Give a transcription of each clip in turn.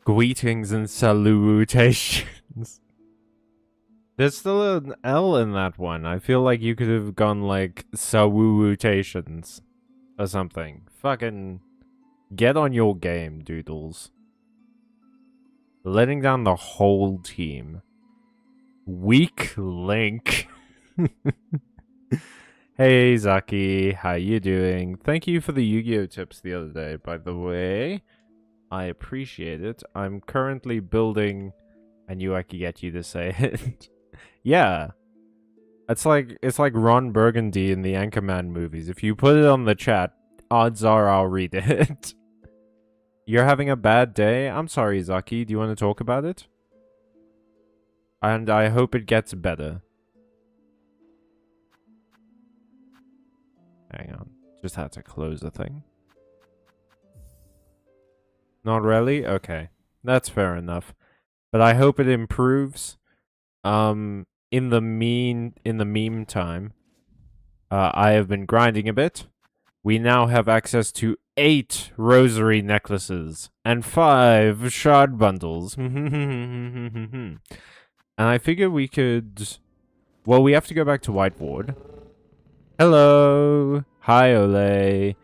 Greetings and salutations. There's still an L in that one. I feel like you could have gone like salutations or something. Fucking get on your game, doodles. Letting down the whole team. Weak link. Hey Zaki, how you doing? Thank you for the Yu-Gi-Oh tips the other day, by the way. I appreciate it. I'm currently building... I knew I could get you to say it. Yeah. It's like Ron Burgundy in the Anchorman movies. If you put it on the chat, odds are I'll read it. You're having a bad day? I'm sorry, Zaki. Do you want to talk about it? And I hope it gets better. Hang on. Just had to close the thing. Not really? Okay. That's fair enough. But I hope it improves. In the meantime, I have been grinding a bit. We now have access to 8 rosary necklaces and 5 shard bundles. And I figure we could... Well, we have to go back to whiteboard. Hello! Hi, Ole.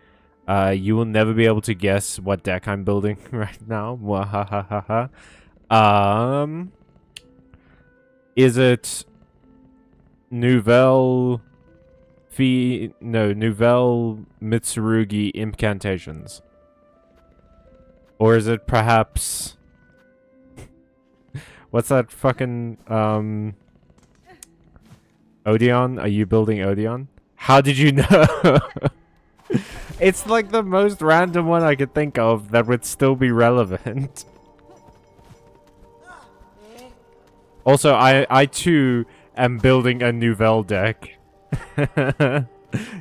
You will never be able to guess what deck I'm building right now. Mwahahaha. Is it Nouvelle Mitsurugi Incantations? Or is it perhaps... What's that fucking, Odeon? Are you building Odeon? How did you know? It's like the most random one I could think of that would still be relevant. Also, I too am building a Nouvelle deck.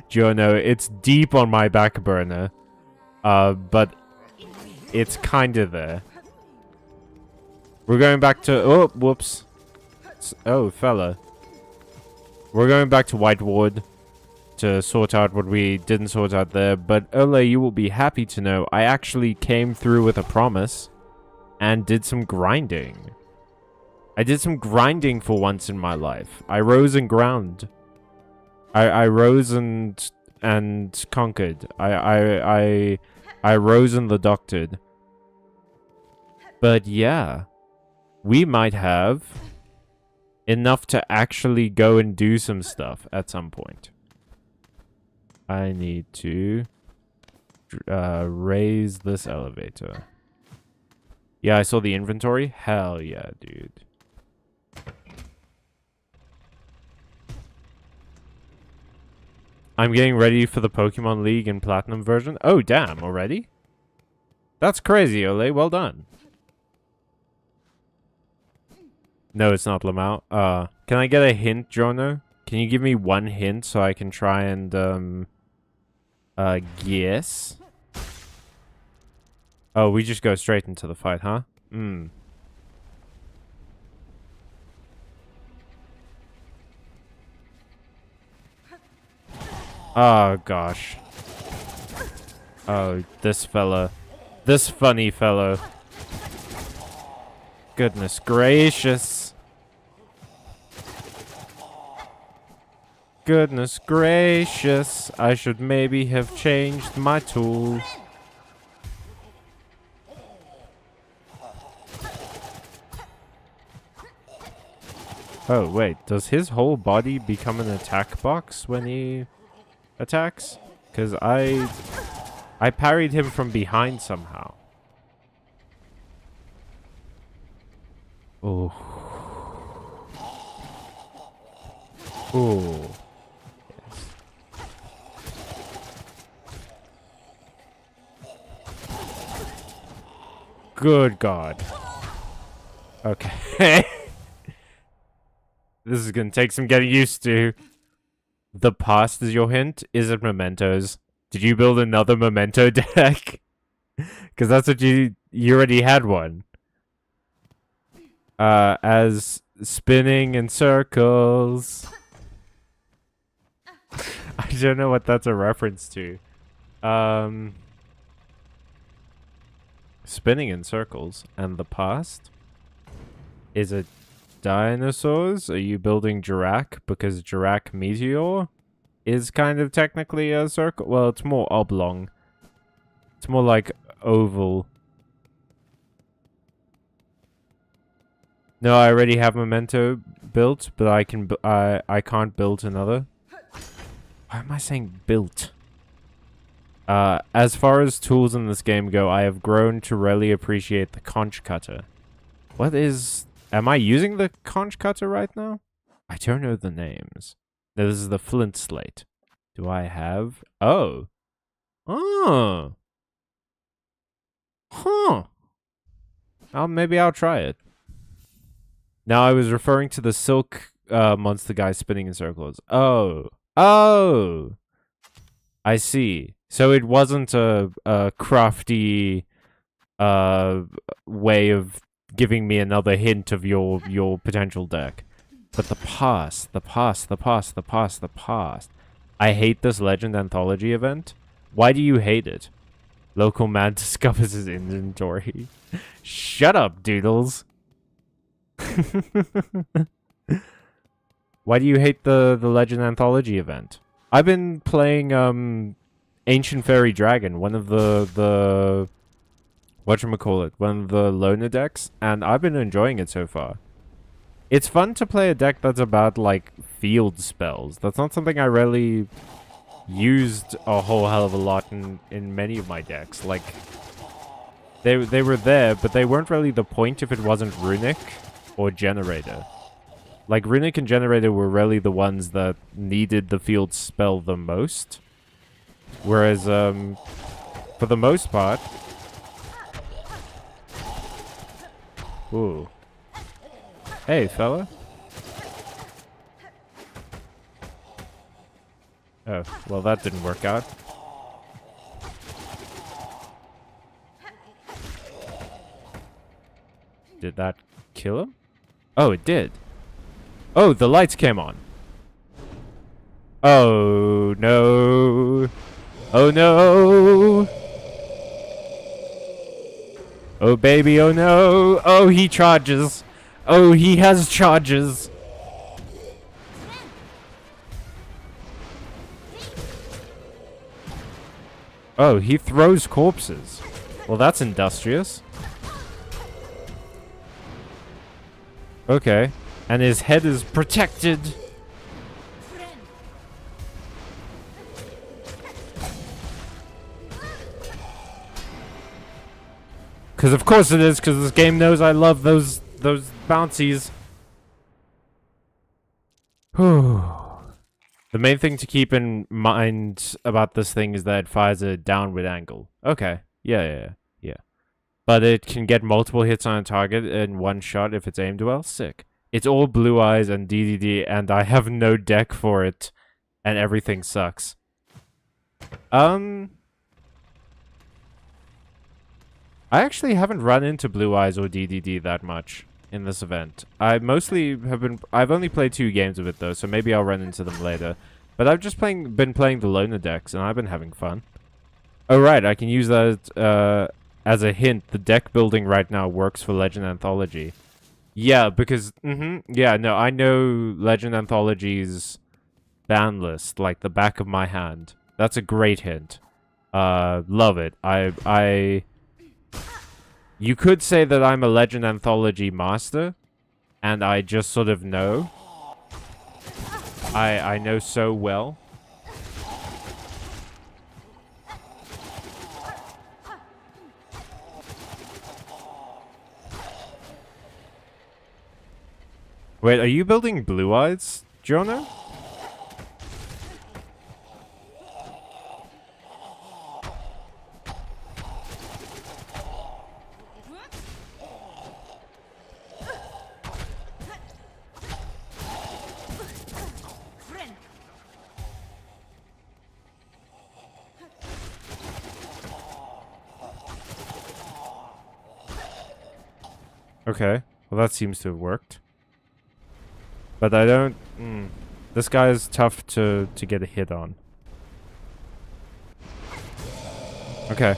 Jono, it's deep on my back burner. But it's kinda there. We're going back to... Oh, whoops. Oh, fella. We're going back to Whitewood to sort out what we didn't sort out there. But Ole, you will be happy to know I actually came through with a promise and did some grinding. I did some grinding for once in my life. I rose and ground. I rose and conquered. I rose and the doctored. But yeah, we might have enough to actually go and do some stuff at some point. I need to raise this elevator. Yeah, I saw the inventory. Hell yeah, dude. I'm getting ready for the Pokemon League in Platinum version. Oh, damn, already? That's crazy, Ole. Well done. No, it's not Lamau. Can I get a hint, Jono? Can you give me one hint so I can try and, guess? Oh, we just go straight into the fight, huh? Oh, gosh. Oh, this fella. This funny fellow. Goodness gracious. Goodness gracious. I should maybe have changed my tool. Oh, wait. Does his whole body become an attack box when he attacks? Because I parried him from behind somehow. Oh. Oh. Yes. Good God. Okay. This is gonna take some getting used to. The past is your hint? Is it mementos? Did you build another memento deck? Because that's what you already had one. As spinning in circles. I don't know what that's a reference to. spinning in circles. And the past? Is it dinosaurs? Are you building Jirac? Because Jirac Meteor is kind of technically a circle. Well, it's more oblong. It's more like oval. No, I already have Memento built, but I can't build another. Why am I saying built? As far as tools in this game go, I have grown to really appreciate the conch cutter. What is... Am I using the conch cutter right now? I don't know the names. No, this is the flint slate. Do I have... Oh. Oh. Huh. Maybe I'll try it. Now, I was referring to the silk monster guy spinning in circles. Oh. Oh. I see. So it wasn't a crafty way of giving me another hint of your potential deck. But the past. I hate this Legend Anthology event. Why do you hate it? Local man discovers his inventory. Shut up, Doodles. Why do you hate the Legend Anthology event? I've been playing Ancient Fairy Dragon, one of the whatchamacallit, one of the loner decks, and I've been enjoying it so far. It's fun to play a deck that's about, like, field spells. That's not something I really used a whole hell of a lot in many of my decks. Like, they were there, but they weren't really the point if it wasn't Runic or Generator. Like, Runic and Generator were really the ones that needed the field spell the most. Whereas, for the most part... Ooh. Hey, fella. Oh, well, that didn't work out. Did that kill him? Oh, it did. Oh, the lights came on. Oh, no. Oh, no. Oh, baby, oh, no. Oh, he charges. Oh, he has charges. Oh, he throws corpses. Well, that's industrious. Okay. And his head is protected. Because of course it is, because this game knows I love those bouncies. The main thing to keep in mind about this thing is that it fires a downward angle. Okay. Yeah. But it can get multiple hits on a target in one shot if it's aimed well. Sick. It's all Blue Eyes and DDD, and I have no deck for it, and everything sucks. I actually haven't run into Blue Eyes or DDD that much in this event. I've only played 2 games of it though, so maybe I'll run into them later. But I've just been playing the loner decks, and I've been having fun. Oh right, I can use that as a hint. The deck building right now works for Legend Anthology. Yeah, because yeah, no, I know Legend Anthology's ban list like the back of my hand. That's a great hint. Love it. You could say that I'm a Legend Anthology master, and I just sort of know. I know so well. Wait, are you building Blue Eyes, Jono? Okay, well that seems to have worked. But I don't... This guy is tough to get a hit on. Okay.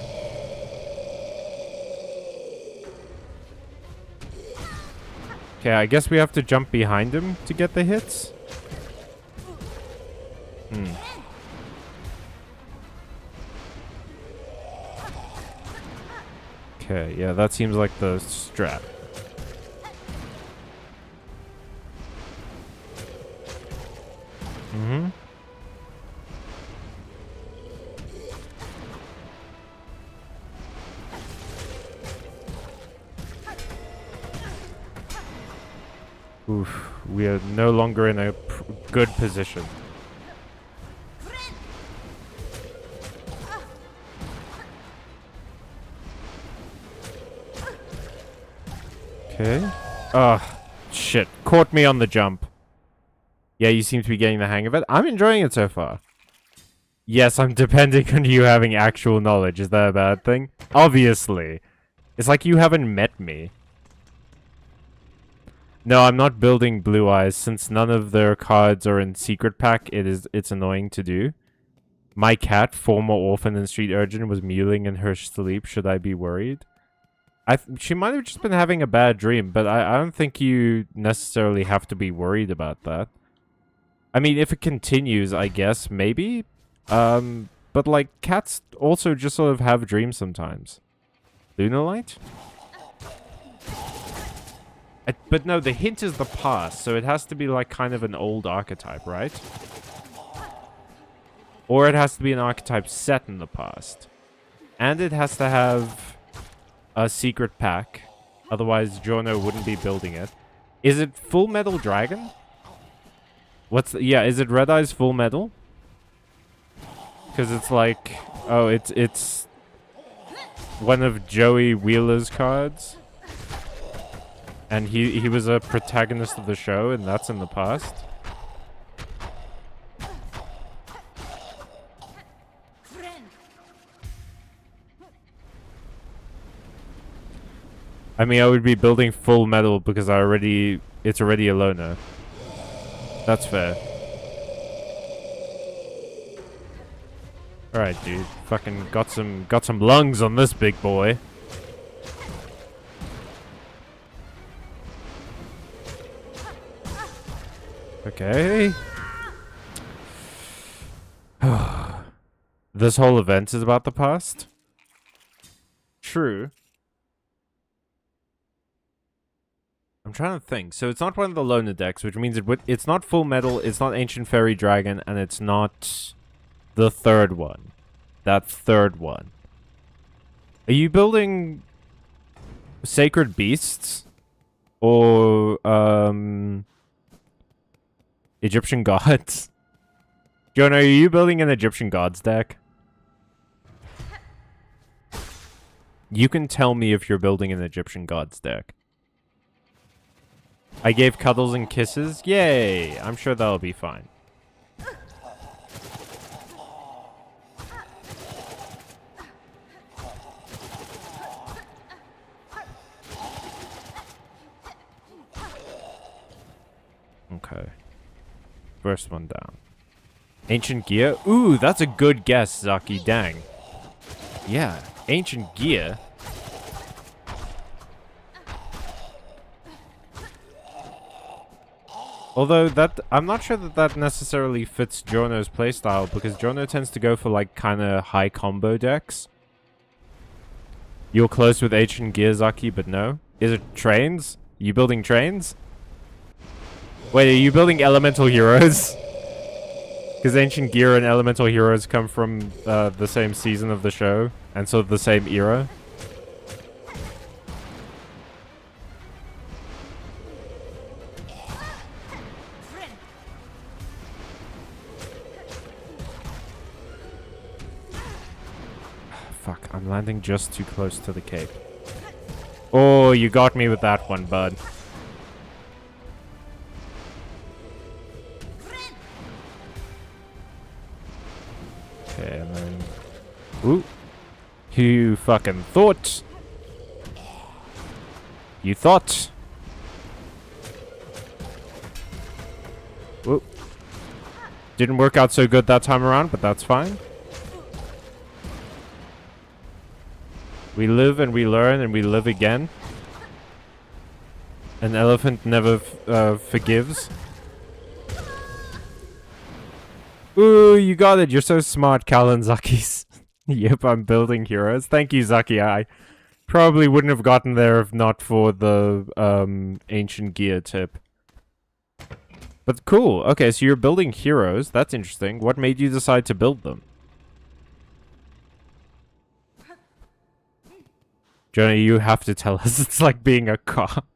Okay, I guess we have to jump behind him to get the hits. Okay, yeah, that seems like the strat. Oof, we are no longer in a good position. Okay. Shit. Caught me on the jump. Yeah, you seem to be getting the hang of it. I'm enjoying it so far. Yes, I'm depending on you having actual knowledge. Is that a bad thing? Obviously. It's like you haven't met me. No, I'm not building Blue Eyes. Since none of their cards are in Secret Pack, it's annoying to do. My cat, former orphan and street urchin, was mewling in her sleep. Should I be worried? She might have just been having a bad dream, but I don't think you necessarily have to be worried about that. I mean, if it continues, I guess, maybe. But like, cats also just sort of have dreams sometimes. Lunalight? But no, the hint is the past, so it has to be like kind of an old archetype, right? Or it has to be an archetype set in the past. And it has to have a secret pack. Otherwise, Jono wouldn't be building it. Is it Full Metal Dragon? Yeah, is it Red Eye's Full Metal? Because it's like... Oh, it's one of Joey Wheeler's cards. And he was a protagonist of the show, and that's in the past. I mean, I would be building Full Metal because it's already a loner. That's fair. Alright, dude. Fucking got some lungs on this big boy. Okay. This whole event is about the past? True. I'm trying to think. So it's not one of the loner decks, which means it's not Full Metal, it's not Ancient Fairy Dragon, and it's not the third one. That third one. Are you building Sacred Beasts? Or, Egyptian Gods? Jonah, are you building an Egyptian Gods deck? You can tell me if you're building an Egyptian Gods deck. I gave cuddles and kisses. Yay! I'm sure that'll be fine. Okay. First one down. Ancient Gear? Ooh, that's a good guess, Zaki. Dang. Yeah, Ancient Gear. Although I'm not sure that necessarily fits Jono's playstyle, because Jono tends to go for like kind of high combo decks. You're close with Ancient Gear, Zaki, but no. Is it trains? You building trains? Wait, are you building Elemental Heroes? Because Ancient Gear and Elemental Heroes come from the same season of the show, and sort of the same era. Fuck, I'm landing just too close to the cape. Oh, you got me with that one, bud. Okay, and then... Ooh. You fucking thought. You thought. Ooh. Didn't work out so good that time around, but that's fine. We live and we learn and we live again. An elephant never forgives. Ooh, you got it. You're so smart, Callan Zakis. Yep, I'm building heroes. Thank you, Zaki. I probably wouldn't have gotten there if not for the ancient gear tip. But cool. Okay, so you're building heroes. That's interesting. What made you decide to build them? Jonah, you have to tell us. It's like being a cop.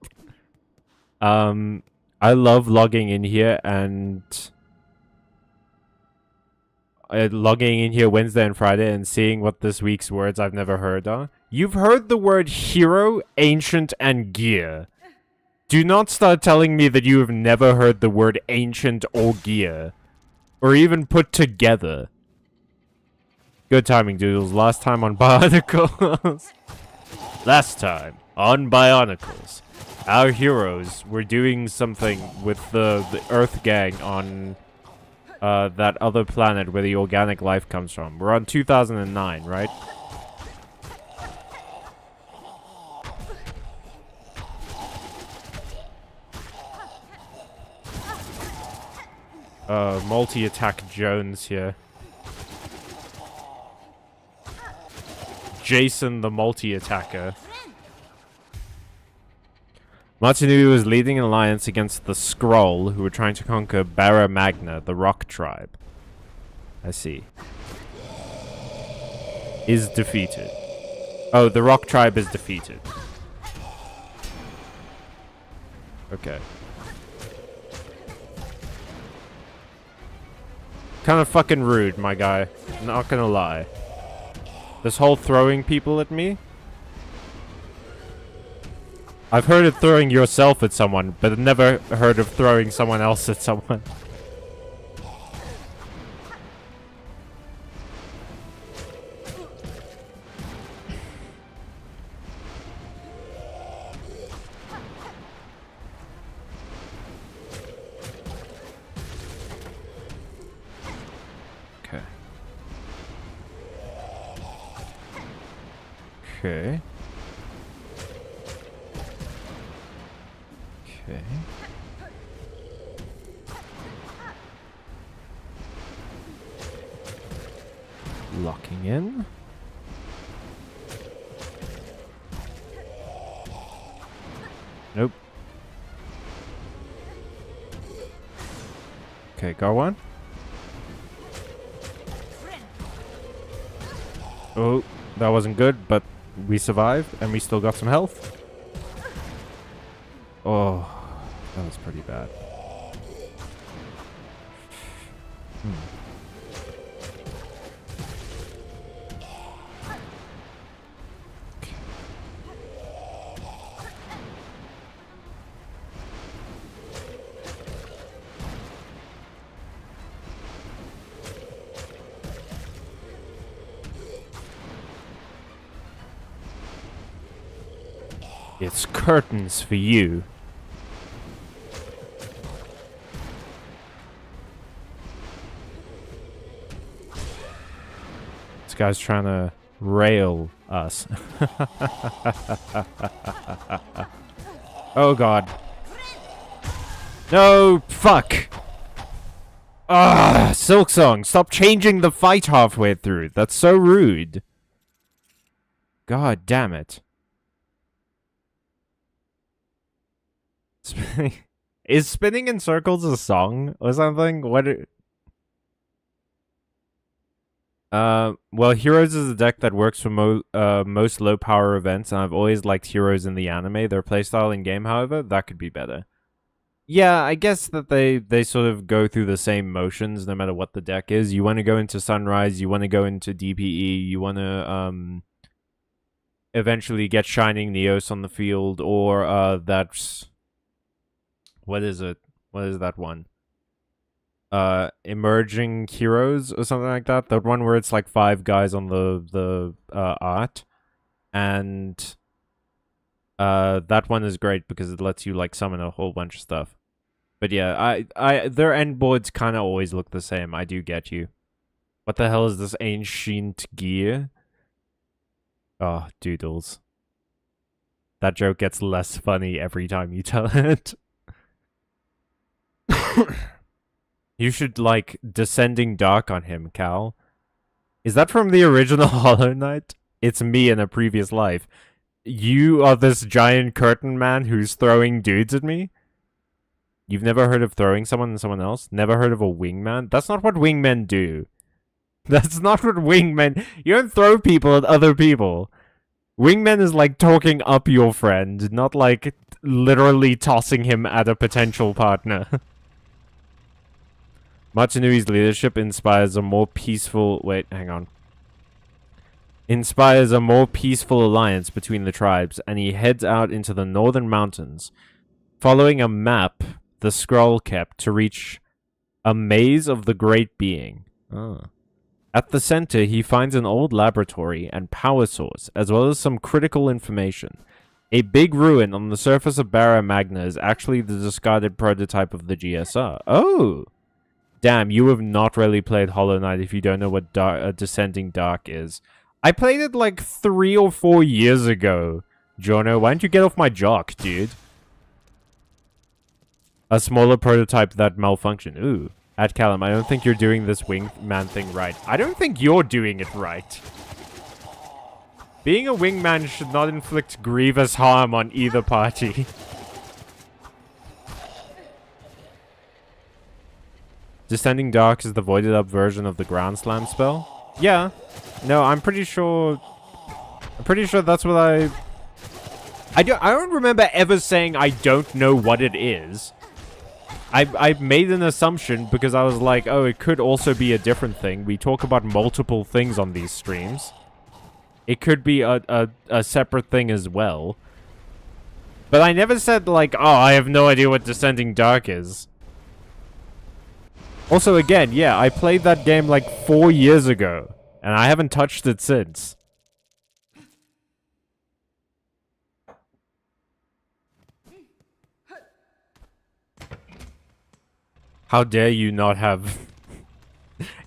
I love logging in here and logging in here Wednesday and Friday and seeing what this week's words I've never heard are. You've heard the word hero, ancient, and gear. Do not start telling me that you have never heard the word ancient or gear. Or even put together. Good timing, Doodles. Last time on Bionicles. Last time on Bionicles. Our heroes were doing something with the Earth Gang on that other planet where the organic life comes from. We're on 2009, right? Multi-attack Jones here. Jason the multi-attacker. Matsunubu was leading an alliance against the Skrull, who were trying to conquer Barra Magna, the Rock Tribe. I see. Is defeated. Oh, the Rock Tribe is defeated. Okay. Kind of fucking rude, my guy. Not gonna lie. This whole throwing people at me? I've heard of throwing yourself at someone, but I've never heard of throwing someone else at someone. Okay. Okay. Okay. Locking in. Nope. Okay, got one. Oh, that wasn't good, but we survived and we still got some health. Oh, that was pretty bad. It's curtains for you. This guy's trying to rail us. Oh god. No, fuck. Ah, Silksong, stop changing the fight halfway through. That's so rude. God damn it. Is spinning in circles a song or something? What? Well, Heroes is a deck that works for most low power events, and I've always liked Heroes in the anime. Their playstyle in game, however, that could be better. Yeah, I guess that they sort of go through the same motions no matter what the deck is. You want to go into Sunrise, you want to go into DPE, you want to eventually get Shining Neos on the field, or that's... What is it? What is that one? Emerging Heroes or something like that. That one where it's like 5 guys on the art. And that one is great because it lets you like summon a whole bunch of stuff. But yeah, their end boards kind of always look the same. I do get you. What the hell is this ancient gear? Oh, doodles. That joke gets less funny every time you tell it. You should, like, Descending Dark on him, Cal. Is that from the original Hollow Knight? It's me in a previous life. You are this giant curtain man who's throwing dudes at me? You've never heard of throwing someone at someone else? Never heard of a wingman? That's not what wingmen do. That's not what wingmen... You don't throw people at other people. Wingman is like talking up your friend, not like literally tossing him at a potential partner. Matsunui's leadership inspires a more peaceful... Wait, hang on. Inspires a more peaceful alliance between the tribes, and he heads out into the northern mountains, following a map the scroll kept to reach a maze of the Great Being. At the center, he finds an old laboratory and power source, as well as some critical information. A big ruin on the surface of Barra Magna is actually the discarded prototype of the GSR. Oh! Damn, you have not really played Hollow Knight if you don't know what Descending Dark is. I played it like 3 or 4 years ago. Jono, why don't you get off my jock, dude? A smaller prototype that malfunctioned. Ooh. At Callum, I don't think you're doing this wingman thing right. I don't think you're doing it right. Being a wingman should not inflict grievous harm on either party. Descending Dark is the voided up version of the Ground Slam spell? Yeah. No, I'm pretty sure that's what I don't remember ever saying I don't know what it is. I made an assumption because I was like, oh, it could also be a different thing. We talk about multiple things on these streams. It could be a separate thing as well. But I never said, like, oh, I have no idea what Descending Dark is. Also, again, yeah, I played that game like 4 years ago, and I haven't touched it since. How dare you not have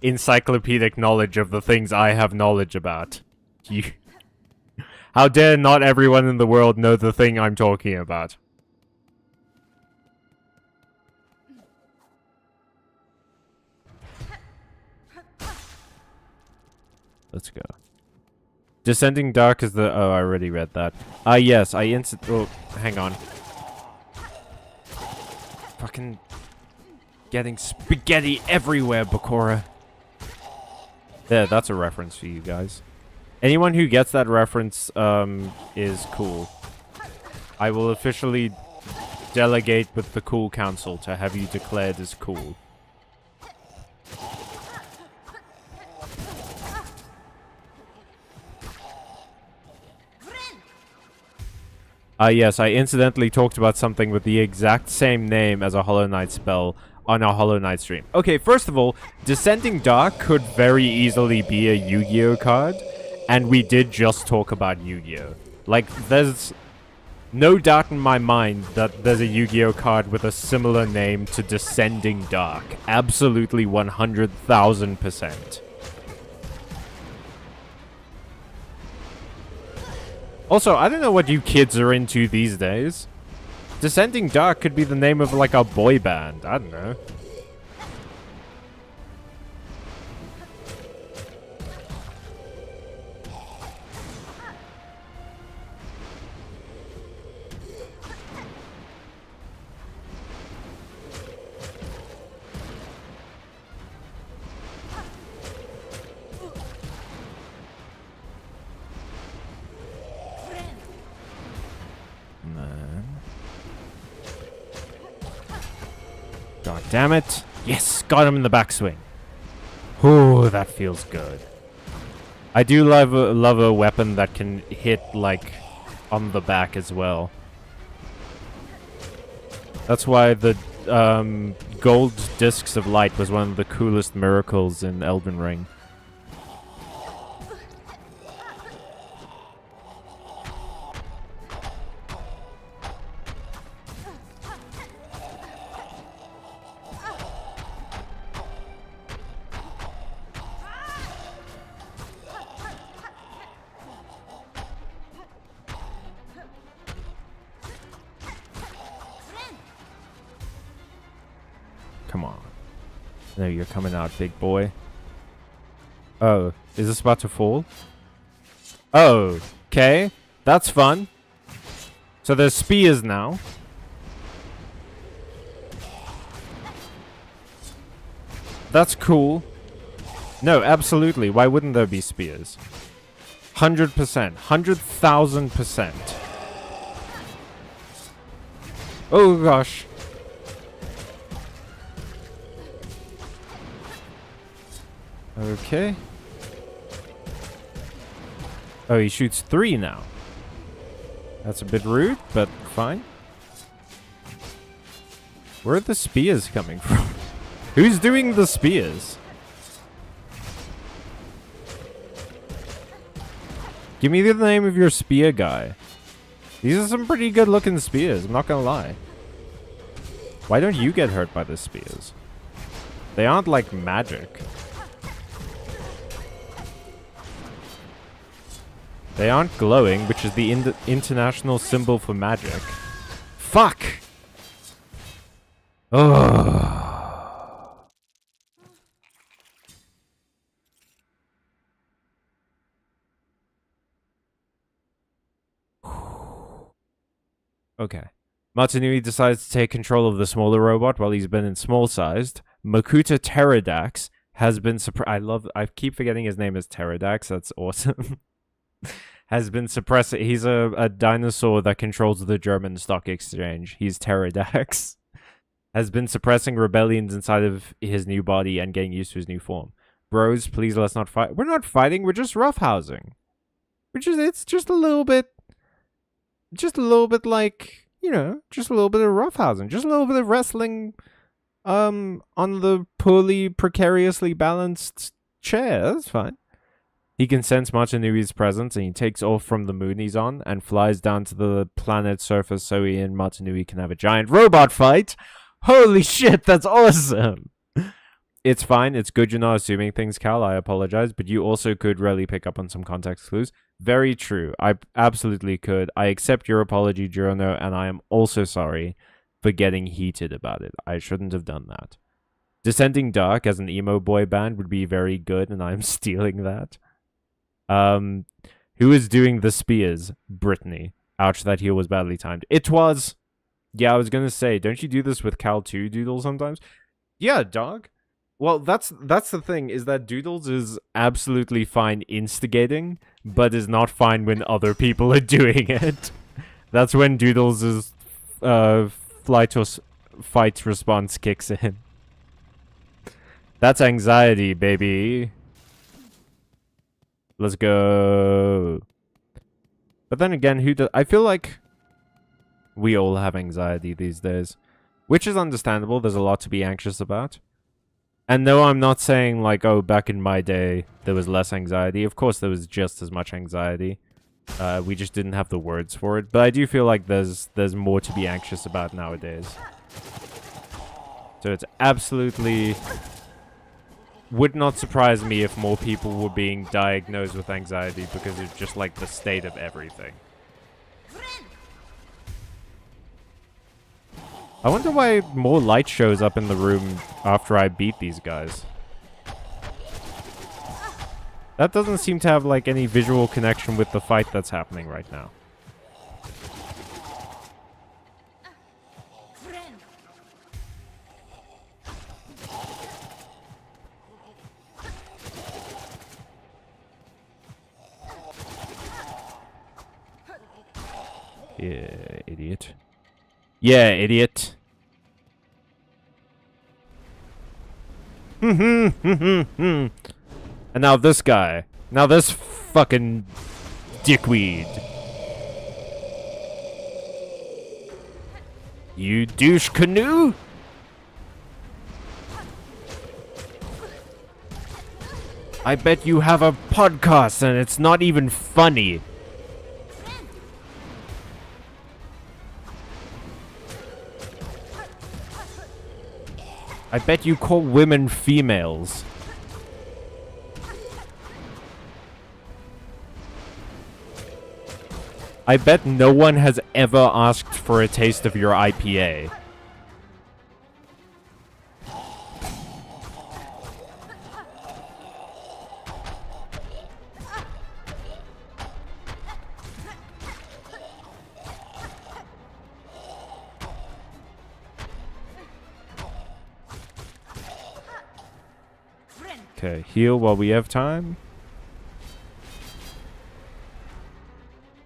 encyclopedic knowledge of the things I have knowledge about? You... How dare not everyone in the world know the thing I'm talking about? Let's go. Descending Dark is the... Oh, I already read that. Yes, Oh, hang on. Fucking... Getting spaghetti everywhere, Bakura. There, that's a reference for you guys. Anyone who gets that reference, is cool. I will officially delegate with the Cool Council to have you declared as cool. Yes, I incidentally talked about something with the exact same name as a Hollow Knight spell on our Hollow Knight stream. Okay, first of all, Descending Dark could very easily be a Yu-Gi-Oh card, and we did just talk about Yu-Gi-Oh. Like, there's no doubt in my mind that there's a Yu-Gi-Oh card with a similar name to Descending Dark. Absolutely 100,000%. Also, I don't know what you kids are into these days. Descending Dark could be the name of, like, a boy band. I don't know. God damn it. Yes, got him in the backswing. Ooh, that feels good. I do love a weapon that can hit, like, on the back as well. That's why the gold discs of light was one of the coolest miracles in Elden Ring. Come on. No, you're coming out, big boy. Oh, is this about to fall? Oh, okay. That's fun. So there's spears now. That's cool. No, absolutely. Why wouldn't there be spears? 100%. 100,000%. Oh, gosh. Okay. Oh, he shoots 3 now. That's a bit rude, but fine. Where are the spears coming from? Who's doing the spears? Give me the name of your spear guy. These are some pretty good looking spears, I'm not gonna lie. Why don't you get hurt by the spears? They aren't like magic. They aren't glowing, which is the international symbol for magic. Fuck! Ugh. Okay. Matanui decides to take control of the smaller robot while he's been in small-sized. Makuta Pterodax has been I keep forgetting his name is Pterodax. That's awesome. Has been suppressed. He's a dinosaur that controls the German stock exchange. He's Pterodax. Has been suppressing rebellions inside of his new body and getting used to his new form. Bros, please let's not fight. We're not fighting. We're just roughhousing. It's just a little bit like, you know, just a little bit of roughhousing, just a little bit of wrestling on the poorly, precariously balanced chair. That's fine. He can sense Matanui's presence, and he takes off from the moon he's on and flies down to the planet's surface so he and Matanui can have a giant robot fight. Holy shit, that's awesome! It's fine, it's good you're not assuming things, Cal, I apologize, but you also could really pick up on some context clues. Very true, I absolutely could. I accept your apology, Giorno, and I am also sorry for getting heated about it. I shouldn't have done that. Descending Dark as an emo boy band would be very good, and I'm stealing that. Who is doing the spears? Brittany. Ouch, that heel was badly timed. It was. Yeah, I was gonna say, don't you do this with Cal too, Doodle, sometimes? Yeah, dog. Well, that's the thing, is that Doodles is absolutely fine instigating, but is not fine when other people are doing it. That's when Doodles' flight or fight response kicks in. That's anxiety, baby. Let's go. But then again, who does... I feel like we all have anxiety these days, which is understandable. There's a lot to be anxious about. And no, I'm not saying like, oh, back in my day, there was less anxiety. Of course, there was just as much anxiety. We just didn't have the words for it. But I do feel like there's more to be anxious about nowadays. So it's absolutely... Would not surprise me if more people were being diagnosed with anxiety because it's just like the state of everything. I wonder why more light shows up in the room after I beat these guys. That doesn't seem to have like any visual connection with the fight that's happening right now. Yeah, idiot. Yeah, idiot. And now this guy. Now this fucking dickweed. You douche canoe? I bet you have a podcast and it's not even funny. I bet you call women females. I bet no one has ever asked for a taste of your IPA. Okay, heal while we have time.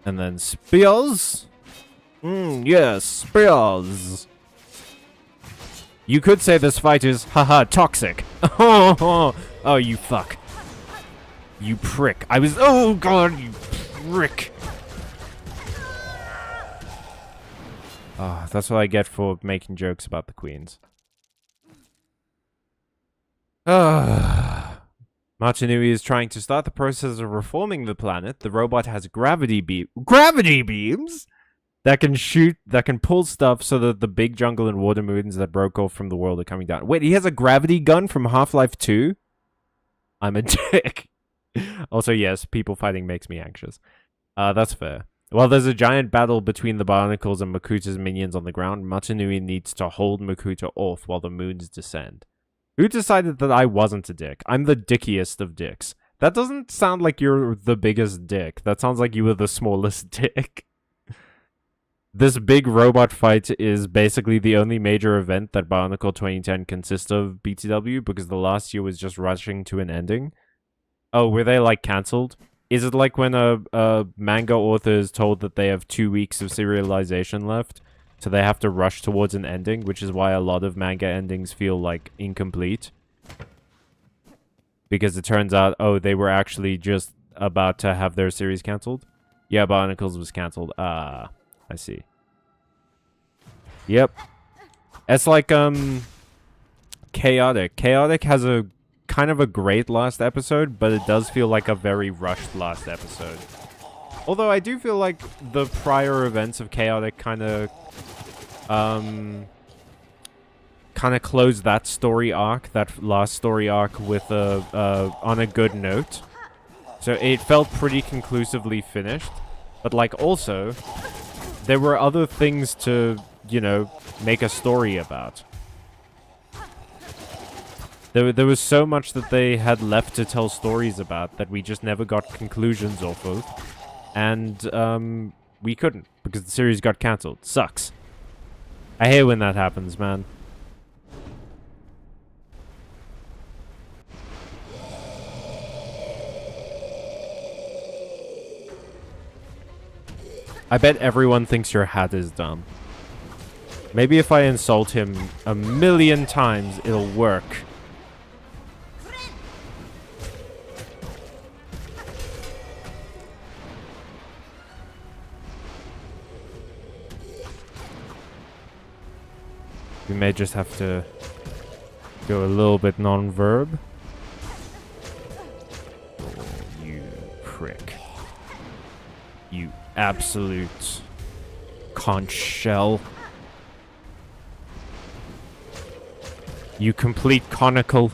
And then spears. Yes, spears. You could say this fight is, haha, toxic. Oh, you fuck. You prick. Oh god, you prick. Ah, that's what I get for making jokes about the queens. Machinui is trying to start the process of reforming the planet. The robot has gravity beams that can pull stuff so that the big jungle and water moons that broke off from the world are coming down. Wait, he has a gravity gun from Half-Life 2? I'm a dick. Also, yes, people fighting makes me anxious. That's fair. While there's a giant battle between the Bionicles and Makuta's minions on the ground, Machinui needs to hold Makuta off while the moons descend. Who decided that I wasn't a dick? I'm the dickiest of dicks. That doesn't sound like you're the biggest dick. That sounds like you were the smallest dick. This big robot fight is basically the only major event that Bionicle 2010 consists of, BTW, because the last year was just rushing to an ending. Oh, were they, like, cancelled? Is it like when a manga author is told that they have 2 weeks of serialization left, so they have to rush towards an ending, which is why a lot of manga endings feel, like, incomplete? Because it turns out, oh, they were actually just about to have their series cancelled? Yeah, Bionicles was cancelled. I see. Yep. It's like, Chaotic. Chaotic has a kind of a great last episode, but it does feel like a very rushed last episode. Although I do feel like the prior events of Chaotic kind of closed that story arc, that last story arc, with on a good note. So it felt pretty conclusively finished. But, like, also, there were other things to, you know, make a story about. There was so much that they had left to tell stories about that we just never got conclusions off of. And, we couldn't, because the series got cancelled. Sucks. I hate when that happens, man. I bet everyone thinks your hat is dumb. Maybe if I insult him 1,000,000 times, it'll work. We may just have to go a little bit non-verb. Oh, you prick. You absolute conch shell. You complete conical.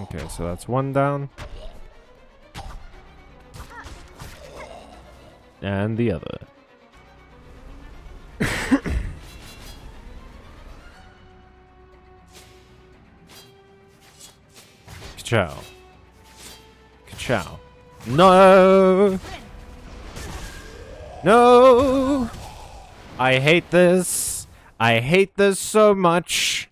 Okay, so that's one down. And the other. Ka-chow. Ka-chow. No! No! I hate this. I hate this so much.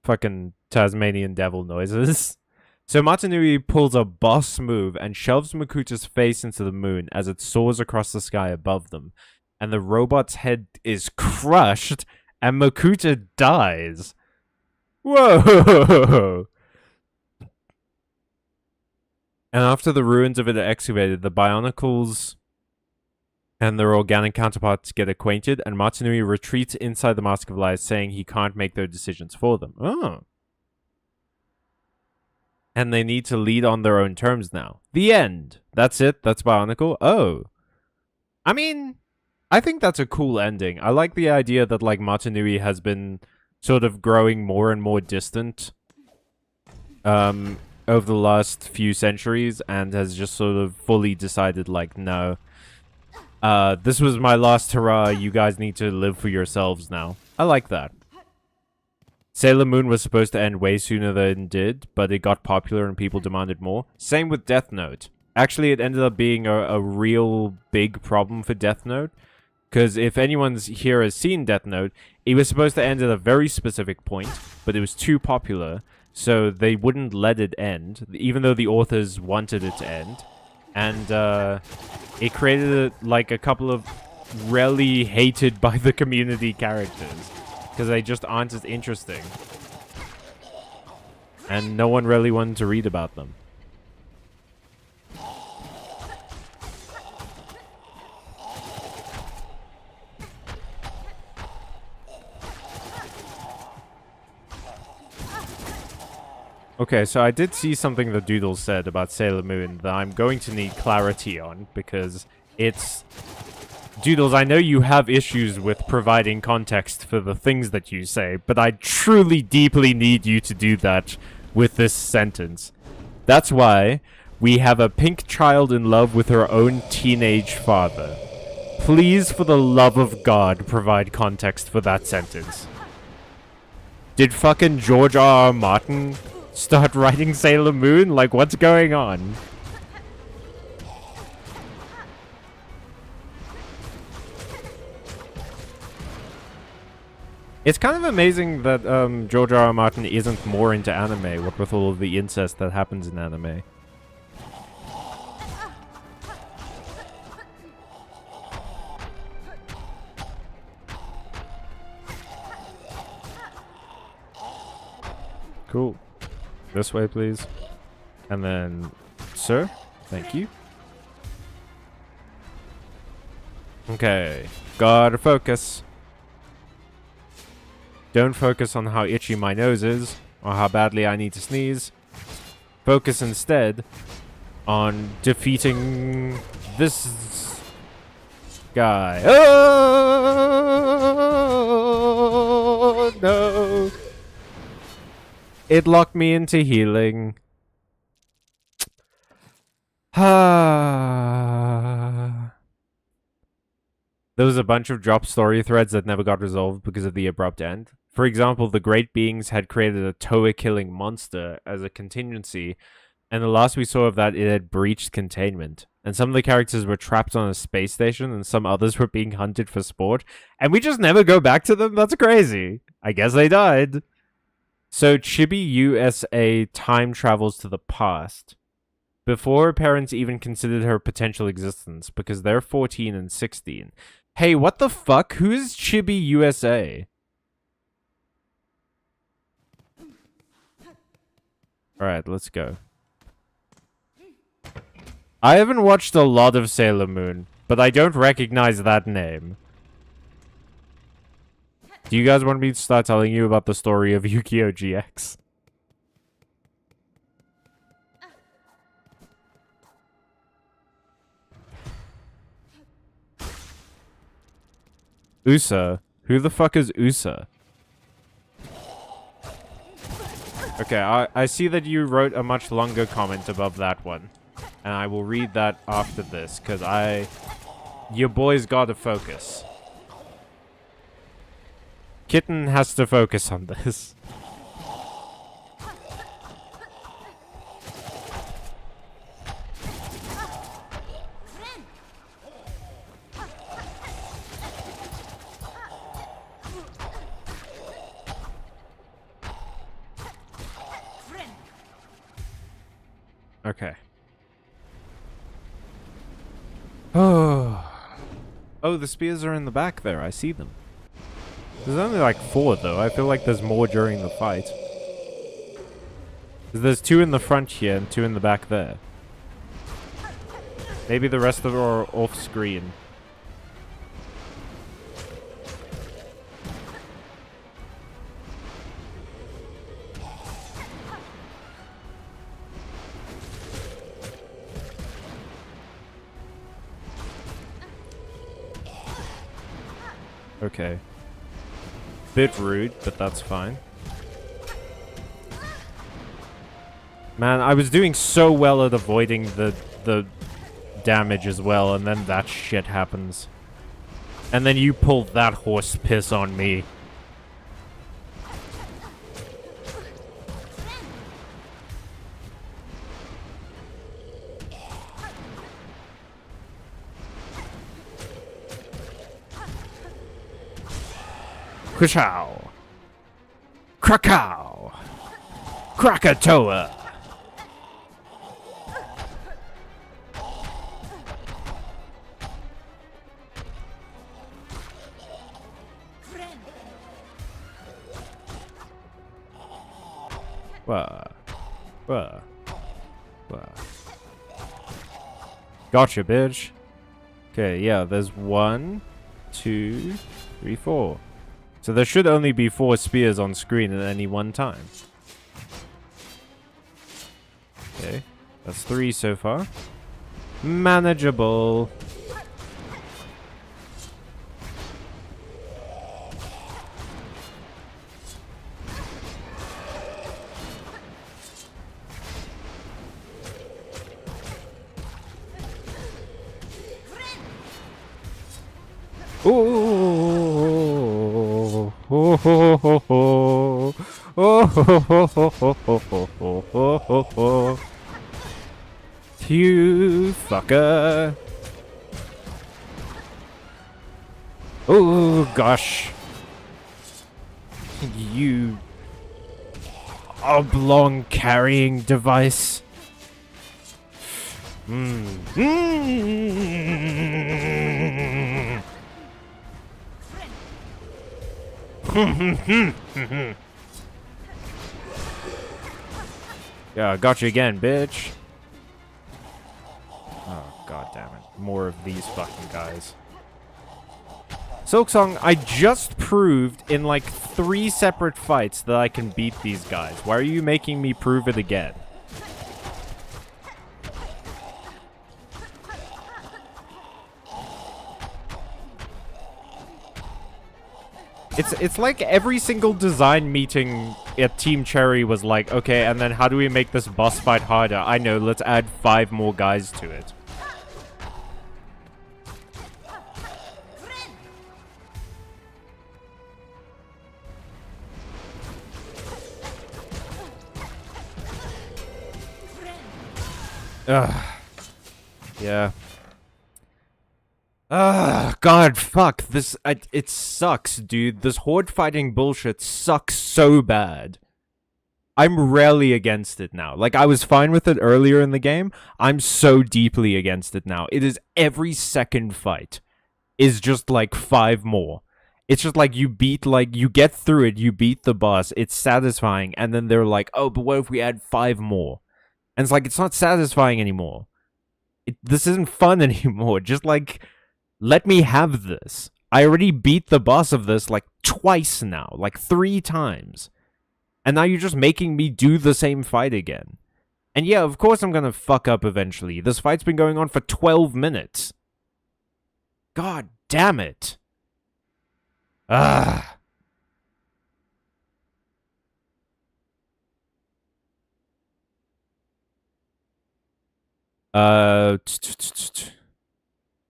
Fucking Tasmanian devil noises. So Matanui pulls a boss move and shoves Makuta's face into the moon as it soars across the sky above them. And the robot's head is crushed and Makuta dies. Whoa! And after the ruins of it are excavated, the Bionicles and their organic counterparts get acquainted, and Matanui retreats inside the Mask of Lies, saying he can't make their decisions for them. Oh. And they need to lead on their own terms now. The end. That's it. That's Bionicle. Oh. I mean, I think that's a cool ending. I like the idea that, like, Matanui has been sort of growing more and more distant over the last few centuries and has just sort of fully decided, like, no, this was my last hurrah, you guys need to live for yourselves now. I like that. Sailor Moon was supposed to end way sooner than it did, but it got popular and people demanded more. Same with Death Note. Actually, it ended up being a real big problem for Death Note. Because if anyone's here has seen Death Note, it was supposed to end at a very specific point, but it was too popular, so they wouldn't let it end, even though the authors wanted it to end. And it created like a couple of really hated by the community characters, because they just aren't as interesting. And no one really wanted to read about them. Okay, so I did see something that Doodle said about Sailor Moon that I'm going to need clarity on, because it's... Doodles, I know you have issues with providing context for the things that you say, but I truly, deeply need you to do that with this sentence. That's why we have a pink child in love with her own teenage father. Please, for the love of God, provide context for that sentence. Did fucking George R. R. Martin start writing Sailor Moon? Like, what's going on? It's kind of amazing that George R. R. Martin isn't more into anime, what with all of the incest that happens in anime. Cool. This way, please. And then, sir, thank you. Okay, gotta focus. Don't focus on how itchy my nose is, or how badly I need to sneeze. Focus instead on defeating this guy. Oh, no. It locked me into healing. There was a bunch of drop story threads that never got resolved because of the abrupt end. For example, the Great Beings had created a Toa-killing monster as a contingency, and the last we saw of that, it had breached containment. And some of the characters were trapped on a space station, and some others were being hunted for sport. And we just never go back to them? That's crazy. I guess they died. So Chibi USA time travels to the past, before her parents even considered her potential existence, because they're 14 and 16. Hey, what the fuck? Who is Chibi USA? Alright, let's go. I haven't watched a lot of Sailor Moon, but I don't recognize that name. Do you guys want me to start telling you about the story of Yu-Gi-Oh! GX? Usa? Who the fuck is Usa? Okay, I see that you wrote a much longer comment above that one. And I will read that after this, because your boy's gotta focus. Kitten has to focus on this. Okay. Oh, the spears are in the back there. I see them. There's only like 4 though. I feel like there's more during the fight. There's 2 in the front here and 2 in the back there. Maybe the rest of them are off screen. Okay. Bit rude, but that's fine. Man, I was doing so well at avoiding the damage as well, and then that shit happens. And then you pull that horse piss on me. Krakow. Krakow. Krakatoa. Wah. Gotcha, bitch. Okay, yeah, there's 1, 2, 3, 4. So there should only be 4 spears on screen at any one time. Okay, that's 3 so far. Manageable. You fucker. Oh gosh. You oblong carrying device. Yeah, I got you again, bitch. Oh, god damn it. More of these fucking guys. Silksong, I just proved in like 3 separate fights that I can beat these guys. Why are you making me prove it again? It's like every single design meeting at Team Cherry was like, okay, and then how do we make this boss fight harder? I know, let's add 5 more guys to it. Ugh. Yeah. God, fuck. This, it sucks, dude. This horde fighting bullshit sucks so bad. I'm rarely against it now. Like, I was fine with it earlier in the game. I'm so deeply against it now. It is every second fight is just like 5 more. It's just like you get through it, you beat the boss, it's satisfying, and then they're like, oh, but what if we add 5 more? And it's like, it's not satisfying anymore. This isn't fun anymore. Just like, let me have this. I already beat the boss of this like twice now, like 3 times. And now you're just making me do the same fight again. And yeah, of course I'm gonna fuck up eventually. This fight's been going on for 12 minutes. God damn it. Ah.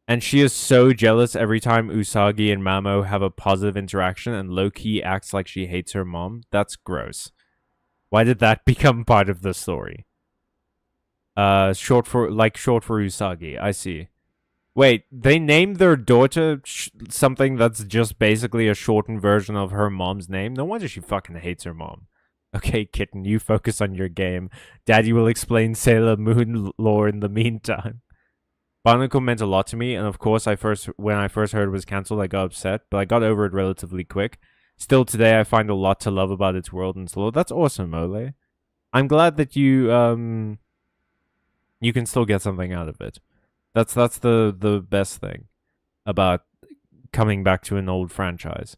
And she is so jealous every time Usagi and Mamo have a positive interaction and low-key acts like she hates her mom. That's gross. Why did that become part of the story? Short for Usagi. I see. Wait, they named their daughter something that's just basically a shortened version of her mom's name? No wonder she fucking hates her mom. Okay, kitten, you focus on your game. Daddy will explain Sailor Moon lore in the meantime. Barnacle meant a lot to me, and of course, when I first heard it was cancelled, I got upset, but I got over it relatively quick. Still today, I find a lot to love about its world and lore. That's awesome, Ole. I'm glad that you can still get something out of it. That's the best thing about coming back to an old franchise.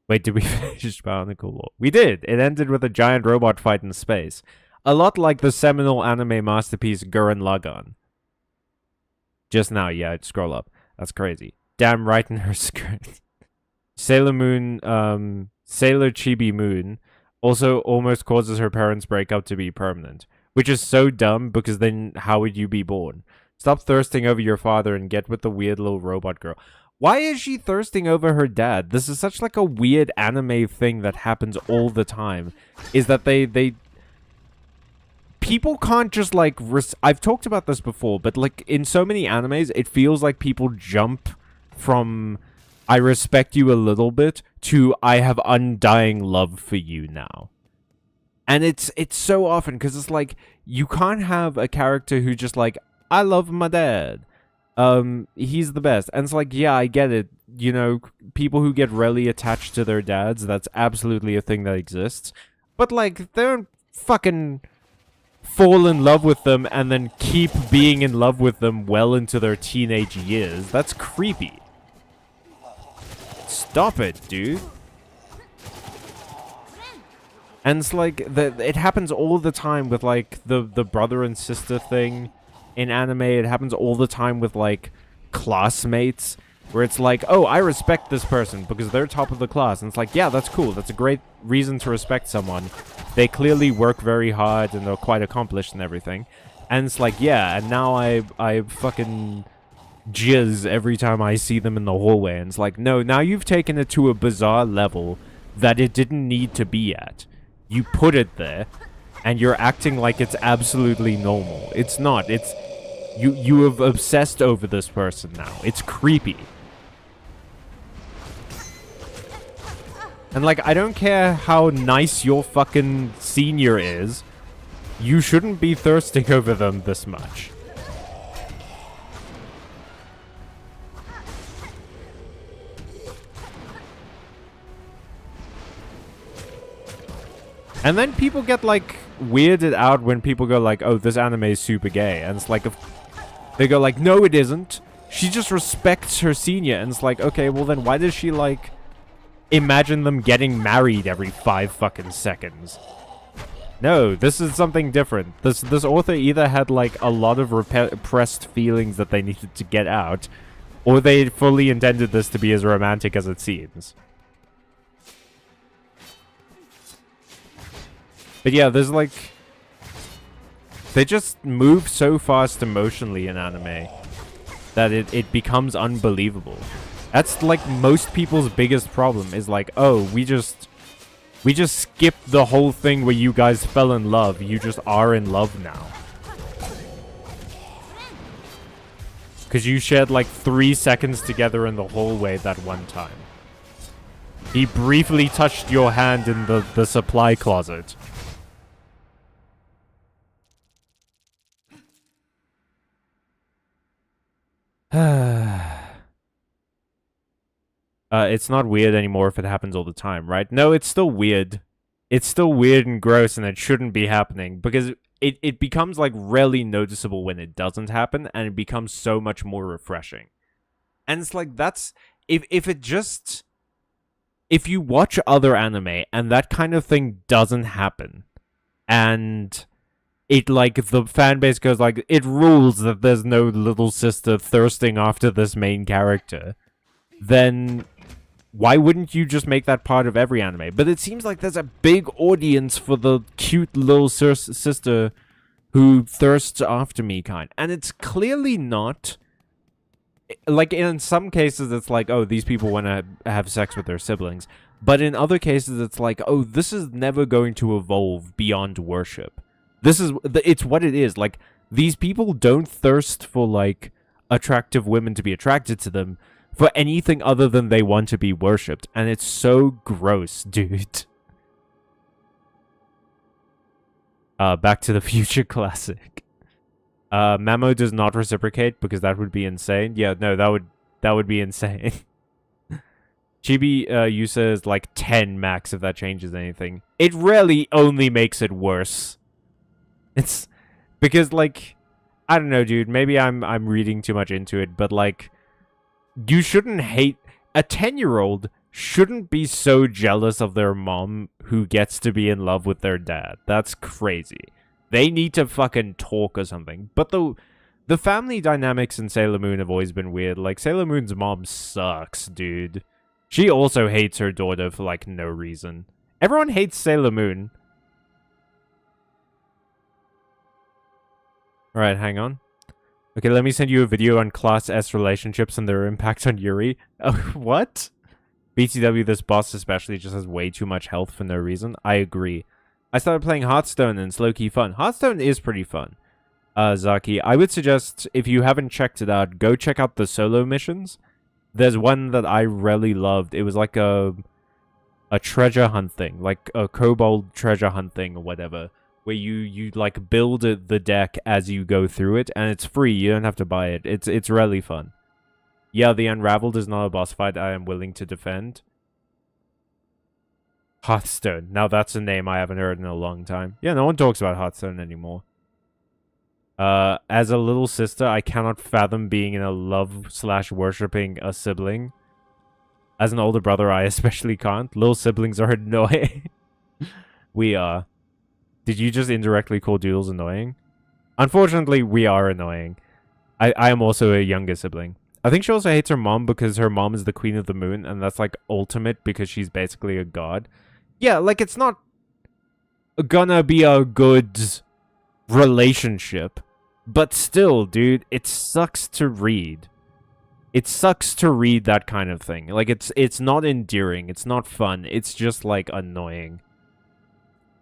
Wait, did we finish Barnacle lore? We did! It ended with a giant robot fight in space. A lot like the seminal anime masterpiece Gurren Lagann. Just now, yeah, scroll up. That's crazy. Damn right in her skirt. Sailor Moon, Sailor Chibi Moon also almost causes her parents' breakup to be permanent. Which is so dumb, because then how would you be born? Stop thirsting over your father and get with the weird little robot girl. Why is she thirsting over her dad? This is such like a weird anime thing that happens all the time. Is that they people can't just like I've talked about this before, but like in so many animes, it feels like people jump from I respect you a little bit to I have undying love for you now. And it's so often, because it's like, you can't have a character who just like, I love my dad. He's the best. And it's like, yeah, I get it. You know, people who get really attached to their dads, that's absolutely a thing that exists. But like, they don't fucking fall in love with them and then keep being in love with them well into their teenage years. That's creepy. Stop it, dude. And it's like, it happens all the time with, like, the brother and sister thing in anime. It happens all the time with, like, classmates, where it's like, oh, I respect this person because they're top of the class. And it's like, yeah, that's cool. That's a great reason to respect someone. They clearly work very hard and they're quite accomplished and everything. And it's like, yeah, and now I fucking jizz every time I see them in the hallway. And it's like, no, now you've taken it to a bizarre level that it didn't need to be at. You put it there, and you're acting like it's absolutely normal. It's not. It's... You have obsessed over this person now. It's creepy. And, like, I don't care how nice your fucking senior is. You shouldn't be thirsting over them this much. And then people get, like, weirded out when people go, like, oh, this anime is super gay. And it's like, they go, like, no, it isn't. She just respects her senior. And it's like, okay, well, then why does she, like, imagine them getting married every 5 fucking seconds? No, this is something different. This author either had, like, a lot of repressed feelings that they needed to get out, or they fully intended this to be as romantic as it seems. But yeah, there's like... They just move so fast emotionally in anime that it becomes unbelievable. That's like most people's biggest problem is like, oh, we just skipped the whole thing where you guys fell in love. You just are in love now. Because you shared like 3 seconds together in the hallway that one time. He briefly touched your hand in the supply closet. It's not weird anymore if it happens all the time, right? No, it's still weird. It's still weird and gross, and it shouldn't be happening, because it becomes, like, really noticeable when it doesn't happen, and it becomes so much more refreshing. And it's like, that's... If you watch other anime, and that kind of thing doesn't happen, and... it, like, the fan base goes, like, it rules that there's no little sister thirsting after this main character, then why wouldn't you just make that part of every anime? But it seems like there's a big audience for the cute little sister who thirsts after me kind. And it's clearly not... Like, in some cases, it's like, oh, these people want to have sex with their siblings. But in other cases, it's like, oh, this is never going to evolve beyond worship. It's what it is. Like, these people don't thirst for, like, attractive women to be attracted to them for anything other than they want to be worshipped. And it's so gross, dude. Back to the Future classic. Mamo does not reciprocate because that would be insane. Yeah, no, that would be insane. Chibi Yusa is like 10 max if that changes anything. It really only makes it worse. It's because, like, I don't know, dude. Maybe I'm reading too much into it, but, like, you shouldn't hate... A 10-year-old shouldn't be so jealous of their mom who gets to be in love with their dad. That's crazy. They need to fucking talk or something. But the family dynamics in Sailor Moon have always been weird. Like, Sailor Moon's mom sucks, dude. She also hates her daughter for, like, no reason. Everyone hates Sailor Moon. Alright, hang on. Okay, let me send you a video on Class S relationships and their impact on Yuri. Oh, what? BTW, this boss especially just has way too much health for no reason. I agree. I started playing Hearthstone and it's low-key fun. Hearthstone is pretty fun. Zaki, I would suggest, if you haven't checked it out, go check out the solo missions. There's one that I really loved. It was like a treasure hunt thing, like a kobold treasure hunt thing or whatever, where you like build the deck as you go through it, and it's free. You don't have to buy it. It's really fun. Yeah, the Unraveled is not a boss fight I am willing to defend. Hearthstone. Now that's a name I haven't heard in a long time. Yeah, no one talks about Hearthstone anymore. As a little sister, I cannot fathom being in a love/worshipping a sibling. As an older brother, I especially can't. Little siblings are annoying. We are. Did you just indirectly call Doodles annoying? Unfortunately, we are annoying. I am also a younger sibling. I think she also hates her mom because her mom is the queen of the moon, and that's like ultimate because she's basically a god. Yeah, like it's not gonna be a good relationship. But still, dude, it sucks to read. It sucks to read that kind of thing. Like, it's not endearing. It's not fun. It's just, like, annoying.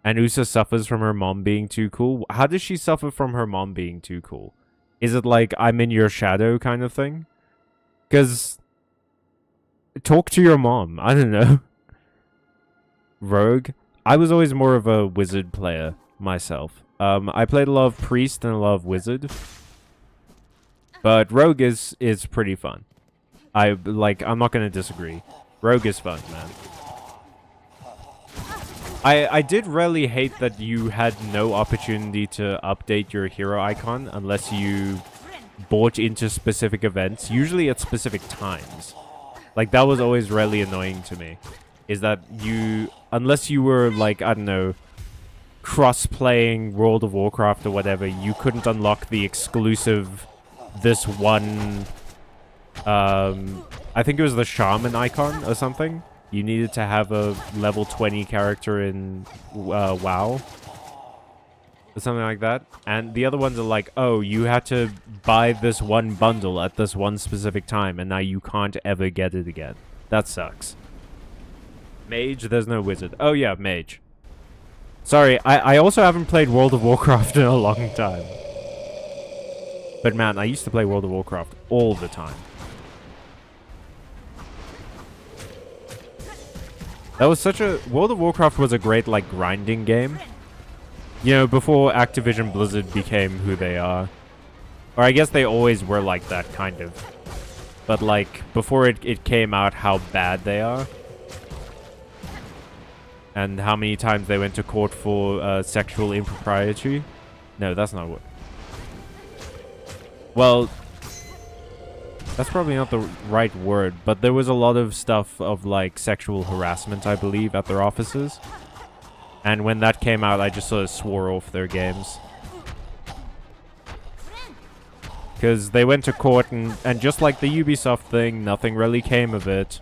And Usa suffers from her mom being too cool. How does she suffer from her mom being too cool? Is it like, I'm in your shadow kind of thing? Because, talk to your mom. I don't know. Rogue. I was always more of a wizard player myself. I played a lot of priest and a lot of wizard. But Rogue is pretty fun. I'm not gonna disagree. Rogue is fun, man. I did really hate that you had no opportunity to update your hero icon unless you bought into specific events, usually at specific times. Like, that was always really annoying to me. Is that you, unless you were like, I don't know, cross-playing World of Warcraft or whatever, you couldn't unlock the exclusive this one, I think it was the shaman icon or something. You needed to have a level 20 character in WoW or something like that. And the other ones are like, oh, you had to buy this one bundle at this one specific time and now you can't ever get it again. That sucks. Mage, there's no wizard. Oh yeah, mage. Sorry, I also haven't played World of Warcraft in a long time. But man, I used to play World of Warcraft all the time. That was such a... World of Warcraft was a great, like, grinding game. You know, before Activision Blizzard became who they are. Or I guess they always were like that, kind of. But, like, before it came out how bad they are. And how many times they went to court for sexual impropriety. No, that's not what... Well, that's probably not the right word, but there was a lot of stuff of, like, sexual harassment, I believe, at their offices. And when that came out, I just sort of swore off their games. Because they went to court, and just like the Ubisoft thing, nothing really came of it.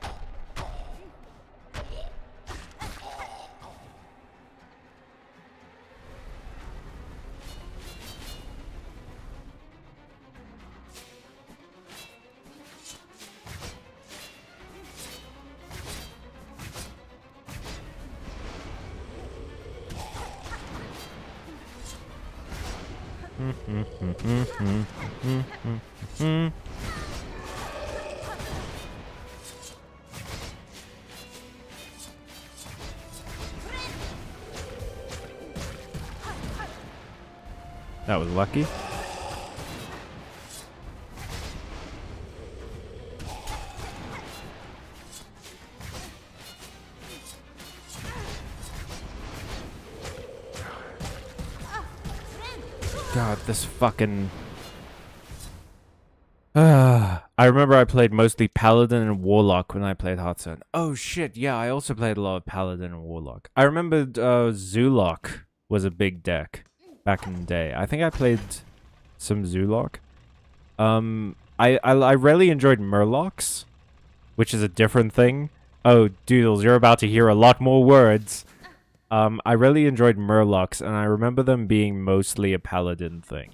That was lucky. God, this fucking... I remember I played mostly Paladin and Warlock when I played Hearthstone. Oh shit, yeah, I also played a lot of Paladin and Warlock. I remembered Zulok was a big deck back in the day. I think I played some Zulok. I really enjoyed Murlocs, which is a different thing. Oh, Doodles, you're about to hear a lot more words. I really enjoyed Murlocs, and I remember them being mostly a Paladin thing.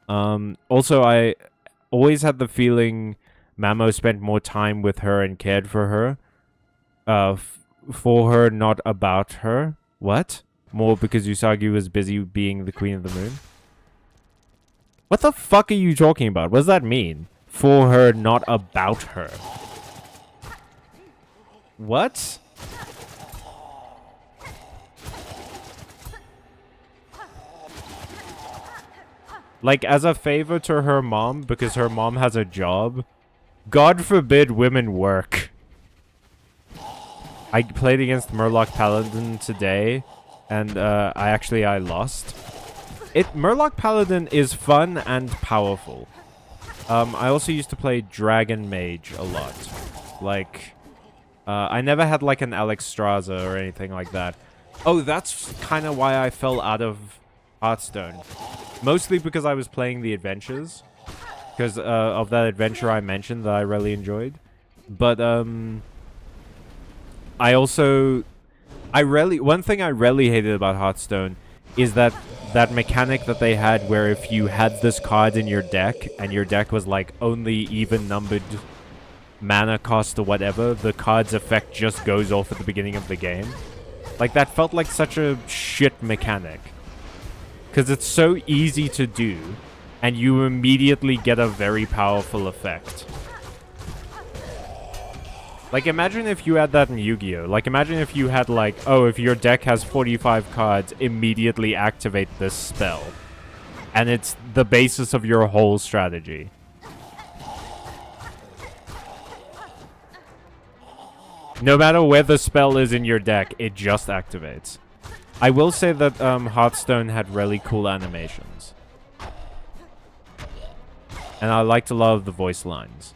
Also, I always had the feeling Mamo spent more time with her and cared for her. For her, not about her. What? More because Usagi was busy being the Queen of the Moon? What the fuck are you talking about? What does that mean? For her, not about her. What? Like, as a favor to her mom, because her mom has a job. God forbid women work. I played against Murloc Paladin today, and I lost. Murloc Paladin is fun and powerful. I also used to play Dragon Mage a lot. Like, I never had like an Alexstrasza or anything like that. Oh, that's kind of why I fell out of Hearthstone. Mostly because I was playing the adventures. Because of that adventure I mentioned that I really enjoyed. But, one thing I really hated about Hearthstone is that mechanic that they had where if you had this card in your deck and your deck was like only even numbered mana cost or whatever, the card's effect just goes off at the beginning of the game. Like, that felt like such a shit mechanic. Because it's so easy to do, and you immediately get a very powerful effect. Like, imagine if you had that in Yu-Gi-Oh! Like, imagine if you had, like, oh, if your deck has 45 cards, immediately activate this spell. And it's the basis of your whole strategy. No matter where the spell is in your deck, it just activates. I will say that Hearthstone had really cool animations. And I liked a lot of the voice lines.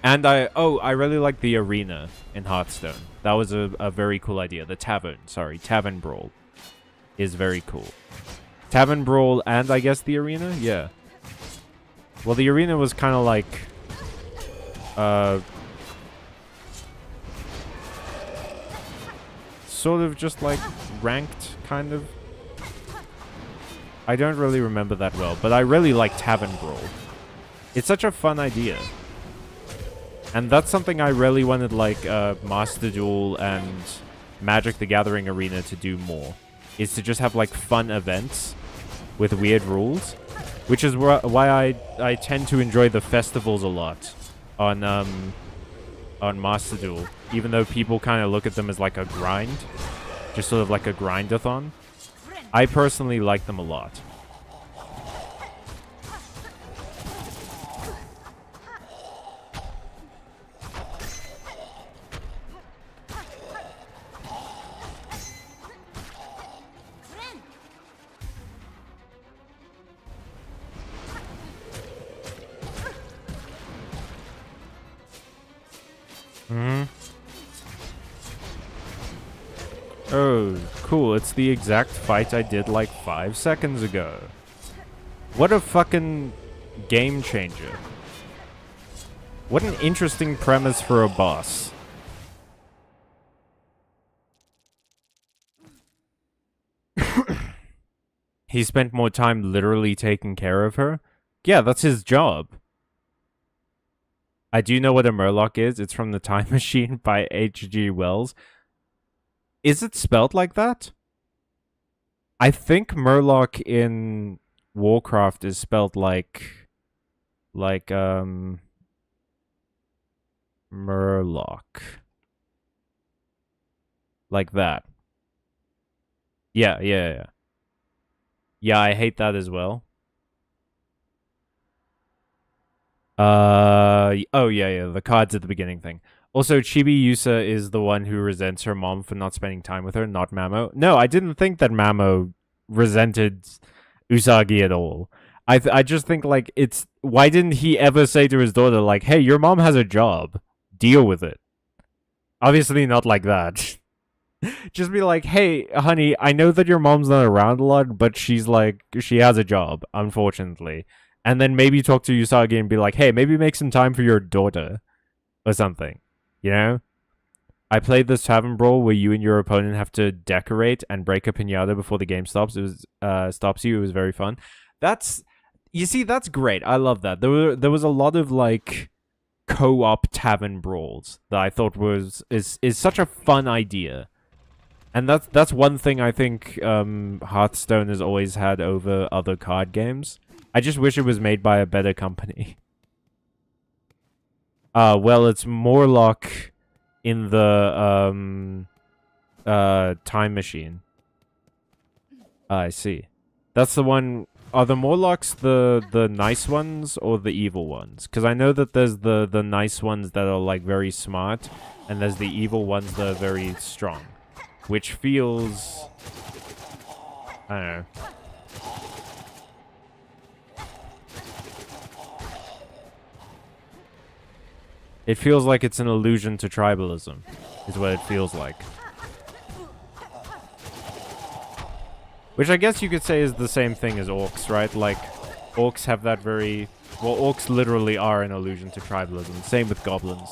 And I really like the arena in Hearthstone. That was a very cool idea. The Tavern Brawl is very cool. Tavern Brawl and I guess the arena? Yeah. Well, the arena was kind of like... sort of just like ranked, kind of. I don't really remember that well, but I really like Tavern Brawl. It's such a fun idea. And that's something I really wanted, like, Master Duel and Magic the Gathering Arena to do more. Is to just have, like, fun events with weird rules. Which is why I tend to enjoy the festivals a lot on Master Duel. Even though people kind of look at them as, like, a grind. Just sort of like a grind-a-thon. I personally like them a lot. Oh, cool. It's the exact fight I did like 5 seconds ago. What a fucking game changer. What an interesting premise for a boss. He spent more time literally taking care of her? Yeah, that's his job. I do know what a Murloc is. It's from The Time Machine by H.G. Wells. Is it spelled like that? I think Murloc in Warcraft is spelled like Murloc. Like that. Yeah. Yeah, I hate that as well. Oh, yeah, the cards at the beginning thing. Also, Chibi Yusa is the one who resents her mom for not spending time with her, not Mamo. No, I didn't think that Mamo resented Usagi at all. I just think, like, it's... Why didn't he ever say to his daughter, like, hey, your mom has a job. Deal with it. Obviously not like that. Just be like, hey, honey, I know that your mom's not around a lot, but she's like, she has a job, unfortunately. And then maybe talk to Usagi and be like, hey, maybe make some time for your daughter. Or something. You know? I played this Tavern Brawl where you and your opponent have to decorate and break a piñata before the game stops. It was stops you. It was very fun. You see, that's great. I love that. There was a lot of like co-op tavern brawls that I thought is such a fun idea. And that's one thing I think Hearthstone has always had over other card games. I just wish it was made by a better company. Well, it's Morlock in the time machine. I see. That's the one. Are the Morlocks the nice ones or the evil ones? Because I know that there's the nice ones that are like very smart, and there's the evil ones that are very strong. Which feels... I don't know. It feels like it's an allusion to tribalism, is what it feels like. Which I guess you could say is the same thing as orcs, right? Like, orcs have that very... Well, orcs literally are an allusion to tribalism. Same with goblins.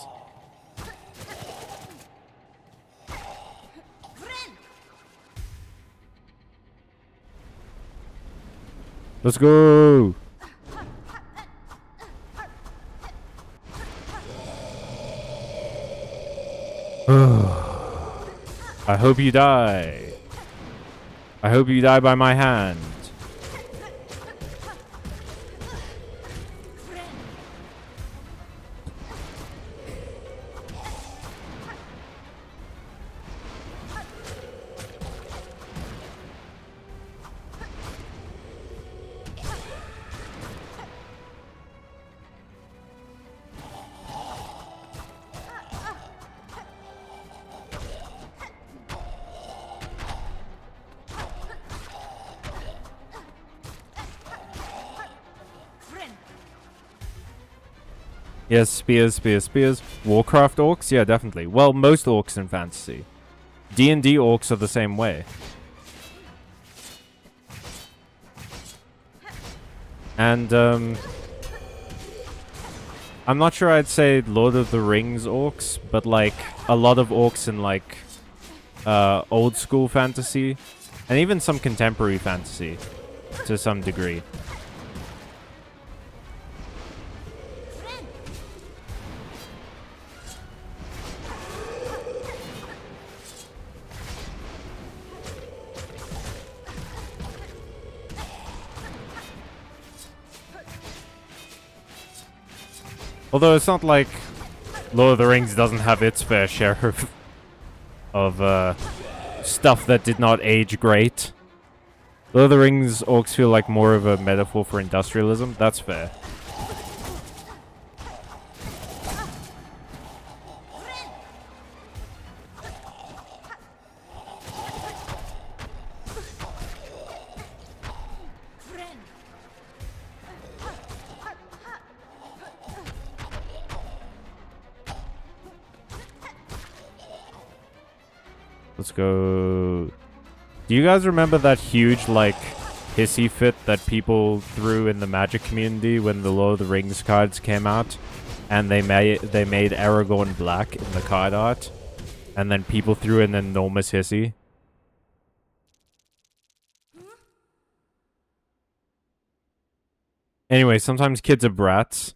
Let's go! I hope you die. I hope you die by my hand. Yes, spears, spears, spears. Warcraft orcs? Yeah, definitely. Well, most orcs in fantasy. D&D orcs are the same way. And, I'm not sure I'd say Lord of the Rings orcs, but, like, a lot of orcs in, like, old school fantasy, and even some contemporary fantasy, to some degree. Although it's not like Lord of the Rings doesn't have its fair share of stuff that did not age great. Lord of the Rings orcs feel like more of a metaphor for industrialism. That's fair. Let's go. Do you guys remember that huge, like, hissy fit that people threw in the Magic community when the Lord of the Rings cards came out? And they made Aragorn black in the card art? And then people threw an enormous hissy? Anyway, sometimes kids are brats.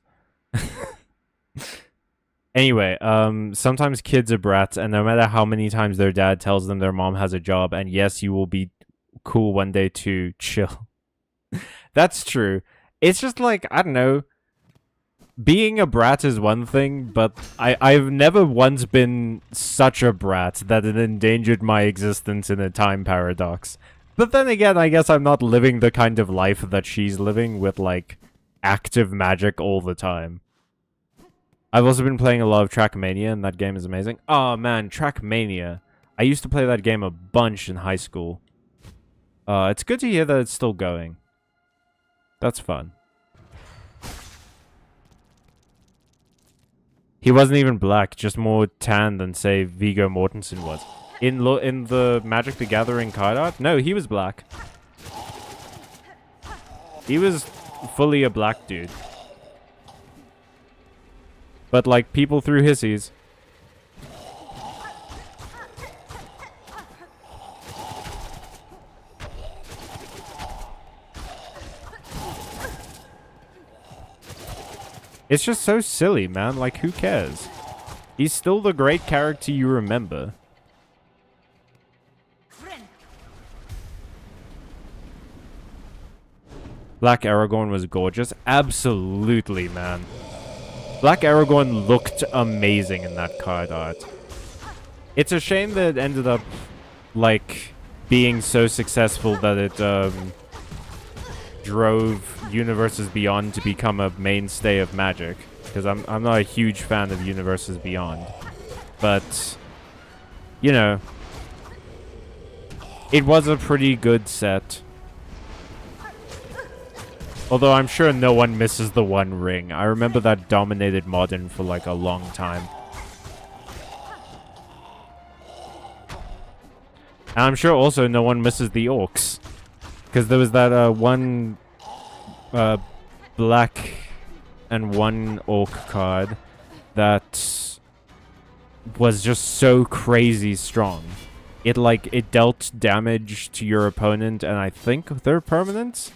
Anyway, sometimes kids are brats, and no matter how many times their dad tells them their mom has a job, and yes, you will be cool one day to chill. That's true. It's just like, I don't know. Being a brat is one thing, but I've never once been such a brat that it endangered my existence in a time paradox. But then again, I guess I'm not living the kind of life that she's living with, like, active magic all the time. I've also been playing a lot of Trackmania, and that game is amazing. Oh, man, Trackmania. I used to play that game a bunch in high school. It's good to hear that it's still going. That's fun. He wasn't even black, just more tan than, say, Viggo Mortensen was. In the Magic the Gathering card art? No, he was black. He was fully a black dude. But, like, people threw hissies. It's just so silly, man. Like, who cares? He's still the great character you remember. Black Aragorn was gorgeous. Absolutely, man. Black Aragorn looked amazing in that card art. It's a shame that it ended up, like, being so successful that it drove Universes Beyond to become a mainstay of Magic. Because I'm not a huge fan of Universes Beyond. But, you know, it was a pretty good set. Although I'm sure no one misses the One Ring. I remember that dominated Modern for like a long time. And I'm sure also no one misses the Orcs. Because there was that one black and one Orc card that was just so crazy strong. It dealt damage to your opponent and I think their permanents.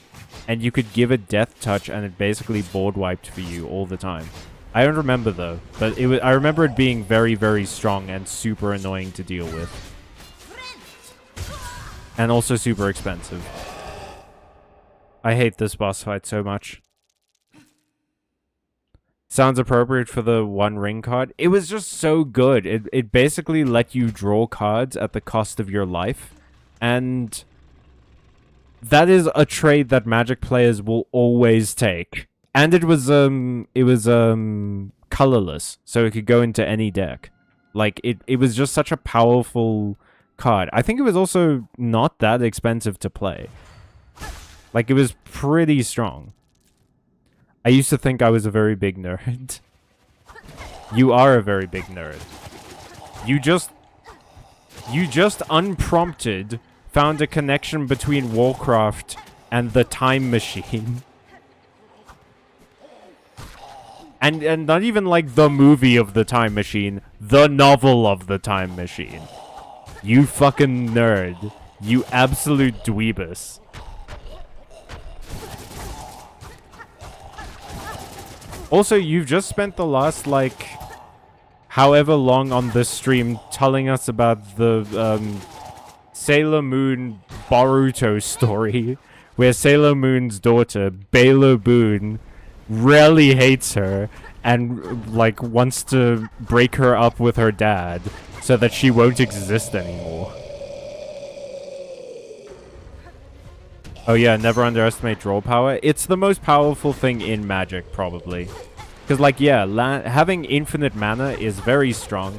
And you could give it Death Touch, and it basically board wiped for you all the time. I don't remember though, but I remember it being very, very strong and super annoying to deal with, and also super expensive. I hate this boss fight so much. Sounds appropriate for the One Ring card. It was just so good. It basically let you draw cards at the cost of your life, and that is a trade that Magic players will always take. And it was colorless, so it could go into any deck. Like, it was just such a powerful card. I think it was also not that expensive to play. Like, it was pretty strong. I used to think I was a very big nerd. You are a very big nerd. You just unprompted found a connection between Warcraft and the Time Machine. And not even like the movie of the Time Machine, the novel of the Time Machine. You fucking nerd. You absolute dweebus. Also, you've just spent the last, like, however long on this stream telling us about the, Sailor Moon Boruto story, where Sailor Moon's daughter, Baylor Boon, really hates her and, like, wants to break her up with her dad so that she won't exist anymore. Oh yeah, never underestimate draw power. It's the most powerful thing in Magic, probably. Because, like, yeah, having infinite mana is very strong,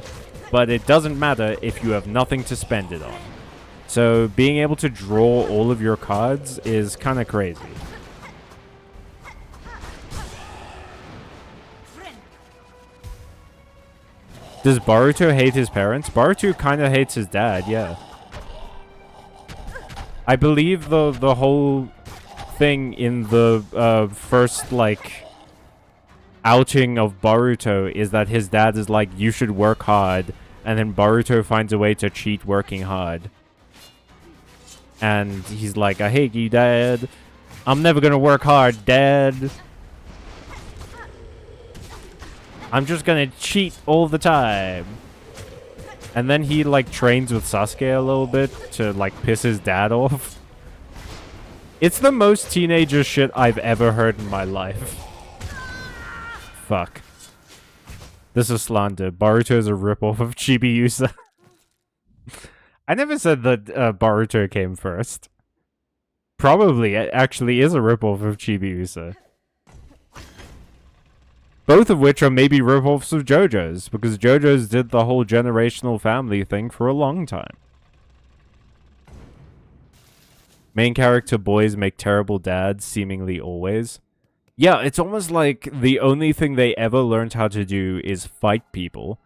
but it doesn't matter if you have nothing to spend it on. So, being able to draw all of your cards is kind of crazy. Does Boruto hate his parents? Boruto kind of hates his dad, yeah. I believe the whole thing in the first, like, outing of Boruto is that his dad is like, you should work hard, and then Boruto finds a way to cheat working hard. And he's like, I hate you, Dad. I'm never gonna work hard, Dad. I'm just gonna cheat all the time. And then he, like, trains with Sasuke a little bit to, like, piss his dad off. It's the most teenager shit I've ever heard in my life. Fuck. This is slander. Boruto is a ripoff of Chibi-Usa. I never said that Boruto came first. Probably, it actually is a ripoff of Chibi-Usa. Both of which are maybe ripoffs of JoJo's, because JoJo's did the whole generational family thing for a long time. Main character boys make terrible dads, seemingly always. Yeah, it's almost like the only thing they ever learned how to do is fight people.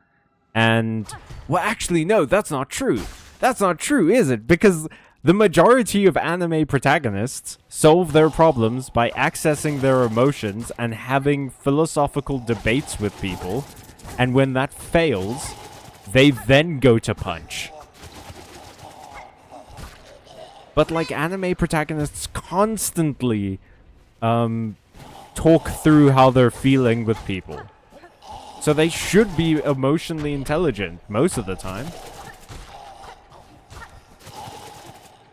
And, well, actually, no, that's not true. That's not true, is it? Because the majority of anime protagonists solve their problems by accessing their emotions and having philosophical debates with people. And when that fails, they then go to punch. But, like, anime protagonists constantly, talk through how they're feeling with people. So they should be emotionally intelligent most of the time.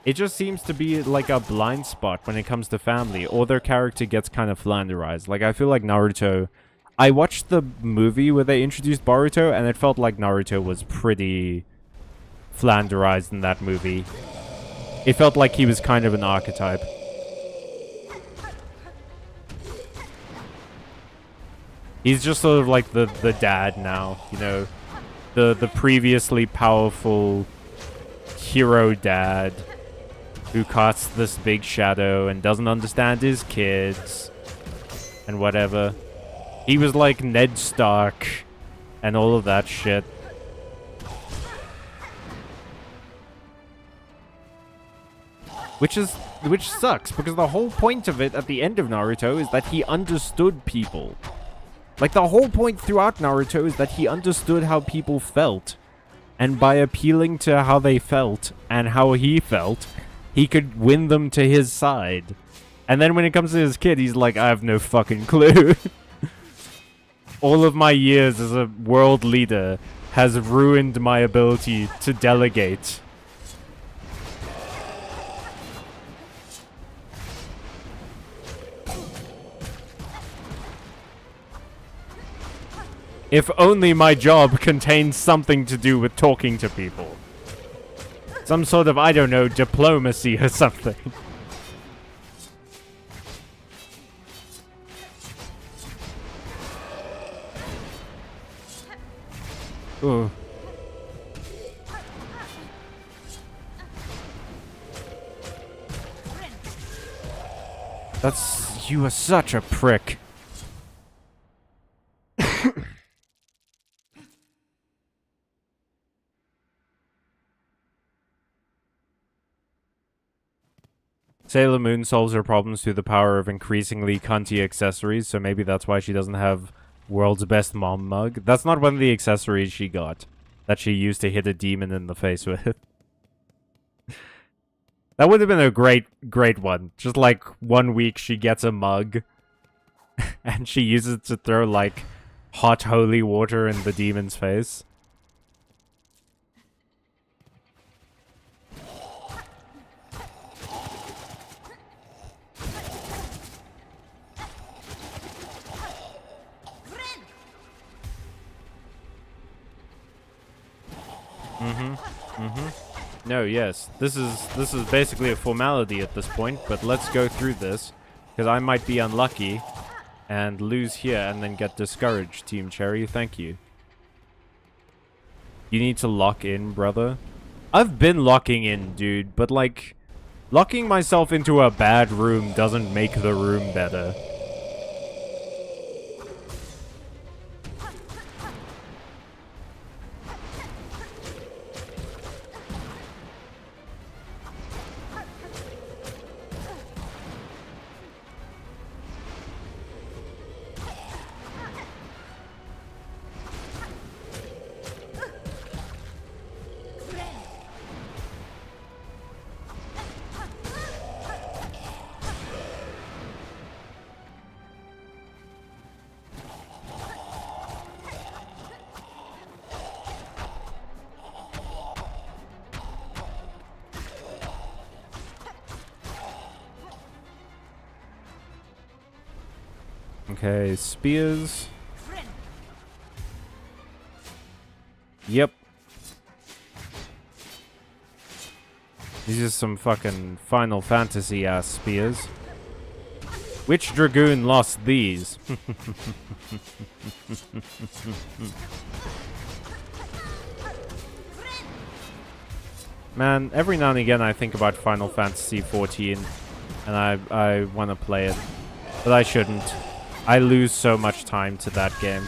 It just seems to be like a blind spot when it comes to family, or their character gets kind of flanderized. Like, I feel like Naruto... I watched the movie where they introduced Boruto, and it felt like Naruto was pretty flanderized in that movie. It felt like he was kind of an archetype. He's just sort of like the dad now, you know? The previously powerful hero dad who casts this big shadow and doesn't understand his kids and whatever. He was like Ned Stark and all of that shit. Which sucks, because the whole point of it at the end of Naruto is that he understood people. Like, the whole point throughout Naruto is that he understood how people felt. And by appealing to how they felt and how he felt, he could win them to his side. And then when it comes to his kid, he's like, I have no fucking clue. All of my years as a world leader has ruined my ability to delegate. If only my job contained something to do with talking to people. Some sort of, I don't know, diplomacy or something. Ooh. You are such a prick. Sailor Moon solves her problems through the power of increasingly cunty accessories, so maybe that's why she doesn't have world's best mom mug. That's not one of the accessories she got that she used to hit a demon in the face with. That would have been a great one. Just like 1 week she gets a mug and she uses it to throw like hot holy water in the demon's face. No, yes. This is basically a formality at this point, but let's go through this, because I might be unlucky and lose here and then get discouraged, Team Cherry. Thank you. You need to lock in, brother. I've been locking in, dude, but like, locking myself into a bad room doesn't make the room better. Okay, spears. Yep. These are some fucking Final Fantasy ass spears. Which Dragoon lost these? Man, every now and again I think about Final Fantasy 14 and I want to play it, but I shouldn't. I lose so much time to that game.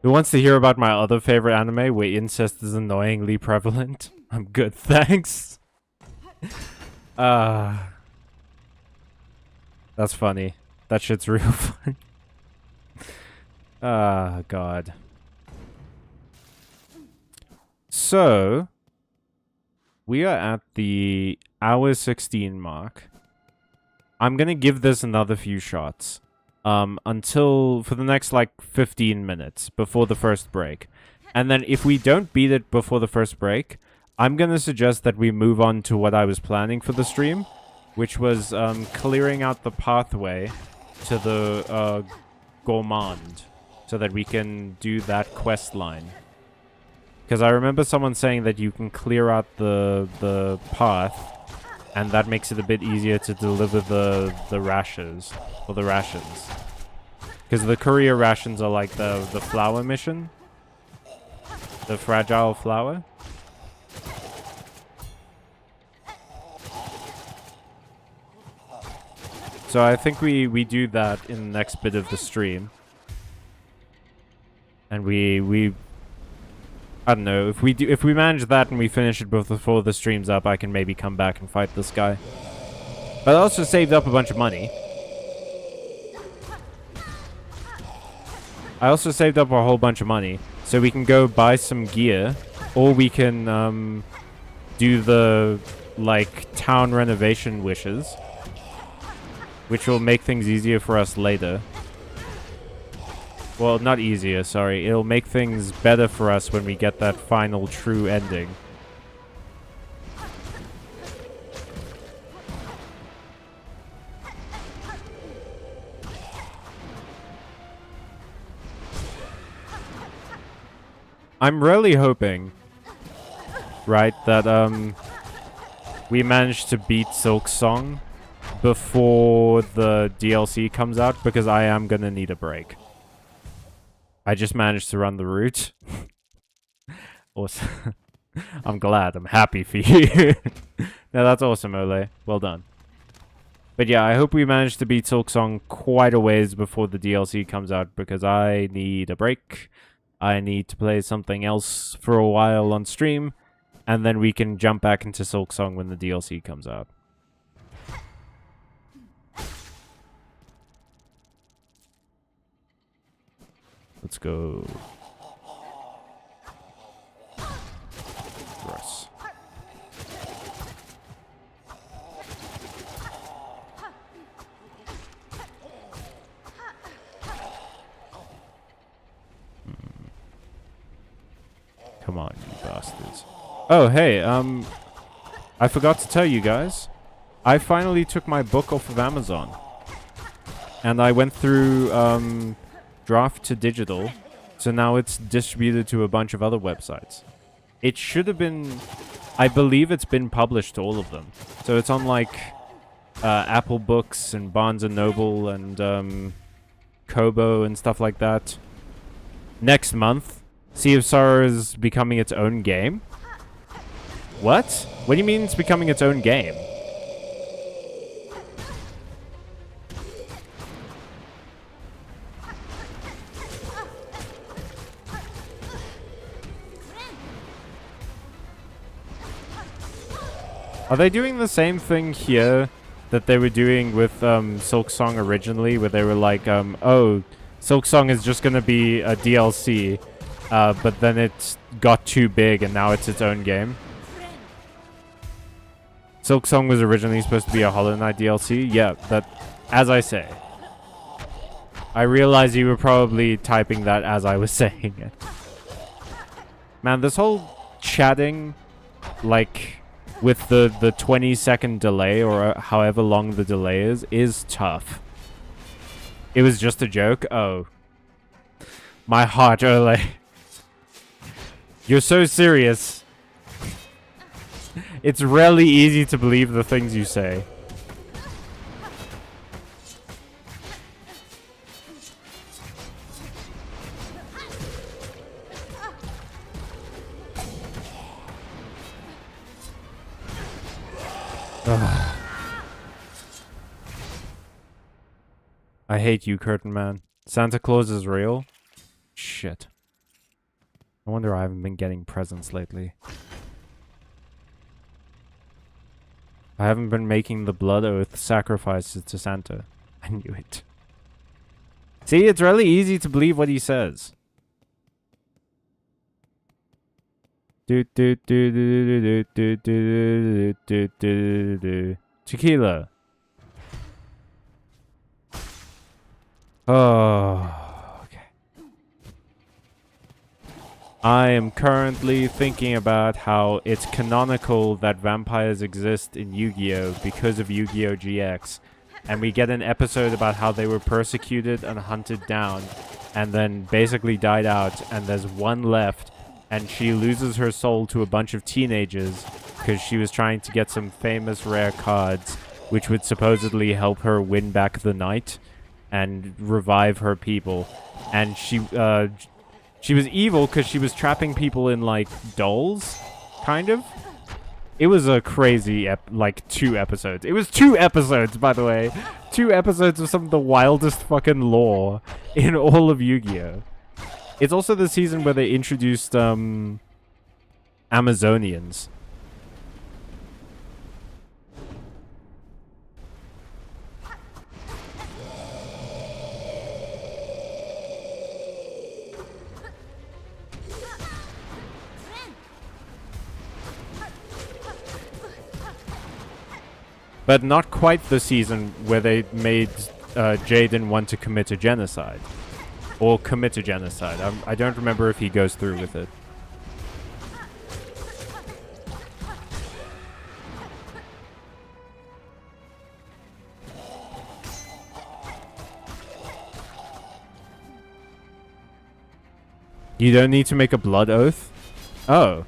Who wants to hear about my other favorite anime where incest is annoyingly prevalent? I'm good, thanks. That's funny. That shit's real funny. God. So, we are at the hour 16 mark. I'm gonna give this another few shots. Until for the next like 15 minutes before the first break. And then if we don't beat it before the first break, I'm gonna suggest that we move on to what I was planning for the stream, which was clearing out the pathway to the gourmand so that we can do that quest line. Because I remember someone saying that you can clear out the path, and that makes it a bit easier to deliver the rations. Or the rations. Because the courier rations are like the flower mission. The fragile flower. So I think we do that in the next bit of the stream. And we I don't know, if we manage that and we finish it before the stream's up, I can maybe come back and fight this guy. But I also saved up a bunch of money. I also saved up a whole bunch of money, so we can go buy some gear, or we can do the like town renovation wishes, which will make things easier for us later. Well, not easier, sorry. It'll make things better for us when we get that final true ending. I'm really hoping, right, that we manage to beat Silksong before the DLC comes out, because I am gonna need a break. I just managed to run the route. Awesome. I'm glad. I'm happy for you. No, that's awesome, Ole. Well done. But yeah, I hope we manage to beat Silksong quite a ways before the DLC comes out, because I need a break. I need to play something else for a while on stream, and then we can jump back into Silksong when the DLC comes out. Let's go. Gross. Come on, you bastards. Oh, hey, I forgot to tell you guys. I finally took my book off of Amazon. And I went through, draft to digital, so now it's distributed to a bunch of other websites. It should have been, I believe it's been published to all of them. So it's on like Apple Books and Barnes and Noble and Kobo and stuff like that. Next month, Sea of Sorrow is becoming its own game. What? What do you mean it's becoming its own game? Are they doing the same thing here that they were doing with Silksong originally, where they were like, oh, Silksong is just going to be a DLC, but then it got too big and now it's its own game? Silksong was originally supposed to be a Hollow Knight DLC? Yeah, but as I say, I realize you were probably typing that as I was saying it. Man, this whole chatting, like, with the 20-second delay, or however long the delay is tough. It was just a joke? Oh. My heart, Ole. You're so serious. It's really easy to believe the things you say. Ugh. I hate you, Curtain Man. Santa Claus is real? Shit. No wonder I haven't been getting presents lately. I haven't been making the blood oath sacrifices to Santa. I knew it. See, it's really easy to believe what he says. Tequila. Oh, okay. I am currently thinking about how it's canonical that vampires exist in Yu-Gi-Oh! Because of Yu-Gi-Oh! GX. And we get an episode about how they were persecuted and hunted down, and then basically died out, and there's one left, and she loses her soul to a bunch of teenagers because she was trying to get some famous rare cards, which would supposedly help her win back the night and revive her people. And she was evil because she was trapping people in, like, dolls, kind of. It was a crazy, like, 2 episodes. It was 2 episodes, by the way. 2 episodes of some of the wildest fucking lore in all of Yu-Gi-Oh! It's also the season where they introduced, Amazonians. But not quite the season where they made Jaden want to commit a genocide. Or commit a genocide. I don't remember if he goes through with it. You don't need to make a blood oath? Oh.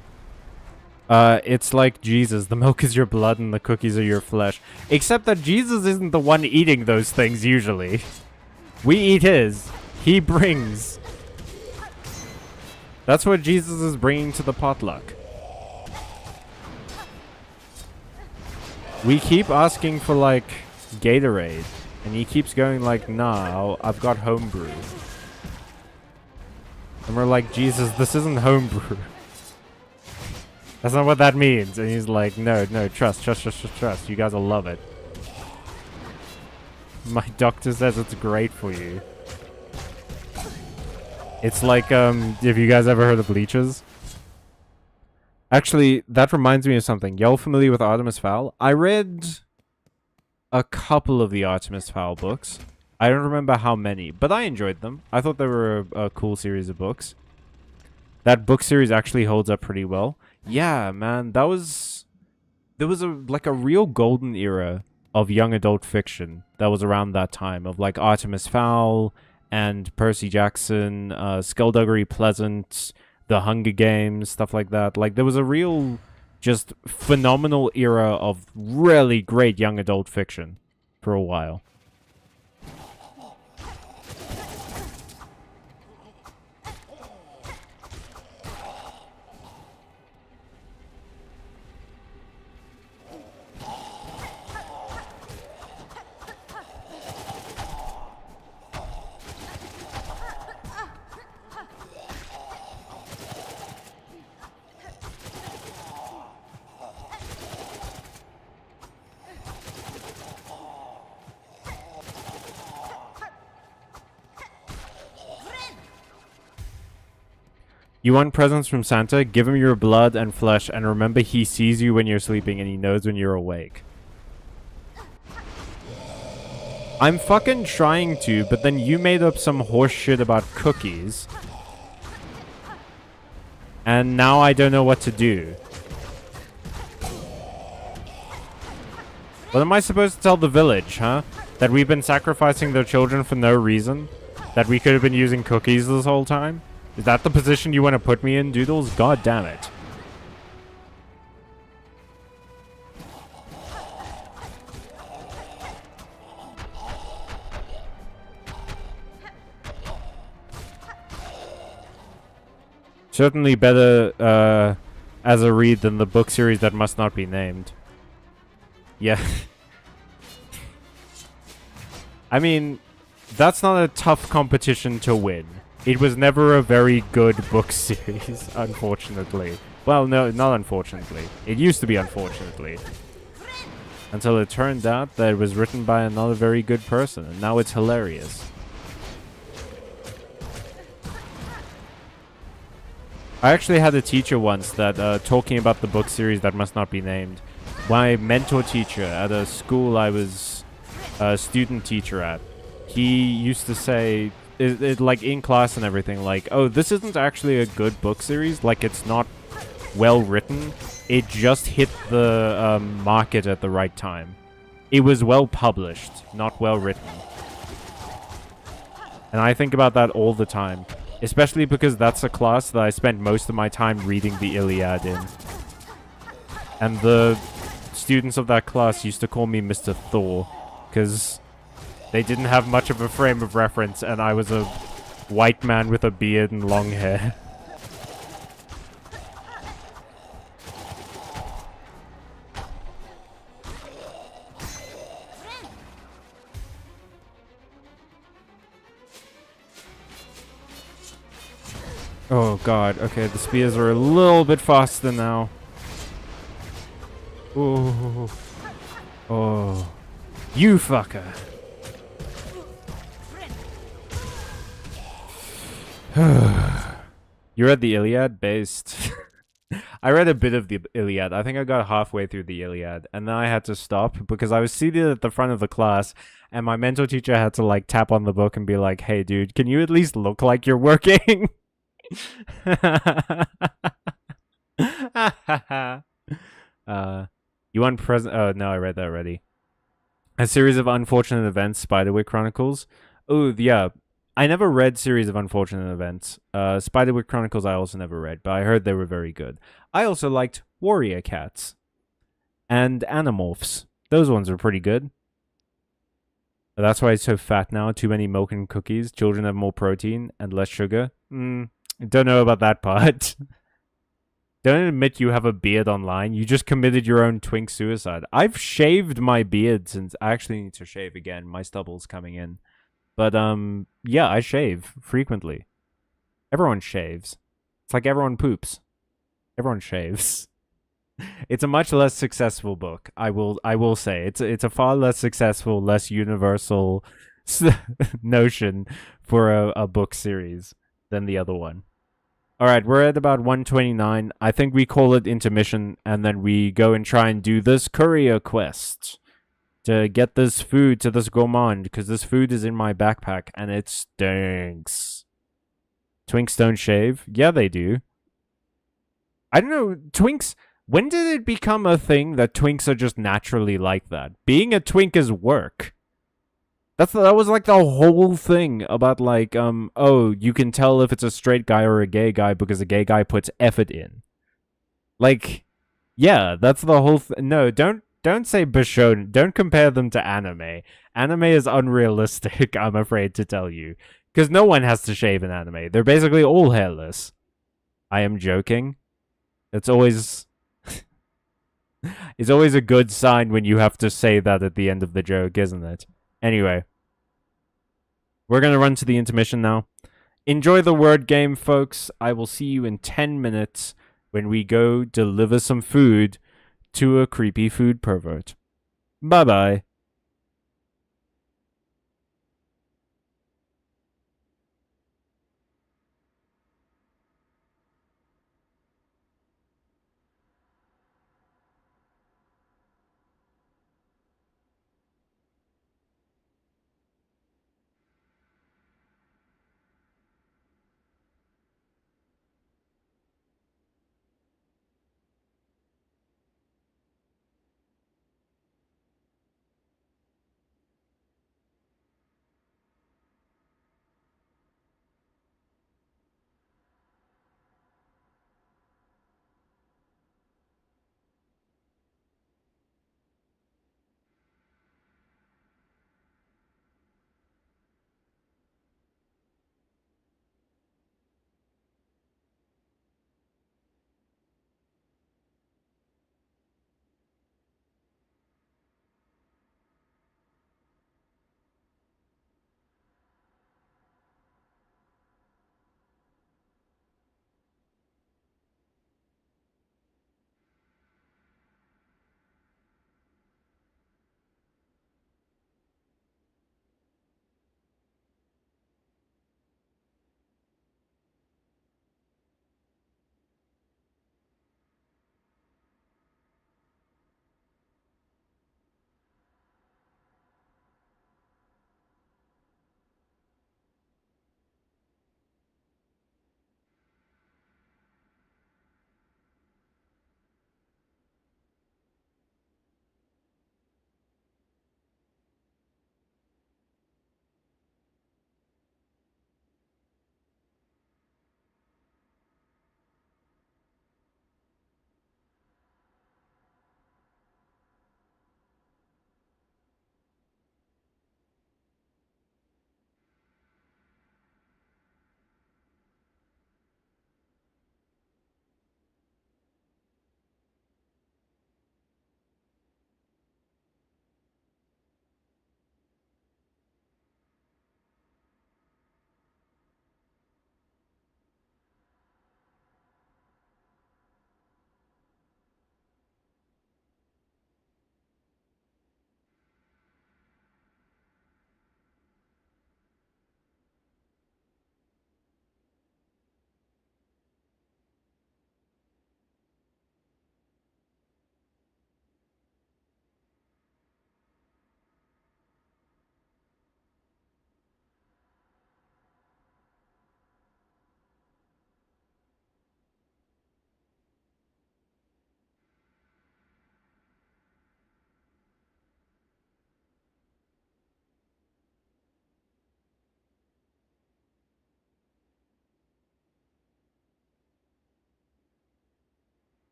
It's like Jesus. The milk is your blood and the cookies are your flesh. Except that Jesus isn't the one eating those things usually. We eat his. He brings. That's what Jesus is bringing to the potluck. We keep asking for, like, Gatorade. And he keeps going like, nah, I've got homebrew. And we're like, Jesus, this isn't homebrew. That's not what that means. And he's like, no, trust. You guys will love it. My doctor says it's great for you. It's like, have you guys ever heard of leeches? Actually, that reminds me of something. Y'all familiar with Artemis Fowl? I read a couple of the Artemis Fowl books. I don't remember how many, but I enjoyed them. I thought they were a cool series of books. That book series actually holds up pretty well. Yeah, man, there was a real golden era of young adult fiction that was around that time, of like Artemis Fowl and Percy Jackson, Skullduggery Pleasant, The Hunger Games, stuff like that. Like, there was a real, just phenomenal era of really great young adult fiction for a while. You want presents from Santa? Give him your blood and flesh, and remember he sees you when you're sleeping and he knows when you're awake. I'm fucking trying to, but then you made up some horse shit about cookies. And now I don't know what to do. What am I supposed to tell the village, huh? That we've been sacrificing their children for no reason? That we could have been using cookies this whole time? Is that the position you want to put me in, Doodles? God damn it. Certainly better as a read than the book series that must not be named. Yeah. I mean, that's not a tough competition to win. It was never a very good book series, unfortunately. Well, no, not unfortunately. It used to be unfortunately. Until it turned out that it was written by another very good person, and now it's hilarious. I actually had a teacher once that, talking about the book series that must not be named. My mentor teacher at a school I was a student teacher at. he used to say, like in class and everything, like, oh, this isn't actually a good book series. Like, it's not well written. It just hit the market at the right time. It was well published, not well written. And I think about that all the time. Especially because that's a class that I spent most of my time reading the Iliad in. And the students of that class used to call me Mr. Thor. Because they didn't have much of a frame of reference, and I was a white man with a beard and long hair. Oh god, okay, the spears are a little bit faster now. Ooh. Oh. You fucker. You read the Iliad? Based. I read a bit of the Iliad. I think I got halfway through the Iliad, and then I had to stop because I was seated at the front of the class, and my mentor teacher had to like tap on the book and be like, "Hey, dude, can you at least look like you're working?" You want present? Oh no, I read that already. A series of unfortunate events, Spiderwick Chronicles. Oh yeah, I never read Series of Unfortunate Events. Spiderwick Chronicles I also never read, but I heard they were very good. I also liked Warrior Cats and Animorphs. Those ones were pretty good. But that's why it's so fat now. Too many milk and cookies. Children have more protein and less sugar. Don't know about that part. Don't admit you have a beard online. You just committed your own twink suicide. I've shaved my beard since I actually need to shave again. My stubble's coming in. But yeah, I shave frequently. Everyone shaves. It's like everyone poops. Everyone shaves. It's a much less successful book. I will say it's a far less successful, less universal notion for a book series than the other one. All right, we're at about 129. I think we call it intermission, and then we go and try and do this courier quest to get this food to this gourmand, because this food is in my backpack, and it stinks. Twinks don't shave? Yeah, they do. I don't know, twinks... When did it become a thing that twinks are just naturally like that? Being a twink is work. That was like the whole thing about like, oh, you can tell if it's a straight guy or a gay guy because a gay guy puts effort in. Like, yeah, that's the whole no, don't say Bashonen. Don't compare them to anime. Anime is unrealistic, I'm afraid to tell you. Because no one has to shave in anime. They're basically all hairless. I am joking. It's always... it's always a good sign when you have to say that at the end of the joke, isn't it? Anyway. We're going to run to the intermission now. Enjoy the word game, folks. I will see you in 10 minutes when we go deliver some food to a creepy food pervert. Bye-bye.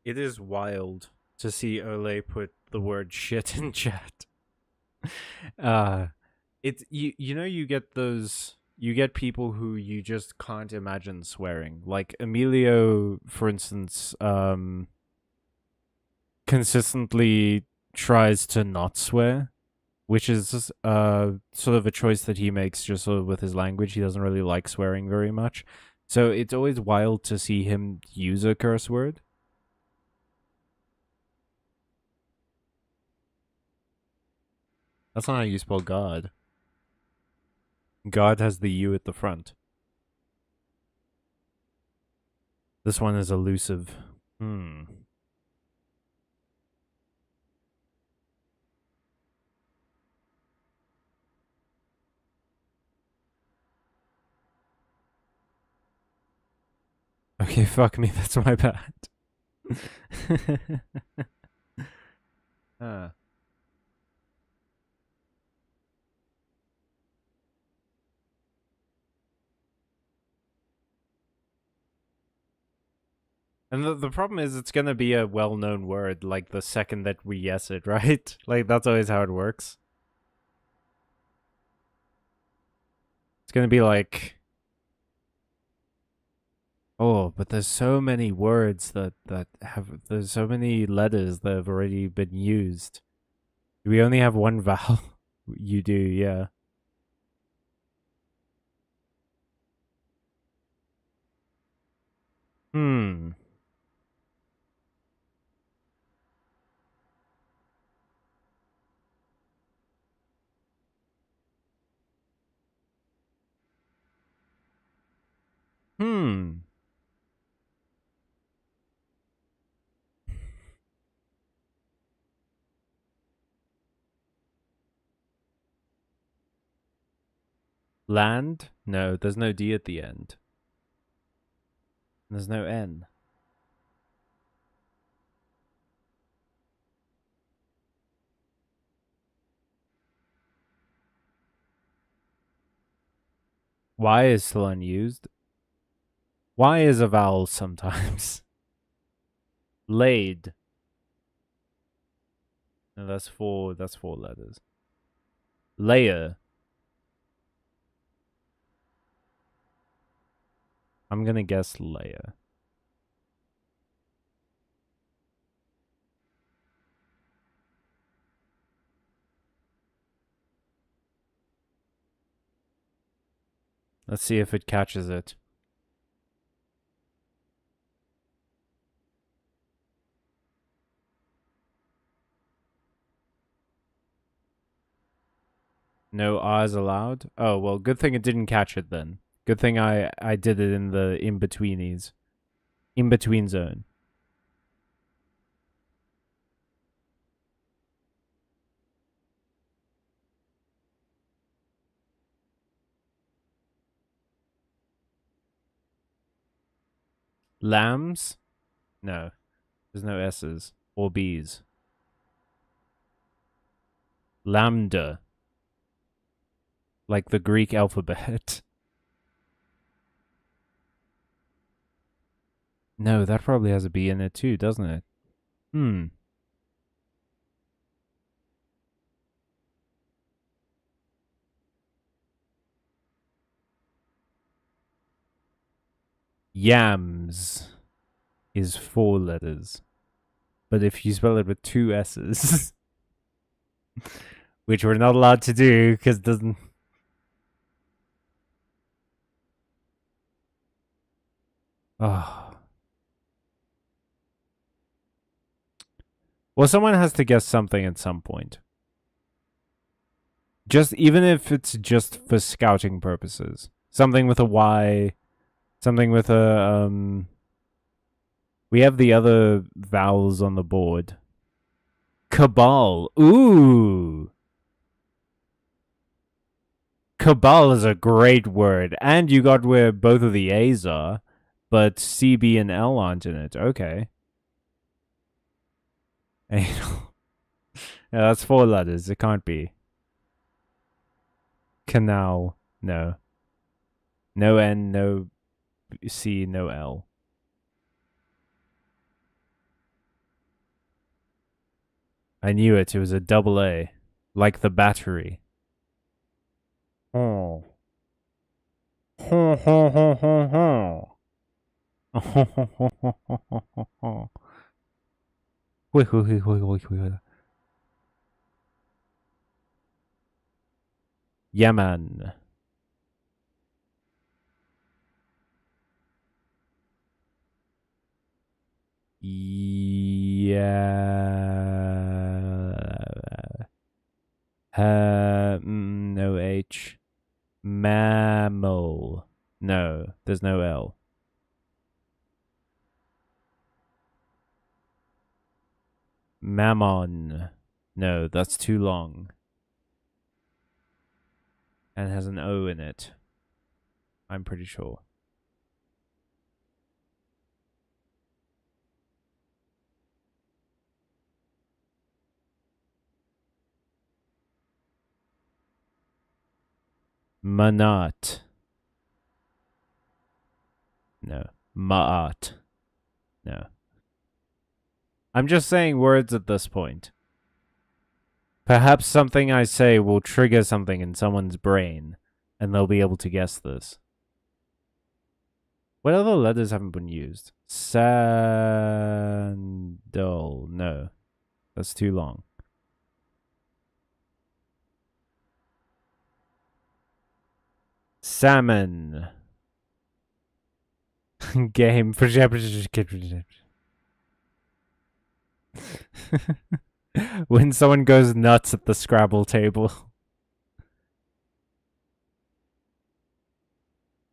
It is wild to see Ole put the word shit in chat. It's you know you get people who you just can't imagine swearing. Like Emilio, for instance, consistently tries to not swear, which is sort of a choice that he makes just sort of with his language. He doesn't really like swearing very much. So it's always wild to see him use a curse word. That's not how you spell God. God has the U at the front. This one is elusive. Okay, fuck me, that's my bad. Huh. And the problem is it's gonna be a well-known word, like, the second that we yes it, right? Like, that's always how it works. It's gonna be like... Oh, but there's so many words that have... There's so many letters that have already been used. Do we only have one vowel? You do, yeah. Hmm. Hmm. Land? No, there's no D at the end. There's no N. Y is still unused. Y is a vowel sometimes. Laid. No, that's four letters. Layer. I'm gonna guess layer. Let's see if it catches it. No R's allowed? Oh, well, good thing it didn't catch it then. Good thing I did it in the in-betweenies. In-between zone. Lambs? No. There's no S's. Or B's. Lambda. Like the Greek alphabet. No, that probably has a B in it too, doesn't it? Hmm. Yams is 4 letters. But if you spell it with 2 S's, which we're not allowed to do because it doesn't... Oh. Well, someone has to guess something at some point. Just even if it's just for scouting purposes. Something with a Y, something with a we have the other vowels on the board. Cabal. Ooh. Cabal is a great word. And you got where both of the A's are, but C, B, and L aren't in it. Okay. Anal. Yeah, that's 4 letters. It can't be. Canal. No. No N, no C, no L. I knew it. It was a double A. Like the battery. Oh. Ho, ho, ho, ho, ho. Yemen. Yeah. No H. Mammal. No, there's no L. Mammon. No, that's too long. And has an O in it. I'm pretty sure. Manat. No. Ma'at. No. I'm just saying words at this point. Perhaps something I say will trigger something in someone's brain, and they'll be able to guess this. What other letters haven't been used? Sandal. No. That's too long. Salmon. Game. When someone goes nuts at the Scrabble table.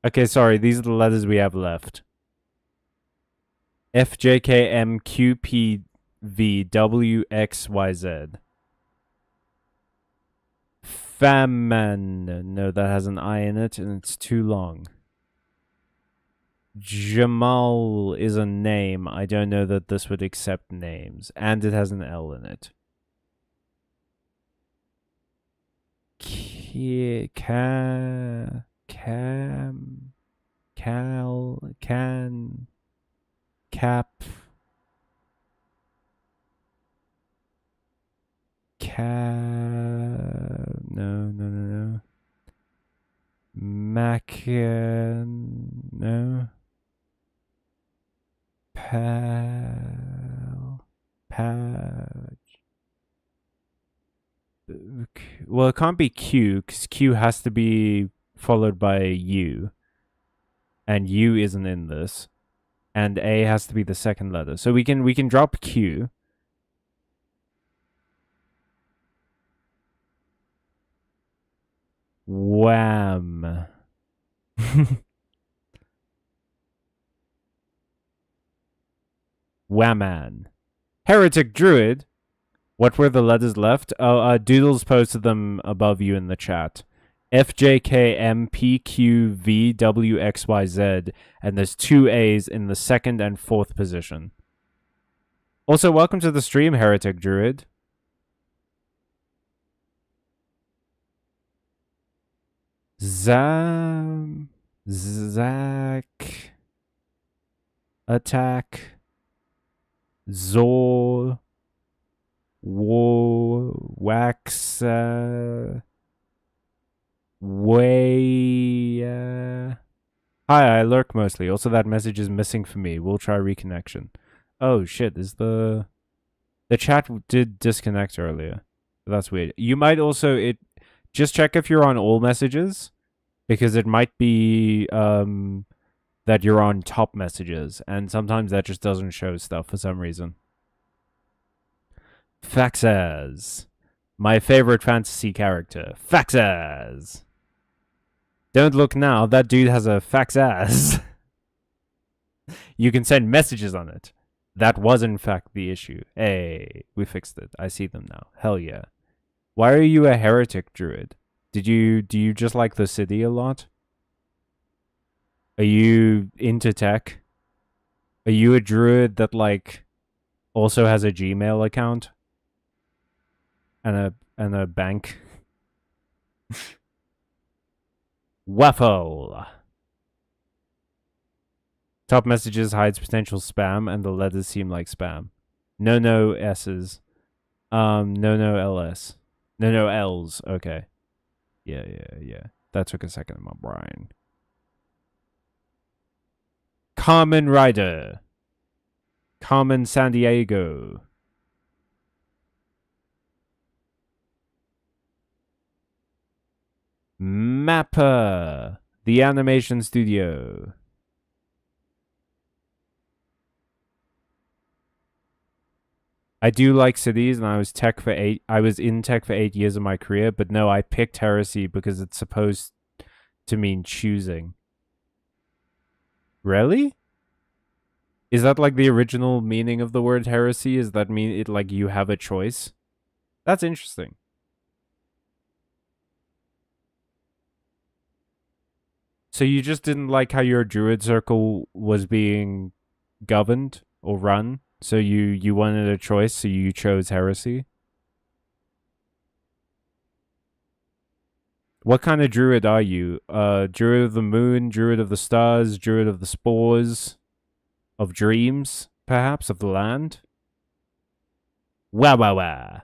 Okay, sorry. These are the letters we have left. F, J, K, M, Q, P, V, W, X, Y, Z. Famine. No, that has an I in it, and it's too long. Jamal is a name. I don't know that this would accept names. And it has an L in it. Can. Cap. No. No. Well, it can't be Q, because Q has to be followed by U. And U isn't in this. And A has to be the second letter. So we can drop Q. Wham. Whamman. Heretic Druid. What were the letters left? Oh, Doodles posted them above you in the chat. F, J, K, M, P, Q, V, W, X, Y, Z. And there's 2 A's in the second and fourth position. Also, welcome to the stream, Heretic Druid. Zach. Attack. Zor. War. Wax. Way. Hi, I lurk mostly. Also, that message is missing for me. We'll try reconnection. Oh, shit. Is the chat did disconnect earlier. That's weird. You might also... Just check if you're on all messages, because it might be that you're on top messages, and sometimes that just doesn't show stuff for some reason. Faxaz. My favorite fantasy character. Faxaz. Don't look now, that dude has a faxaz. You can send messages on it. That was in fact the issue. Hey, we fixed it. I see them now. Hell yeah. Why are you a heretic druid? Do you just like the city a lot? Are you into tech? Are you a druid that like also has a Gmail account? And a bank? Waffle. Top messages hides potential spam and the letters seem like spam. No S's. No LS. No L's. Okay. Yeah. That took a second in my brain. Carmen Rider. Carmen San Diego. Mappa. The animation studio. I do like cities, and I was in tech for 8 years of my career, but no, I picked heresy because it's supposed to mean choosing. Really? Is that like the original meaning of the word heresy? Is that mean it like you have a choice? That's interesting. So you just didn't like how your druid circle was being governed or run? So you wanted a choice, so you chose heresy? What kind of druid are you? Druid of the moon, druid of the stars, druid of the spores, of dreams, perhaps, of the land? Wawa.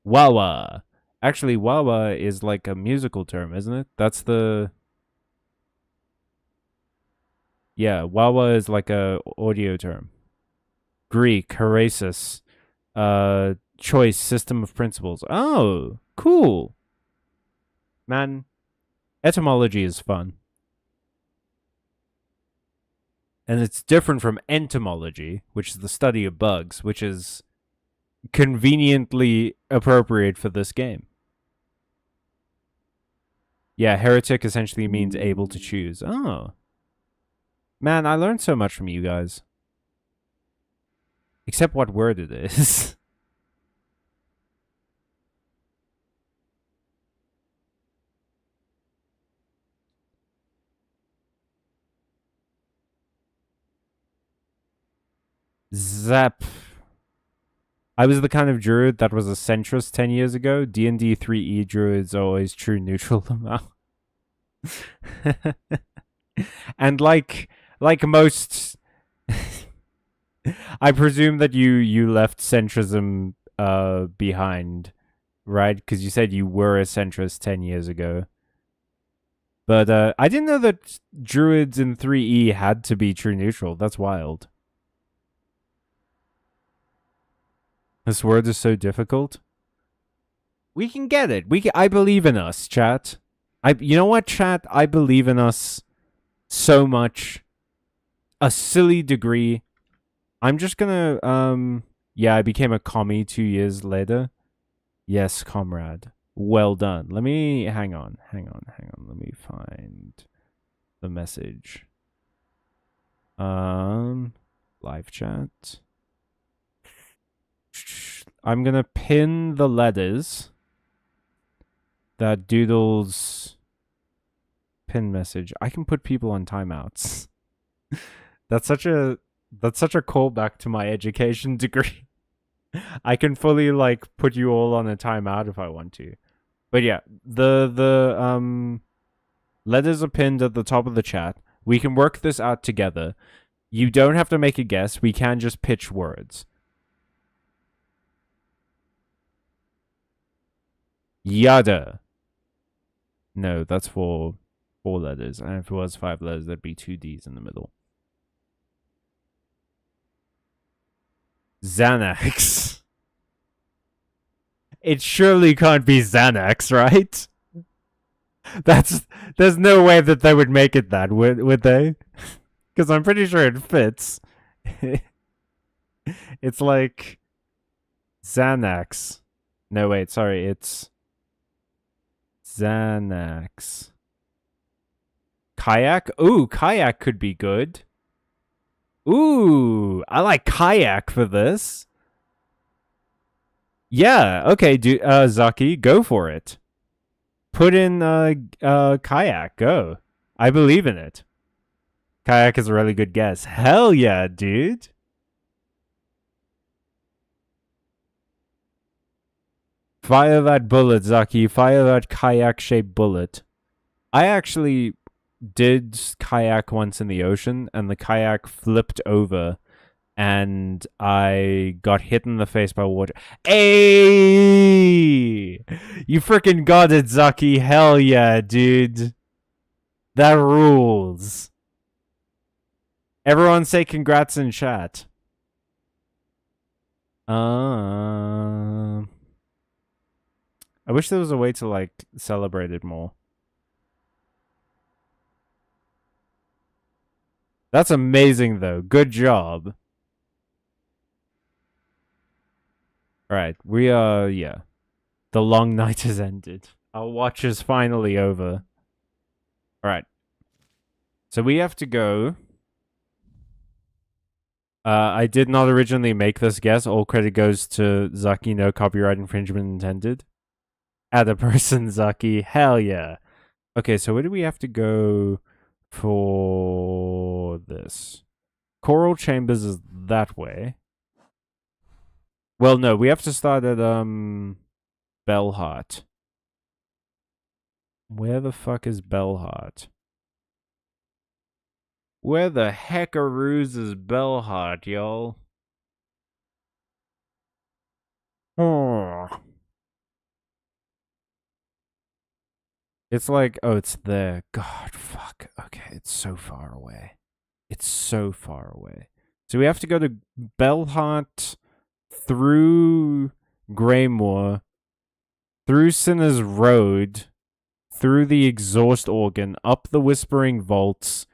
Wawa. Actually, Wawa is like a musical term, isn't it? That's the... Yeah, Wawa is like a audio term. Greek, Horasis, choice, system of principles. Oh, cool. Man, etymology is fun. And it's different from entomology, which is the study of bugs, which is conveniently appropriate for this game. Yeah, heretic essentially means able to choose. Oh. Man, I learned so much from you guys. Except what word it is. Zap. I was the kind of druid that was a centrist 10 years ago. D&D 3E druids are always true neutral now. And like most... I presume that you left centrism behind, right? Because you said you were a centrist 10 years ago. But I didn't know that druids in 3E had to be true neutral. That's wild. This word is so difficult. We can get it. I believe in us, chat. You know what, chat? I believe in us so much. A silly degree. I'm just gonna, yeah, I became a commie 2 years later. Yes, comrade. Well done. Let me, hang on. Let me find the message. Live chat. I'm gonna pin the letters that Doodle's pin message. I can put people on timeouts. That's such a callback to my education degree. I can fully like put you all on a timeout if I want to. But yeah, the letters are pinned at the top of the chat. We can work this out together. You don't have to make a guess. We can just pitch words. Yada. No, that's for 4 letters. And if it was 5 letters, there'd be 2 Ds in the middle. Xanax. It surely can't be Xanax, right? There's no way that they would make it that, would they? Because I'm pretty sure it fits. It's like Xanax. No, wait, sorry, it's Xanax. Kayak? Ooh, kayak could be good. Ooh, I like kayak for this. Yeah, okay, Zaki, go for it. Put in kayak, go. I believe in it. Kayak is a really good guess. Hell yeah, dude. Fire that bullet, Zaki. Fire that kayak-shaped bullet. I actually did kayak once in the ocean, and the kayak flipped over and I got hit in the face by water. Hey! You freaking got it, Zaki. Hell yeah, dude. That rules. Everyone say congrats in chat. I wish there was a way to, like, celebrate it more. That's amazing, though. Good job. Alright, we are, yeah. The long night has ended. Our watch is finally over. Alright. So we have to go. I did not originally make this guess. All credit goes to Zaki. No copyright infringement intended. Add a person, Zaki. Hell yeah. Okay, so where do we have to go for this? Coral Chambers is that way. Well, no, we have to start at, Bellheart. Where the fuck is Bellheart? Where the heckaroos is Bellheart, y'all? Oh. It's like, oh, it's there. God, fuck. Okay, it's so far away. It's so far away. So we have to go to Bellheart, through Greymoor, through Sinner's Road, through the exhaust organ, up the Whispering Vaults,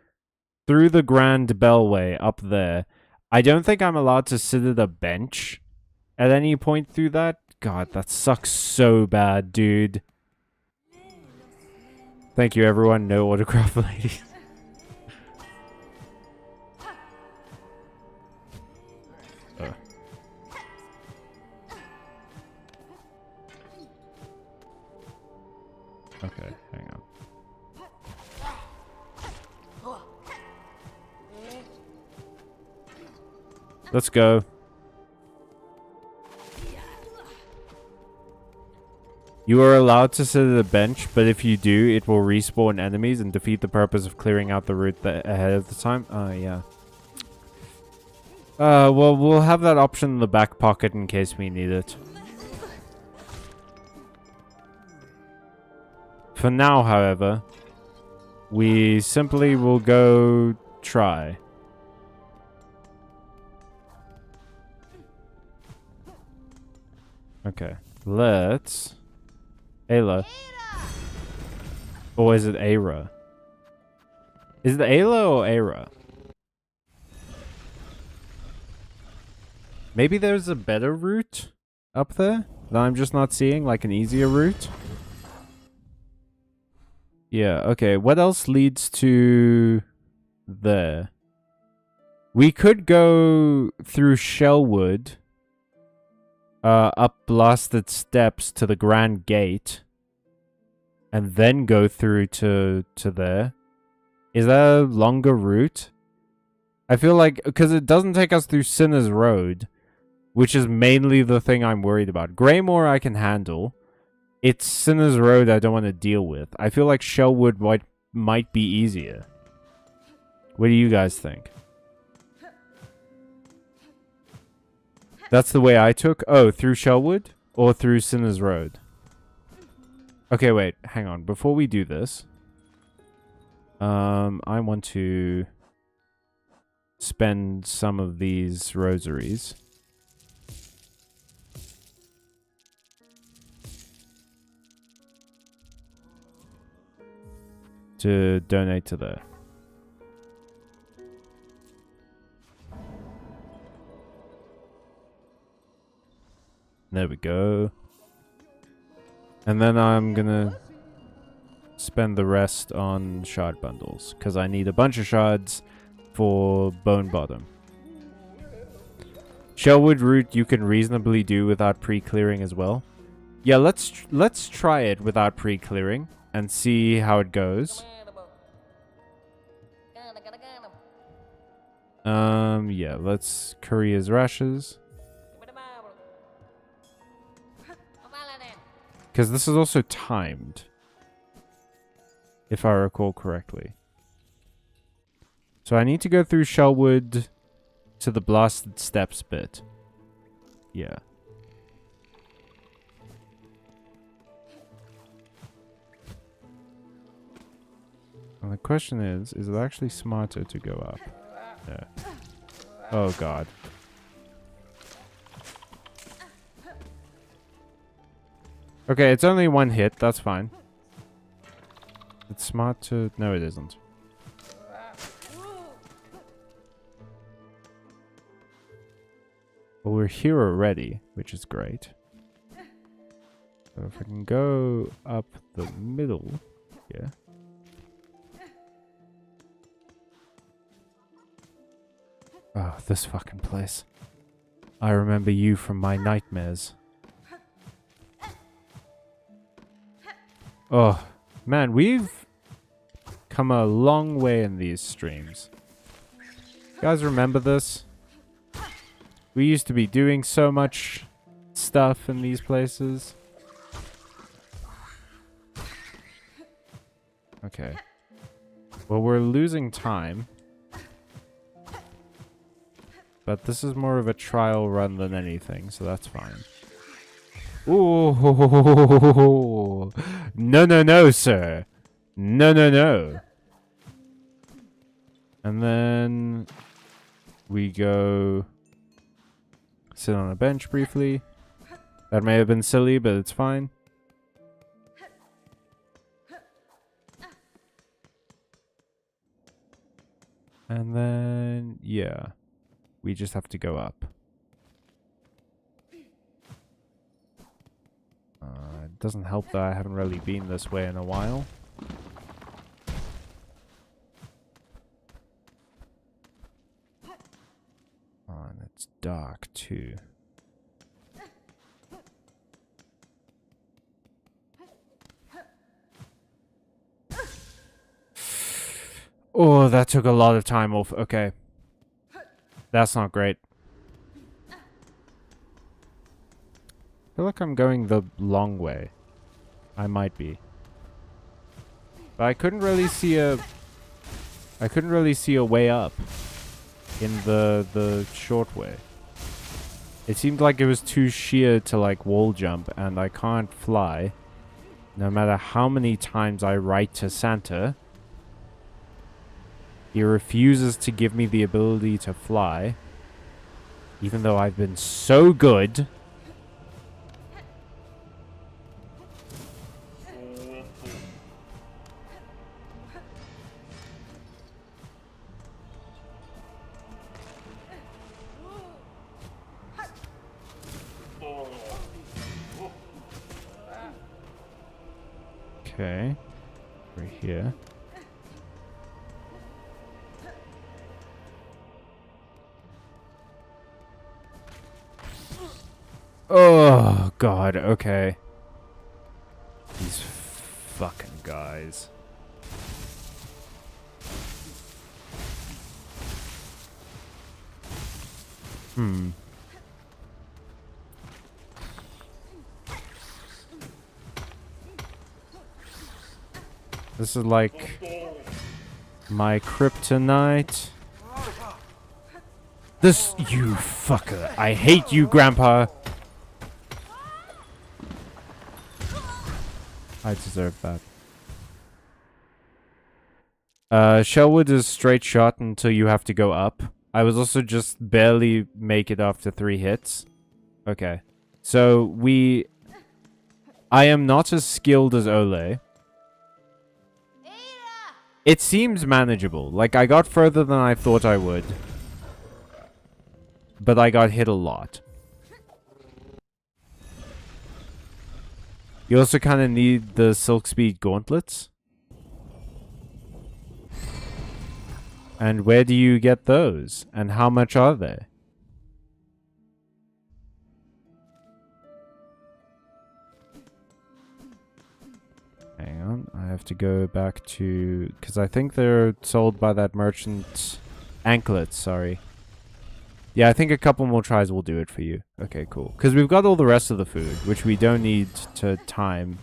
through the Grand Bellway, up there. I don't think I'm allowed to sit at a bench at any point through that. God, that sucks so bad, dude. Thank you, everyone. No autograph, ladies. Okay, hang on. Let's go. You are allowed to sit at a bench, but if you do, it will respawn enemies and defeat the purpose of clearing out the route ahead of the time. Yeah. Well, we'll have that option in the back pocket in case we need it. For now, however, we simply will go try. Okay, let's... Ayla. Or is it Aira? Is it Ayla or Aira? Maybe there's a better route up there that I'm just not seeing, like an easier route? Yeah, okay. What else leads to there? We could go through Shellwood, up blasted steps to the Grand Gate, and then go through to there. Is that a longer route? I feel like, because it doesn't take us through Sinner's Road, which is mainly the thing I'm worried about. Greymoor I can handle. It's Sinner's Road I don't want to deal with. I feel like Shellwood might be easier. What do you guys think? That's the way I took? Oh, through Shellwood? Or through Sinner's Road? Okay, wait. Hang on. Before we do this... I want to... spend some of these rosaries. To donate to there. There we go. And then I'm gonna spend the rest on shard bundles, because I need a bunch of shards for Bone Bottom. Shellwood route you can reasonably do without pre-clearing as well. Yeah, let's try it without pre-clearing and see how it goes. Yeah, let's curry his rashes. Because this is also timed, if I recall correctly. So I need to go through Shellwood to the blasted steps bit. Yeah. And the question is it actually smarter to go up? Yeah. Oh god. Okay, it's only one hit, that's fine. It's smart to... No, it isn't. Well, we're here already, which is great. So if I can go up the middle here. Oh, this fucking place. I remember you from my nightmares. Oh, man, we've come a long way in these streams. You guys remember this? We used to be doing so much stuff in these places. Okay. Well, we're losing time. But this is more of a trial run than anything, so that's fine. Ooh. No, no, no, sir. No, no, no. And then we go sit on a bench briefly. That may have been silly, but it's fine. And then, yeah. We just have to go up. It doesn't help that I haven't really been this way in a while. Oh, and it's dark too. Oh, that took a lot of time off. Okay. That's not great. I feel like I'm going the long way. I might be. But I couldn't really see a... I couldn't really see a way up in the short way. It seemed like it was too sheer to like wall jump, and I can't fly. No matter how many times I write to Santa, he refuses to give me the ability to fly, even though I've been so good. Okay, we're here. Oh, God, okay. These fucking guys. This is like my kryptonite. This, you fucker. I hate you, Grandpa. I deserve that. Shellwood is straight shot until you have to go up. I was also just barely make it after 3 hits. Okay. So I am not as skilled as Ole. It seems manageable. Like, I got further than I thought I would. But I got hit a lot. You also kind of need the Silk Speed gauntlets. And where do you get those? And how much are they? Hang on, I have to go back to... Because I think they're sold by that merchant... Anklets, sorry. Yeah, I think a couple more tries will do it for you. Okay, cool. Because we've got all the rest of the food, which we don't need to time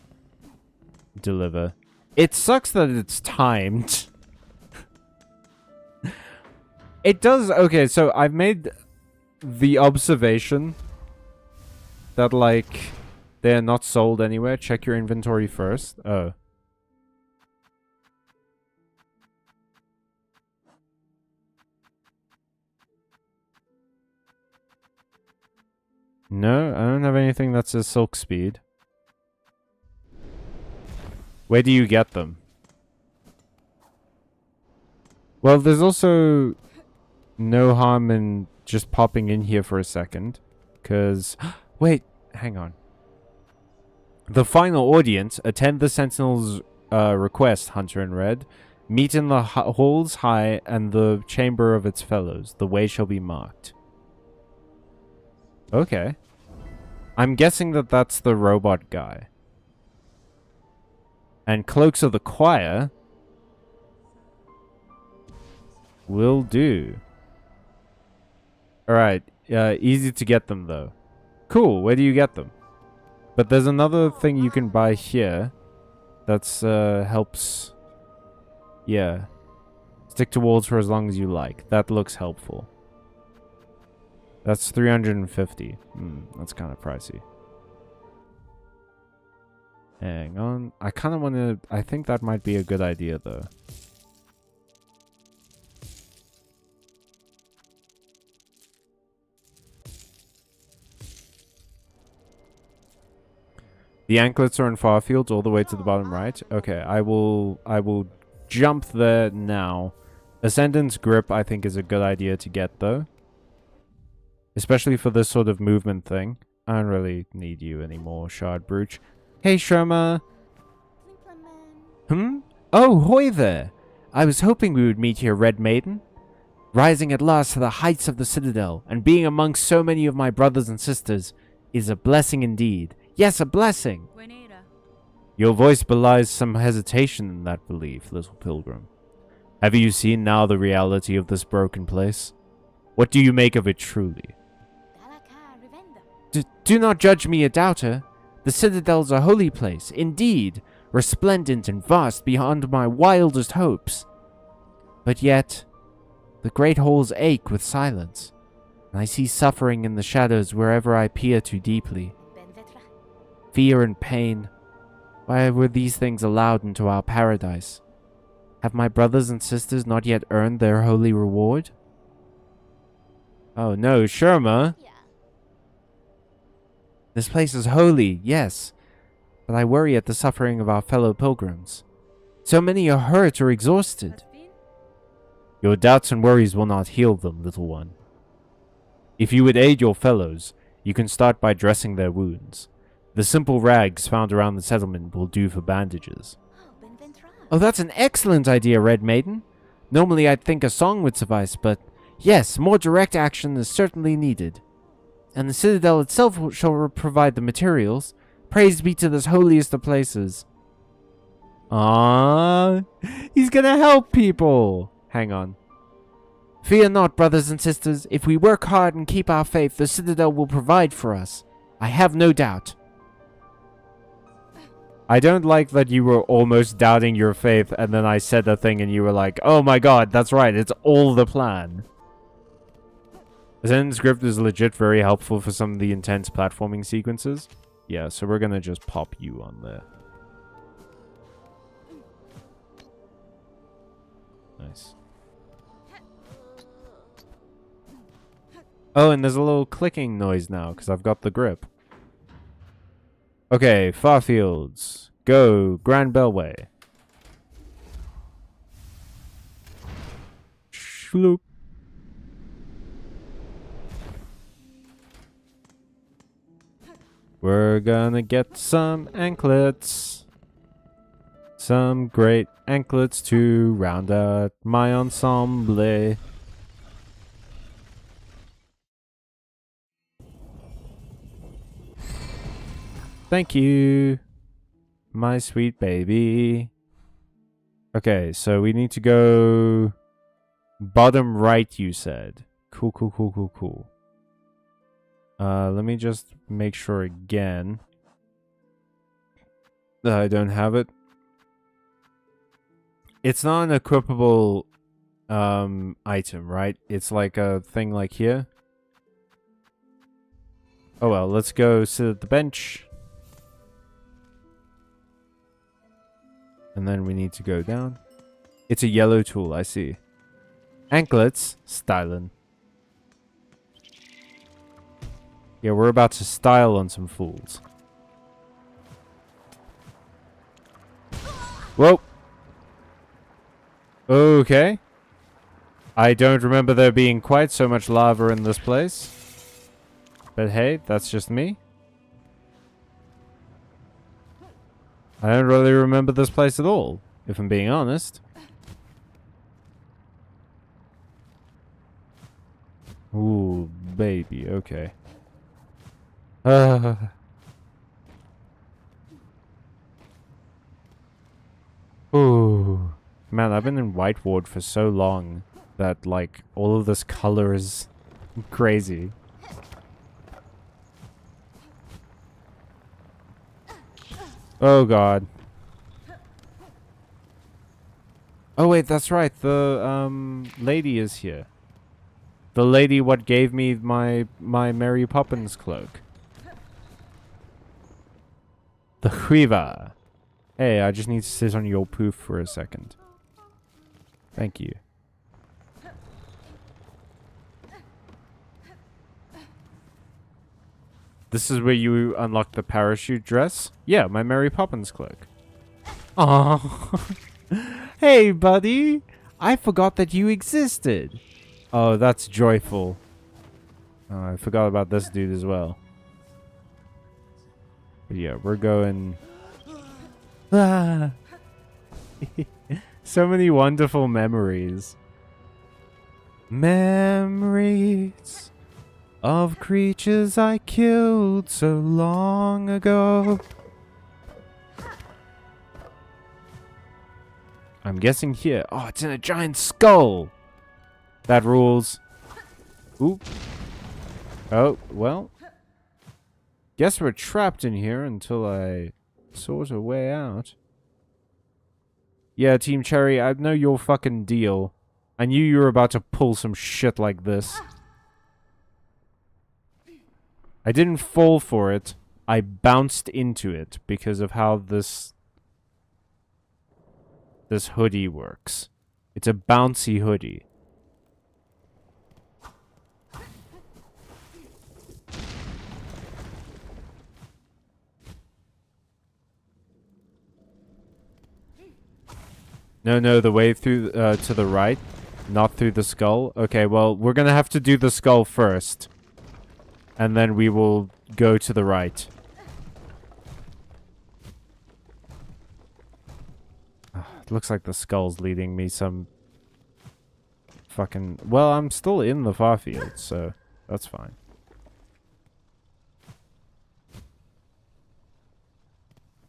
deliver. It sucks that it's timed. It does. Okay, so I've made the observation that, like, they're not sold anywhere. Check your inventory first. Oh. No, I don't have anything that says Silk Speed. Where do you get them? Well, there's also no harm in just popping in here for a second. Because... Wait, hang on. The final audience, attend the Sentinel's request, Hunter in Red. Meet in the halls high and the chamber of its fellows. The way shall be marked. Okay. I'm guessing that that's the robot guy. And Cloaks of the Choir will do. Alright, easy to get them though. Cool, where do you get them? But there's another thing you can buy here that's helps. Yeah. Stick to walls for as long as you like. That looks helpful. That's 350. That's kind of pricey. Hang on. I kind of want to... I think that might be a good idea, though. The anklets are in Farfields all the way to the bottom right. Okay, I will jump there now. Ascendant's Grip, I think, is a good idea to get, though. Especially for this sort of movement thing. I don't really need you anymore, Shard Brooch. Hey, Sherma. Oh, hoy there. I was hoping we would meet here, Red Maiden. Rising at last to the heights of the Citadel, and being amongst so many of my brothers and sisters, is a blessing indeed. Yes, a blessing. Your voice belies some hesitation in that belief, little pilgrim. Have you seen now the reality of this broken place? What do you make of it truly? Do not judge me a doubter. The Citadel's a holy place, indeed, resplendent and vast beyond my wildest hopes. But yet, the great halls ache with silence, and I see suffering in the shadows wherever I peer too deeply. Fear and pain. Why were these things allowed into our paradise? Have my brothers and sisters not yet earned their holy reward? Oh no, Sherma! This place is holy, yes, but I worry at the suffering of our fellow pilgrims. So many are hurt or exhausted. Your doubts and worries will not heal them, little one. If you would aid your fellows, you can start by dressing their wounds. The simple rags found around the settlement will do for bandages. Oh, that's an excellent idea, Red Maiden. Normally I'd think a song would suffice, but yes, more direct action is certainly needed. And the Citadel itself shall provide the materials. Praise be to this holiest of places. Ah, he's gonna help people. Hang on. Fear not, brothers and sisters. If we work hard and keep our faith, the Citadel will provide for us. I have no doubt. I don't like that you were almost doubting your faith and then I said a thing and you were like, oh my god, that's right, it's all the plan. Ascendant Script is legit very helpful for some of the intense platforming sequences. Yeah, so we're gonna just pop you on there. Nice. Oh, and there's a little clicking noise now because I've got the grip. Okay, Farfields. Go, Grand Bellway. Shloop. We're gonna get some anklets. Some great anklets to round out my ensemble. Thank you, my sweet baby. Okay, so we need to go bottom right, you said. Cool, cool, cool, cool, cool. Let me just make sure again that I don't have it. It's not an equipable item, right? It's like a thing like here. Oh well, let's go sit at the bench. And then we need to go down. It's a yellow tool, I see. Anklets, styling. Yeah, we're about to style on some fools. Whoa. Okay. I don't remember there being quite so much lava in this place. But hey, that's just me. I don't really remember this place at all, if I'm being honest. Ooh, baby, okay. Ooh. Man, I've been in White Ward for so long that, like, all of this color is crazy. Oh, God. Oh, wait, that's right. The, lady is here. The lady what gave me my Mary Poppins cloak. The Quiva. Hey, I just need to sit on your poof for a second. Thank you. This is where you unlock the parachute dress? Yeah, my Mary Poppins cloak. Aww. Hey, buddy. I forgot that you existed. Oh, that's joyful. Oh, I forgot about this dude as well. But yeah, we're going... Ah. So many wonderful memories. Memories of creatures I killed so long ago. I'm guessing here. Oh, it's in a giant skull. That rules. Oop. Oh, well. Guess we're trapped in here until I sort a way out. Yeah, Team Cherry, I know your fucking deal. I knew you were about to pull some shit like this. I didn't fall for it. I bounced into it because of how this hoodie works. It's a bouncy hoodie. No, the way through to the right, not through the skull. Okay, well, we're gonna have to do the skull first. And then we will go to the right. It looks like the skull's leading me some fucking... Well, I'm still in the far field, so that's fine.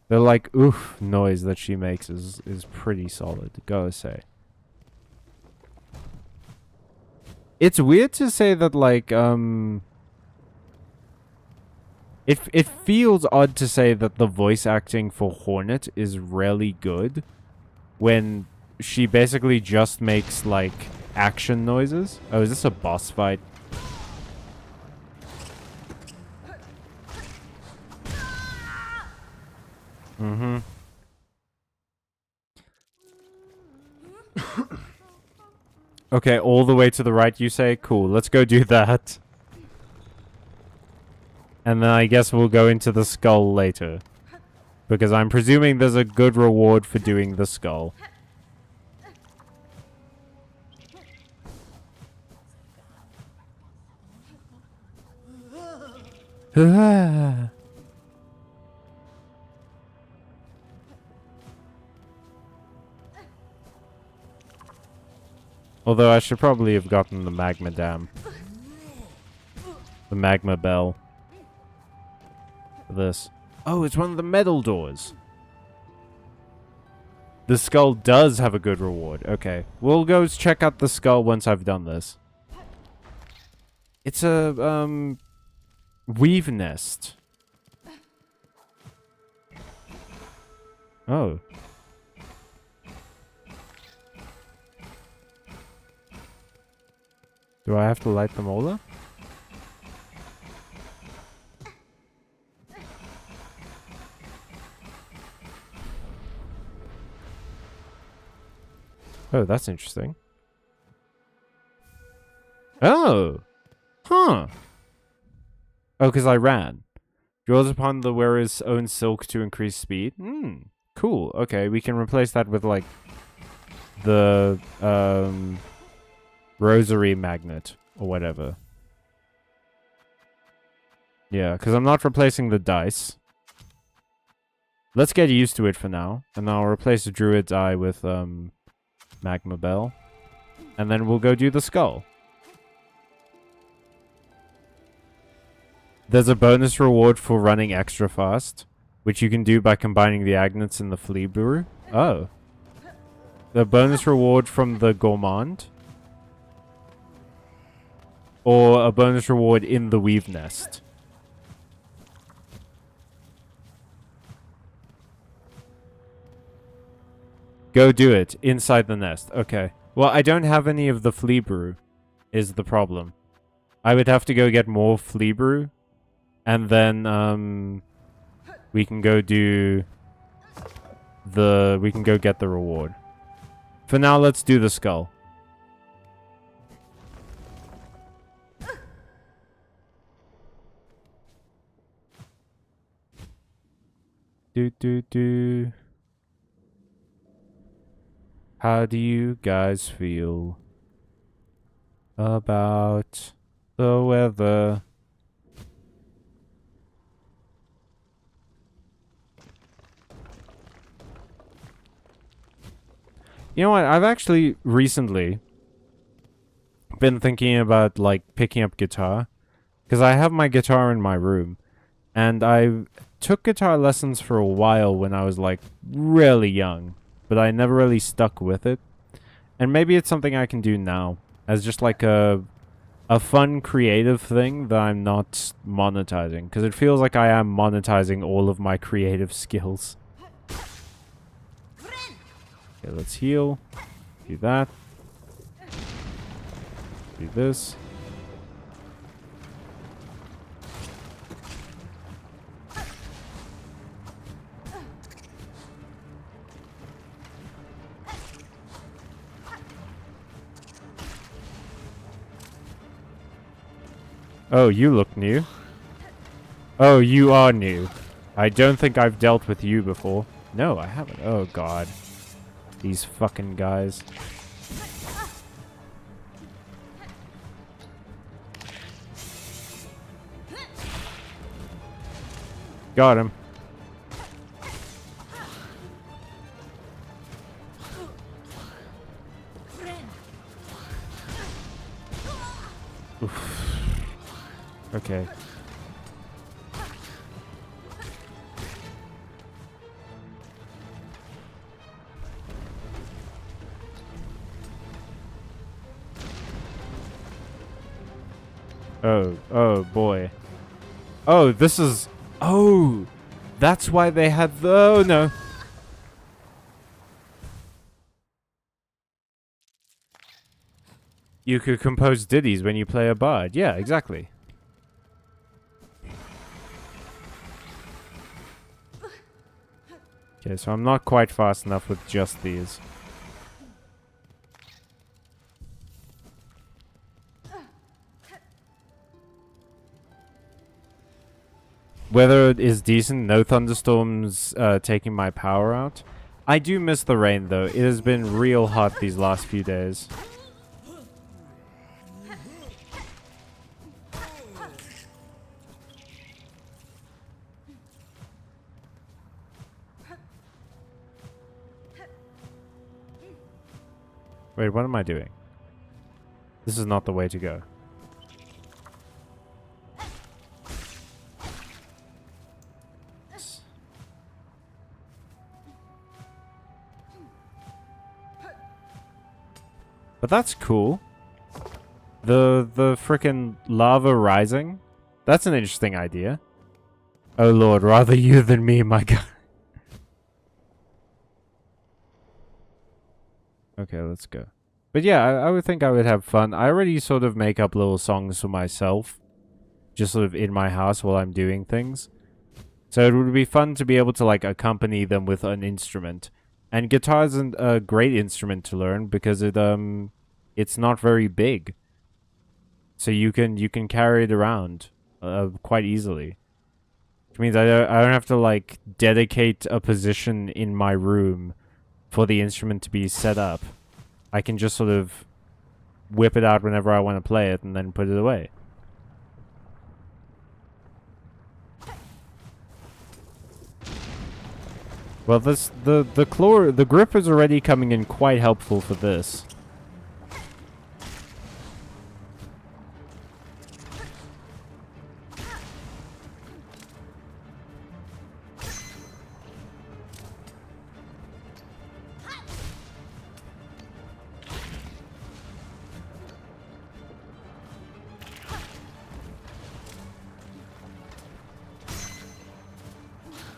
The like oof noise that she makes is pretty solid, gotta say. It's weird to say that like it feels odd to say that the voice acting for Hornet is really good when she basically just makes like action noises. Oh, is this a boss fight? Mm-hmm. Okay, all the way to the right, you say? Cool, let's go do that. And then I guess we'll go into the skull later. Because I'm presuming there's a good reward for doing the skull. Although I should probably have gotten the magma dam. The magma bell. For this. Oh, it's one of the metal doors. The skull does have a good reward. Okay. We'll go check out the skull once I've done this. It's a, weave nest. Oh. Do I have to light them all up? Oh, that's interesting. Oh! Huh! Oh, because I ran. Draws upon the wearer's own silk to increase speed. Hmm. Cool. Okay, we can replace that with, like, the, rosary magnet or whatever. Yeah, because I'm not replacing the dice. Let's get used to it for now. And I'll replace the druid's eye with, magma bell. And then we'll go do the skull. There's a bonus reward for running extra fast, which you can do by combining the agnates and the flea brew. Oh. The bonus reward from the gourmand. Or a bonus reward in the weave nest. Go do it inside the nest. Okay. Well, I don't have any of the flea brew, is the problem. I would have to go get more flea brew. And then, we can go do we can go get the reward. For now, let's do the skull. How do you guys feel about the weather? You know what? I've actually recently been thinking about, like, picking up guitar. Because I have my guitar in my room. And I took guitar lessons for a while when I was, like, really young. But I never really stuck with it. And maybe it's something I can do now. As just, like, a fun, creative thing that I'm not monetizing. Because it feels like I am monetizing all of my creative skills. Okay, let's heal. Do that. Do this. Oh, you look new. Oh, you are new. I don't think I've dealt with you before. No, I haven't. Oh, God. These fucking guys. Got him. Oof. Okay. Oh boy. Oh, this is... Oh! That's why they had the... Oh, no. You could compose ditties when you play a bard. Yeah, exactly. Okay, so I'm not quite fast enough with just these. Weather is decent. No thunderstorms taking my power out. I do miss the rain, though. It has been real hot these last few days. Wait, what am I doing? This is not the way to go. But that's cool. The frickin' lava rising. That's an interesting idea. Oh lord, rather you than me, my god. Okay, let's go. But yeah, I would think I would have fun. I already sort of make up little songs for myself, just sort of in my house while I'm doing things. So it would be fun to be able to like accompany them with an instrument. And guitar isn't a great instrument to learn because it's not very big. So you can carry it around quite easily. Which means I don't have to like dedicate a position in my room for the instrument to be set up. I can just sort of whip it out whenever I want to play it and then put it away. Well, the grip is already coming in quite helpful for this.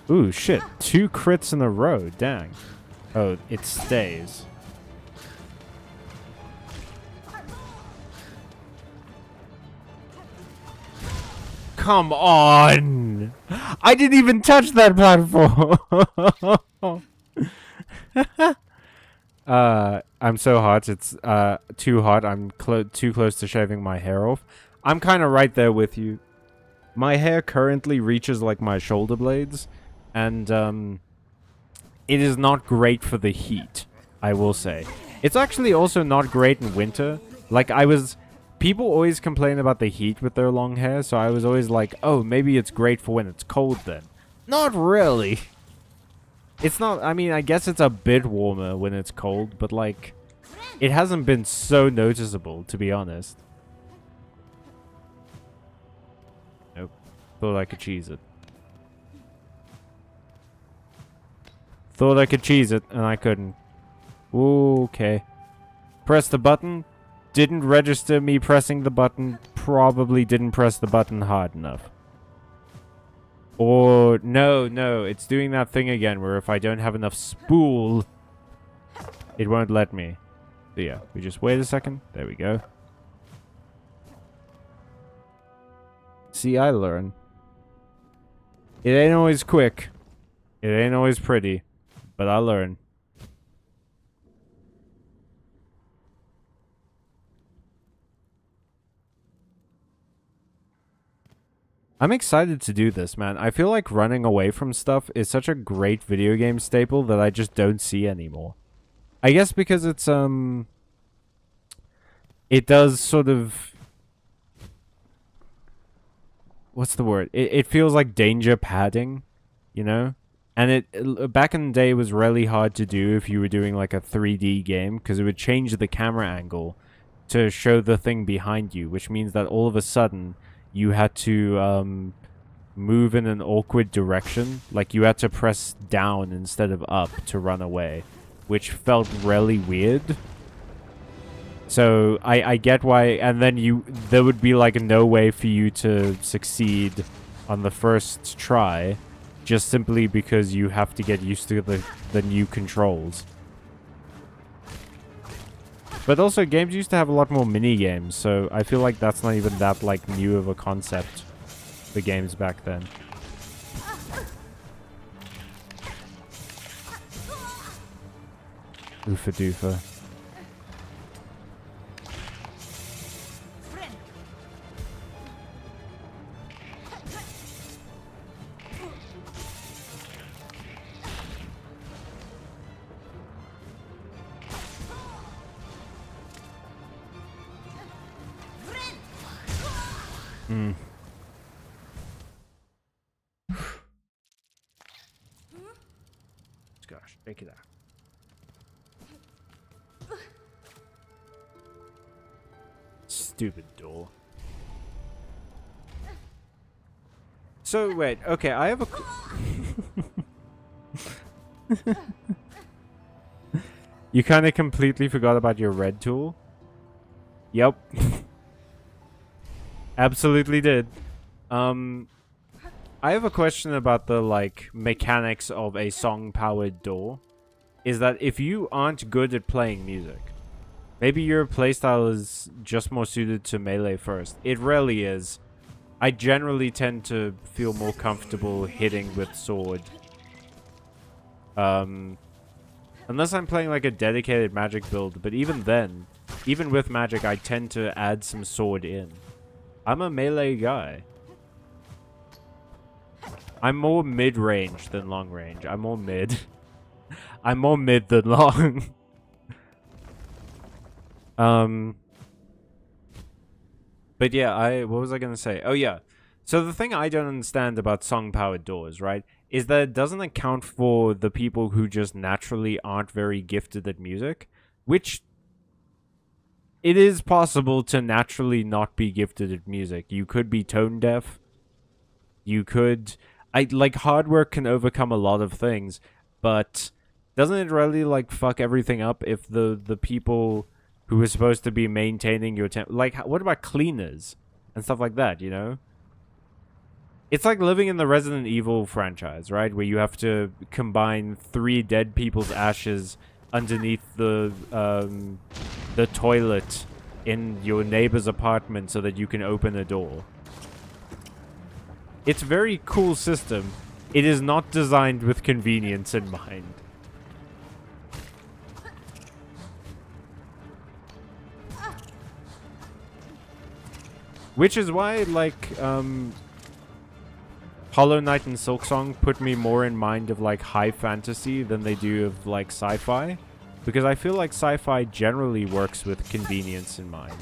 Ooh, shit. 2 crits in a row. Dang. Oh, it stays. Come on! I didn't even touch that platform! I'm so hot. It's too hot. I'm too close to shaving my hair off. I'm kind of right there with you. My hair currently reaches like my shoulder blades. And, it is not great for the heat, I will say. It's actually also not great in winter. Like, people always complain about the heat with their long hair, so I was always like, oh, maybe it's great for when it's cold then. Not really. It's not, I mean, I guess it's a bit warmer when it's cold, but, like, it hasn't been so noticeable, to be honest. Nope. Thought I could cheese it. Thought I could cheese it, and I couldn't. Okay. Press the button. Didn't register me pressing the button. Probably didn't press the button hard enough. Or, no, it's doing that thing again where if I don't have enough spool, it won't let me. So yeah, we just wait a second. There we go. See, I learn. It ain't always quick. It ain't always pretty. But I learn. I'm excited to do this, man. I feel like running away from stuff is such a great video game staple that I just don't see anymore. I guess because it's, it does sort of... What's the word? It feels like danger padding, you know? And it back in the day, it was really hard to do if you were doing like a 3D game, because it would change the camera angle to show the thing behind you, which means that all of a sudden you had to move in an awkward direction. Like you had to press down instead of up to run away, which felt really weird. So I get why, and then there would be like no way for you to succeed on the first try. Just simply because you have to get used to the new controls. But also, games used to have a lot more mini-games, so I feel like that's not even that, like, new of a concept for games back then. Oofa doofa. Gosh, take it out. Stupid door. So, wait, okay, I have a... You kind of completely forgot about your red tool? Yep. Absolutely did. I have a question about the, like, mechanics of a song-powered door. Is that if you aren't good at playing music, Maybe your playstyle is just more suited to melee first. It rarely is. I generally tend to feel more comfortable hitting with sword. Unless I'm playing like a dedicated magic build, but even then, even with magic, I tend to add some sword in. I'm a melee guy. I'm more mid-range than long-range. I'm more mid. I'm more mid than long. But yeah, what was I gonna say? Oh yeah. So the thing I don't understand about song-powered doors, right, is that it doesn't account for the people who just naturally aren't very gifted at music, which it is possible to naturally not be gifted at music. You could be tone deaf. You could... like, hard work can overcome a lot of things, but doesn't it really, like, fuck everything up if the people who are supposed to be maintaining your like, what about cleaners and stuff like that, you know? It's like living in the Resident Evil franchise, right? Where you have to combine 3 dead people's ashes underneath the toilet in your neighbor's apartment so that you can open a door. It's a very cool system. It is not designed with convenience in mind. Which is why, like, Hollow Knight and Silksong put me more in mind of, like, high fantasy than they do of, like, sci-fi. Because I feel like sci-fi generally works with convenience in mind.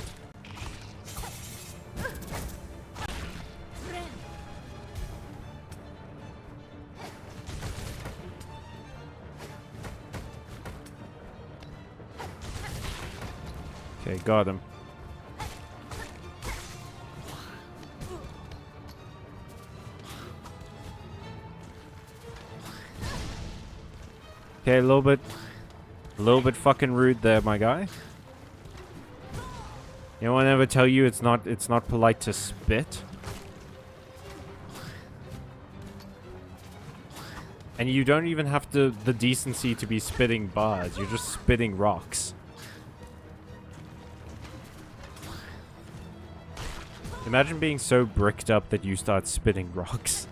Okay, got him. Okay, a little bit fucking rude there, my guy. You know, I never tell you it's not polite to spit. And you don't even have the decency to be spitting bars. You're just spitting rocks. Imagine being so bricked up that you start spitting rocks.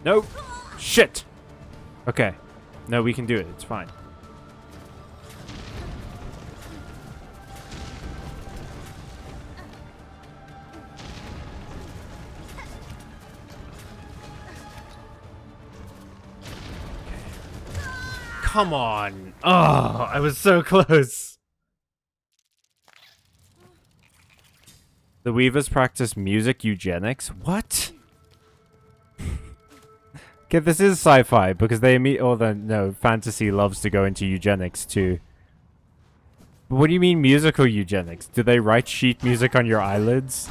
Nope. Shit. Okay. No, we can do it. It's fine. Come on. Oh, I was so close. The Weavers practice music eugenics? What? Okay, this is sci-fi because they no, fantasy loves to go into eugenics too. But what do you mean musical eugenics? Do they write sheet music on your eyelids?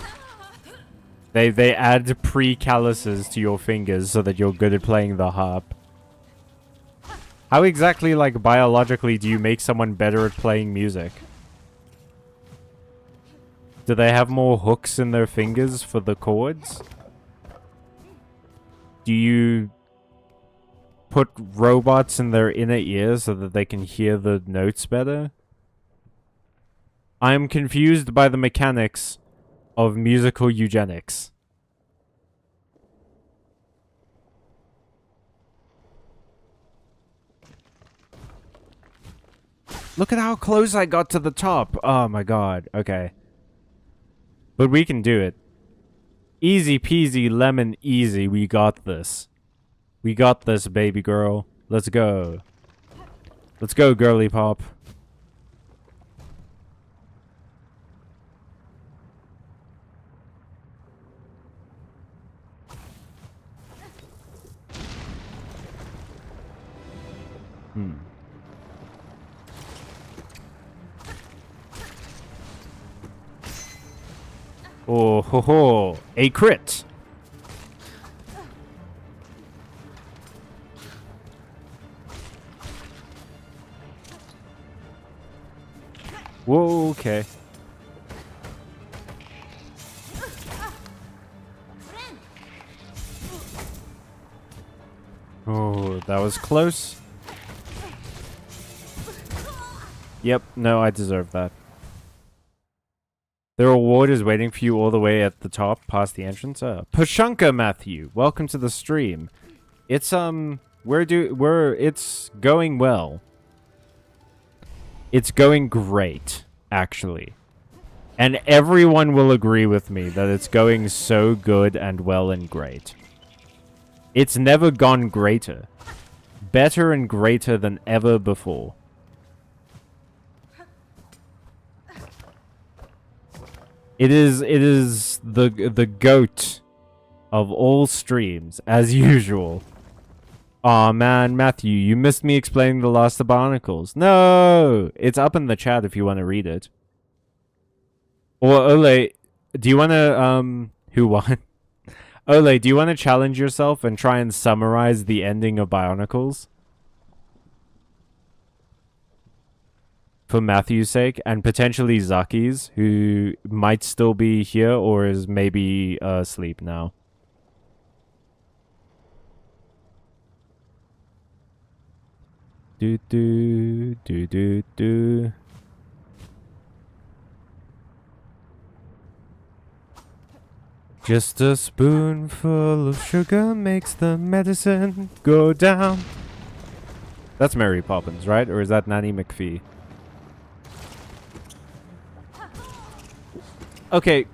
They add pre-calluses to your fingers so that you're good at playing the harp. How exactly, like, biologically do you make someone better at playing music? Do they have more hooks in their fingers for the chords? Do you put robots in their inner ears so that they can hear the notes better? I am confused by the mechanics of musical eugenics. Look at how close I got to the top. Oh my god. Okay. But we can do it. Easy peasy lemon easy. We got this. We got this, baby girl. Let's go. Let's go, girly pop. Oh ho ho. A crit. Whoa, okay. Oh, that was close. Yep, no, I deserve that. The reward is waiting for you all the way at the top, past the entrance. Pashanka, Matthew, welcome to the stream. It's it's going well. It's going great, actually. And everyone will agree with me that it's going so good and well and great. It's never gone greater. Better and greater than ever before. It is the GOAT of all streams, as usual. Aw, man, Matthew, you missed me explaining the last of Barnacles. No! It's up in the chat if you want to read it. Or, Ole, do you want to, who won? Ole, do you want to challenge yourself and try and summarize the ending of Bionicles? For Matthew's sake, and potentially Zaki's, who might still be here or is maybe asleep now. Do do do do do. Just a spoonful of sugar makes the medicine go down. That's Mary Poppins, right? Or is that Nanny McPhee? Okay,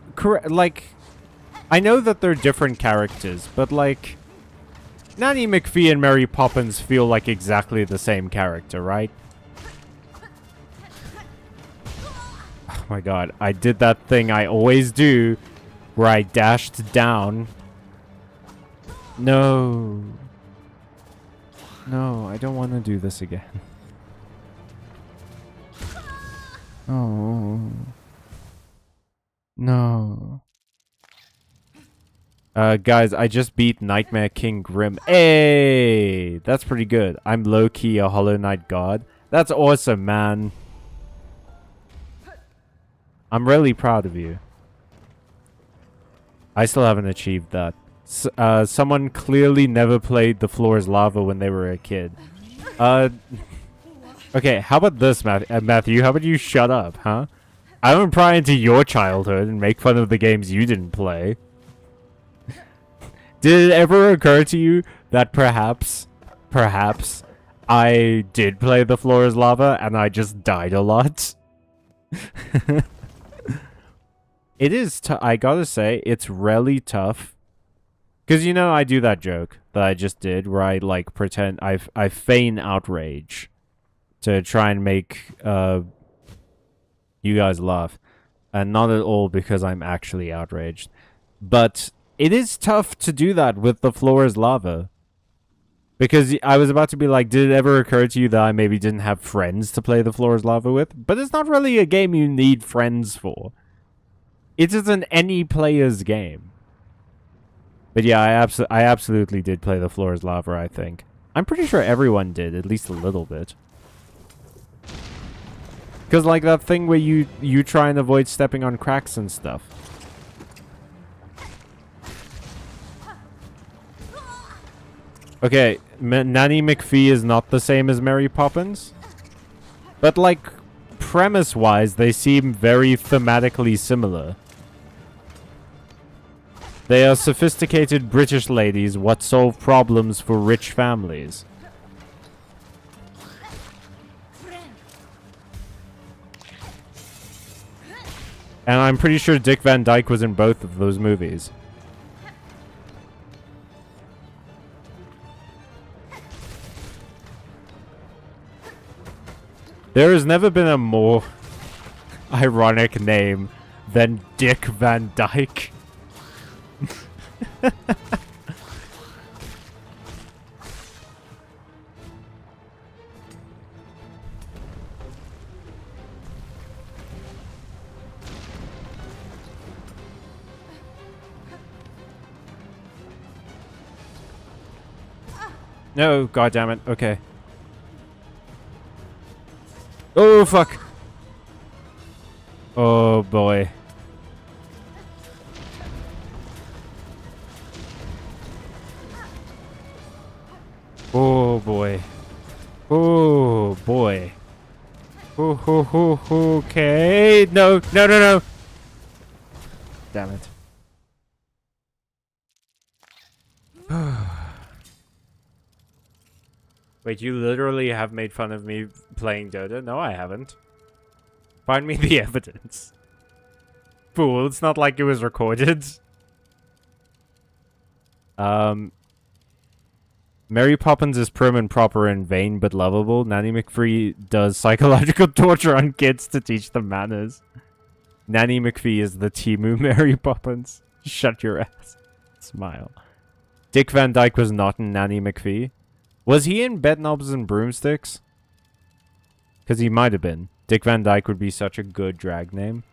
like, I know that they're different characters, but like, Nanny McPhee and Mary Poppins feel like exactly the same character, right? Oh my god, I did that thing I always do, where I dashed down. No. No, I don't want to do this again. Oh. No. Guys, I just beat Nightmare King Grim. Hey! That's pretty good. I'm low-key a Hollow Knight god. That's awesome, man. I'm really proud of you. I still haven't achieved that. Someone clearly never played The Floor is Lava when they were a kid. Okay, how about this, Matthew? How about you shut up, huh? I don't pry into your childhood and make fun of the games you didn't play. Did it ever occur to you that perhaps, I did play The Floor is Lava and I just died a lot? It is, I gotta say, it's really tough. Because, you know, I do that joke that I just did where I, like, pretend, I feign outrage to try and make, you guys laugh. And not at all because I'm actually outraged. But it is tough to do that with The Floor is Lava. Because I was about to be like, did it ever occur to you that I maybe didn't have friends to play The Floor is Lava with? But it's not really a game you need friends for. It isn't any player's game. But yeah, I absolutely did play The Floor is Lava, I think. I'm pretty sure everyone did, at least a little bit. Because like that thing where you try and avoid stepping on cracks and stuff. Okay, Nanny McPhee is not the same as Mary Poppins. But like, premise-wise, they seem very thematically similar. They are sophisticated British ladies what solve problems for rich families. And I'm pretty sure Dick Van Dyke was in both of those movies. There has never been a more ironic name than Dick Van Dyke. No, goddammit. Okay. Oh, fuck. Oh boy. Oh boy. Oh boy. Okay. No, no, no, no. Damn it. Wait, you literally have made fun of me playing Dota? No, I haven't. Find me the evidence. Fool, it's not like it was recorded. Mary Poppins is prim and proper and vain but lovable. Nanny McPhee does psychological torture on kids to teach them manners. Nanny McPhee is the Timu Mary Poppins. Shut your ass. Smile. Dick Van Dyke was not in Nanny McPhee. Was he in Bedknobs and Broomsticks? Because he might have been. Dick Van Dyke would be such a good drag name.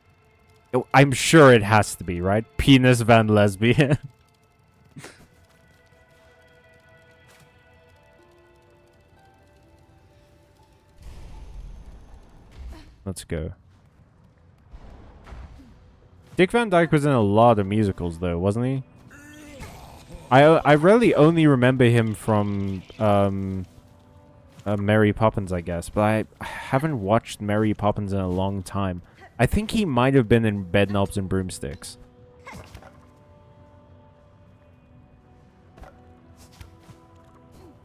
Oh, I'm sure it has to be, right? Penis Van Lesbian. Let's go. Dick Van Dyke was in a lot of musicals, though, wasn't he? I really only remember him from Mary Poppins, I guess, but I haven't watched Mary Poppins in a long time. I think he might have been in Bedknobs and Broomsticks.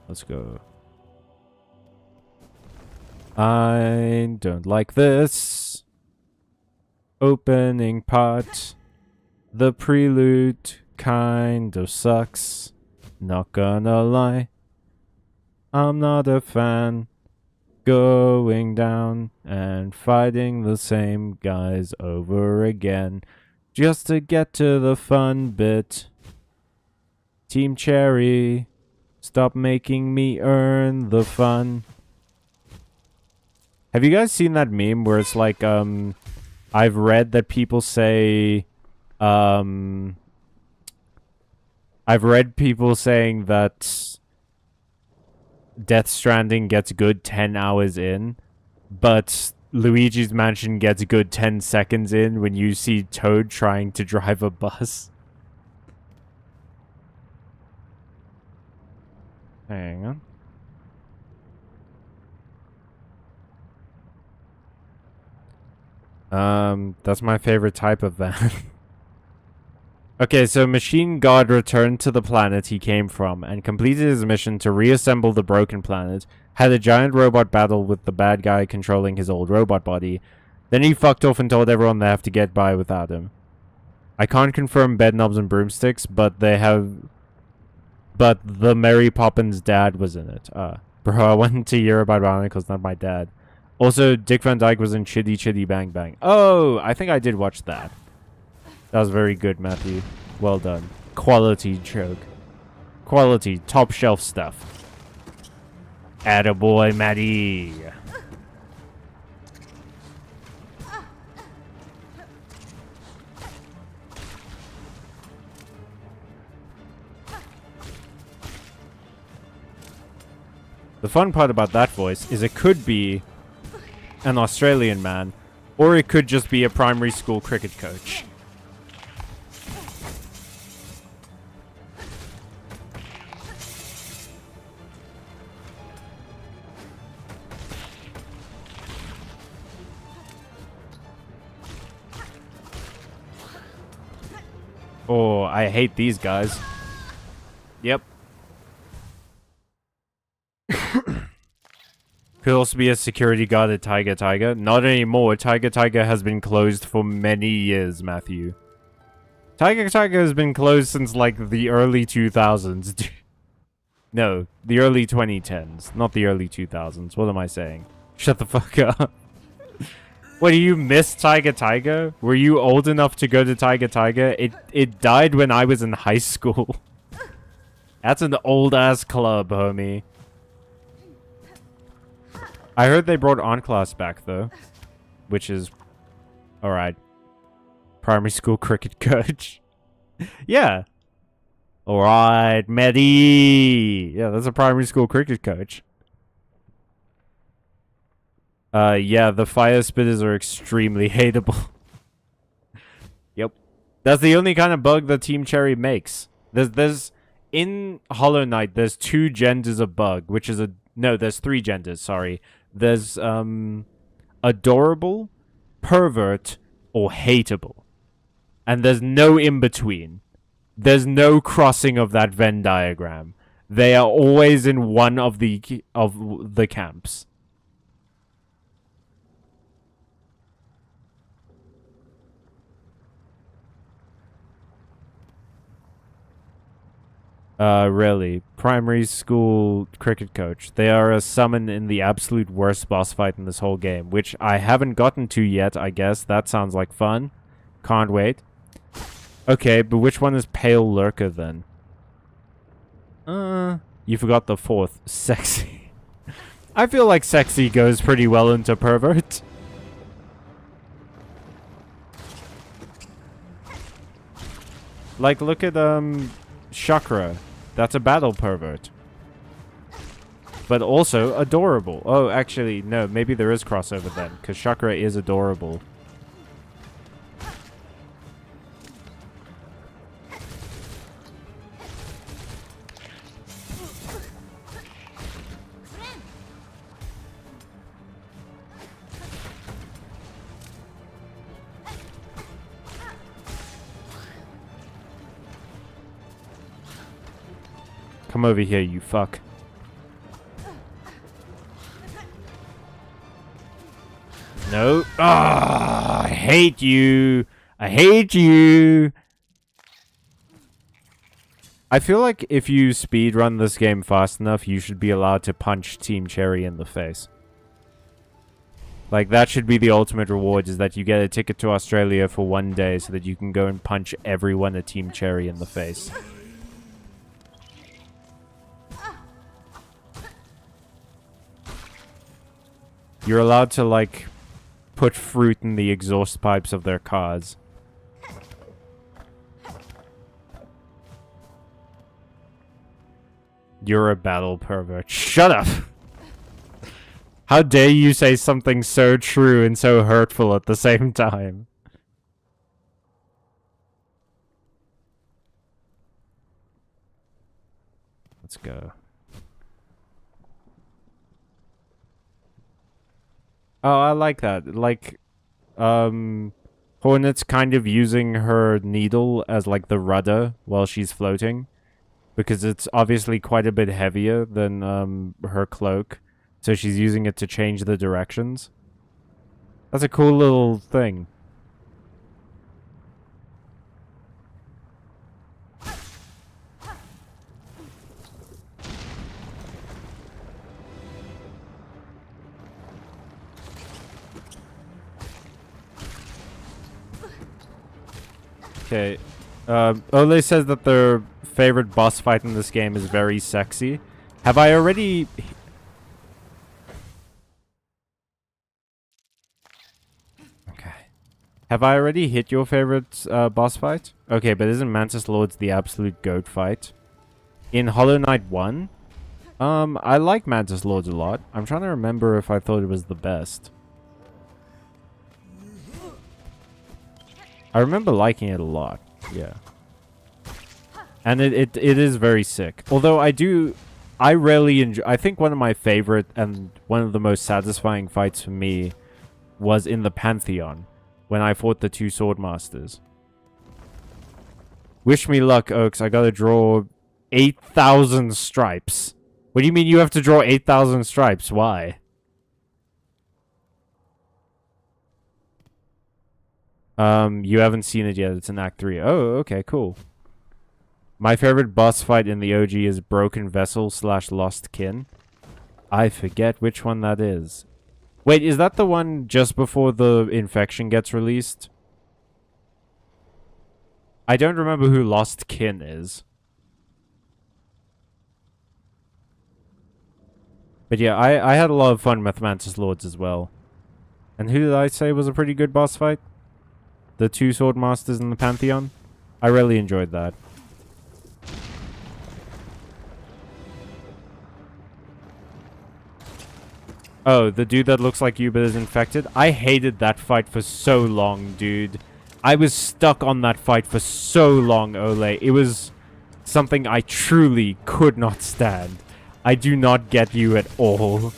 Let's go. I don't like this. Opening part. The prelude kind of sucks. Not gonna lie. I'm not a fan. Going down and fighting the same guys over again. Just to get to the fun bit. Team Cherry. Stop making me earn the fun. Have you guys seen that meme where it's like, I've read that people say, I've read people saying that Death Stranding gets good 10 hours in, but Luigi's Mansion gets good 10 seconds in when you see Toad trying to drive a bus. Hang on. That's my favorite type of van. Okay, so Machine God returned to the planet he came from and completed his mission to reassemble the broken planet, had a giant robot battle with the bad guy controlling his old robot body. Then he fucked off and told everyone they have to get by without him. I can't confirm Bedknobs and Broomsticks, but they have... But the Mary Poppins dad was in it. Bro, I went to hear about Barnacles, not my dad. Also, Dick Van Dyke was in Chitty Chitty Bang Bang. Oh, I think I did watch that. That was very good, Matthew. Well done. Quality joke. Quality, top shelf stuff. Attaboy, Matty. The fun part about that voice is it could be an Australian man, or it could just be a primary school cricket coach. Oh, I hate these guys. Yep. Could also be a security guard at Tiger Tiger. Not anymore. Tiger Tiger has been closed for many years, Matthew. Tiger Tiger has been closed since, like, the early 2000s. No, the early 2010s. Not the early 2000s. What am I saying? Shut the fuck up. What, do you miss Tiger Tiger? Were you old enough to go to Tiger Tiger? It died when I was in high school. That's an old-ass club, homie. I heard they brought On Class back, though. Which is... Alright. Primary school cricket coach. Yeah. Alright, Medi. Yeah, that's a primary school cricket coach. Yeah, the fire spitters are extremely hateable. That's the only kind of bug that Team Cherry makes. There's in Hollow Knight, there's 2 genders of bug, which is there's 3 genders, sorry. There's adorable, pervert, or hateable. And there's no in between. There's no crossing of that Venn diagram. They are always in one of the camps. Really. Primary school cricket coach. They are a summon in the absolute worst boss fight in this whole game, which I haven't gotten to yet, I guess. That sounds like fun. Can't wait. Okay, but which one is Pale Lurker then? You forgot the 4th. Sexy. I feel like sexy goes pretty well into pervert. Like, look at, Chakra. That's a battle pervert. But also adorable. Oh, actually, no. Maybe there is crossover then, because Chakra is adorable. Come over here, you fuck. No. Ah, I hate you. I hate you. I feel like if you speedrun this game fast enough, you should be allowed to punch Team Cherry in the face. Like, that should be the ultimate reward, is that you get a ticket to Australia for 1 day so that you can go and punch everyone at Team Cherry in the face. You're allowed to, like, put fruit in the exhaust pipes of their cars. You're a battle pervert. Shut up! How dare you say something so true and so hurtful at the same time? Let's go. Oh, I like that. Like, Hornet's kind of using her needle as, like, the rudder while she's floating. Because it's obviously quite a bit heavier than, her cloak. So she's using it to change the directions. That's a cool little thing. Okay. Ole says that their favorite boss fight in this game is very sexy. Have I already... Okay. Have I already hit your favorite boss fight? Okay, but isn't Mantis Lords the absolute goat fight? In Hollow Knight 1? I like Mantis Lords a lot. I'm trying to remember if I thought it was the best. I remember liking it a lot, yeah. And it is very sick. Although I rarely enjoy... I think one of my favorite and one of the most satisfying fights for me was in the Pantheon, when I fought the 2 Swordmasters. Wish me luck, Oaks. I gotta draw 8,000 stripes. What do you mean you have to draw 8,000 stripes? Why? You haven't seen it yet. It's in Act 3. Oh, okay, cool. My favorite boss fight in the OG is Broken Vessel / Lost Kin. I forget which one that is. Wait, is that the one just before the infection gets released? I don't remember who Lost Kin is. But yeah, I had a lot of fun with Mantis Lords as well. And who did I say was a pretty good boss fight? The 2 Swordmasters in the Pantheon? I really enjoyed that. Oh, the dude that looks like you but is infected? I hated that fight for so long, dude. I was stuck on that fight for so long, Ole. It was something I truly could not stand. I do not get you at all.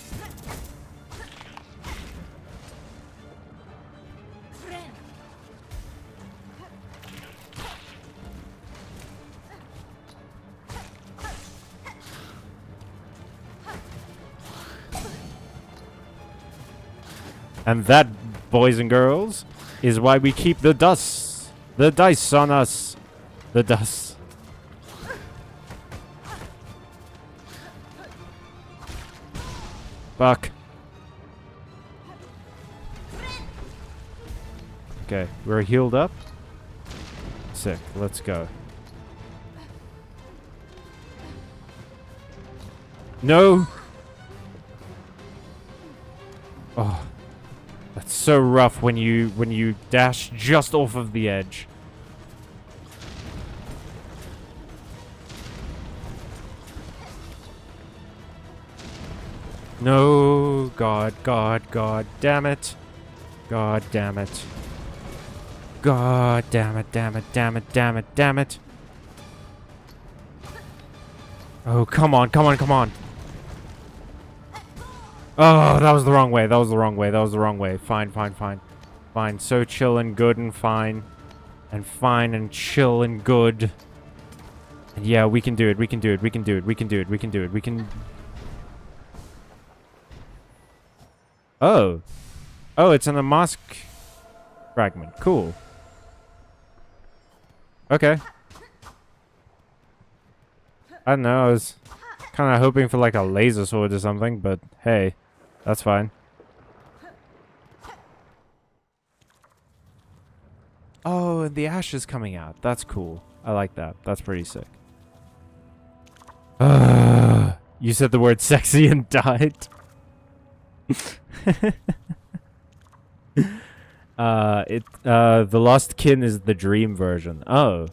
And that, boys and girls, is why we keep the dice on us. The dust. Fuck. Okay, we're healed up. Sick, let's go. No! Oh. That's so rough when you dash just off of the edge. No, God, damn it. God damn it. God damn it. Oh, come on. Oh, that was the wrong way. Fine. So chill and good and fine. And fine and chill and good. And yeah, we can do it. We can. Oh. Oh, it's in a mosque fragment. Cool. Okay. I don't know, I was kind of hoping for like a laser sword or something, but hey, that's fine. Oh, and the ash is coming out. That's cool. I like that. That's pretty sick. You said the word sexy and died. The Lost Kin is the dream version. Oh.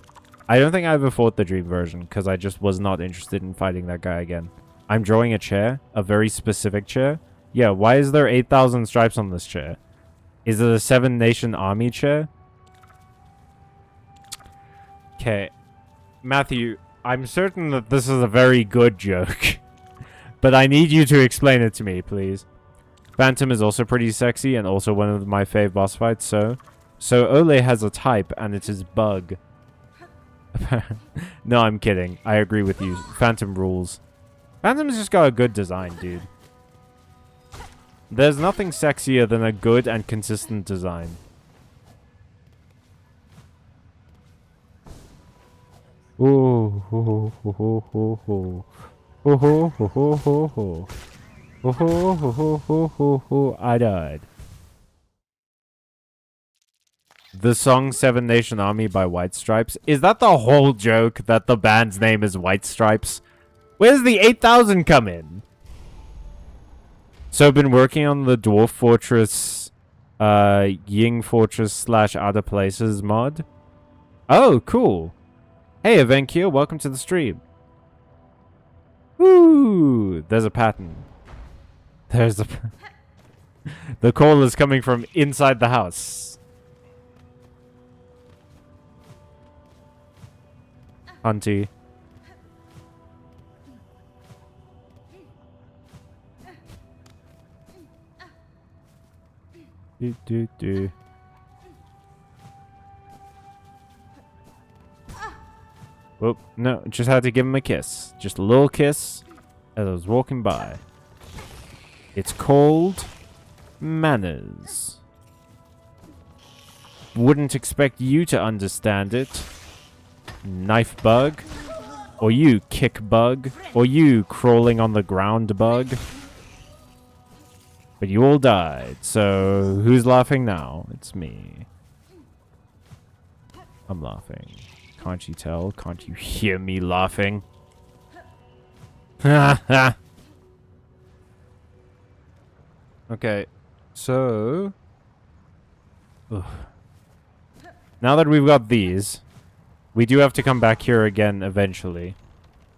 I don't think I ever fought the dream version, because I just was not interested in fighting that guy again. I'm drawing a chair. A very specific chair. Yeah, why is there 8,000 stripes on this chair? Is it a 7-nation army chair? Okay. Matthew, I'm certain that this is a very good joke. But I need you to explain it to me, please. Phantom is also pretty sexy and also one of my fave boss fights, so Ole has a type and it is Bug. No, I'm kidding. I agree with you. Phantom rules. Phantom's just got a good design, dude. There's nothing sexier than a good and consistent design. Ooh, hoo, hoo, hoo, hoo, hoo. Hoo, hoo, hoo, hoo, hoo, hoo. Hoo, hoo, hoo, hoo, hoo, hoo, hoo. I died. The song 7-Nation Army by White Stripes. Is that the whole joke, that the band's name is White Stripes? Where's the 8,000 come in? So I've been working on the Dwarf Fortress, Ying Fortress / Other Places mod. Oh, cool. Hey, Evenkia, welcome to the stream. Woo! There's a pattern. There's a... The call is coming from inside the house. Hunty. Do. Whoop, no, just had to give him a kiss. Just a little kiss as I was walking by. It's called manners. Wouldn't expect you to understand it. Knife bug. Or you kick bug. Or you crawling on the ground bug. But you all died, so who's laughing now? It's me. I'm laughing. Can't you tell? Can't you hear me laughing? Ha. Okay, so... Ugh. Now that we've got these, we do have to come back here again eventually.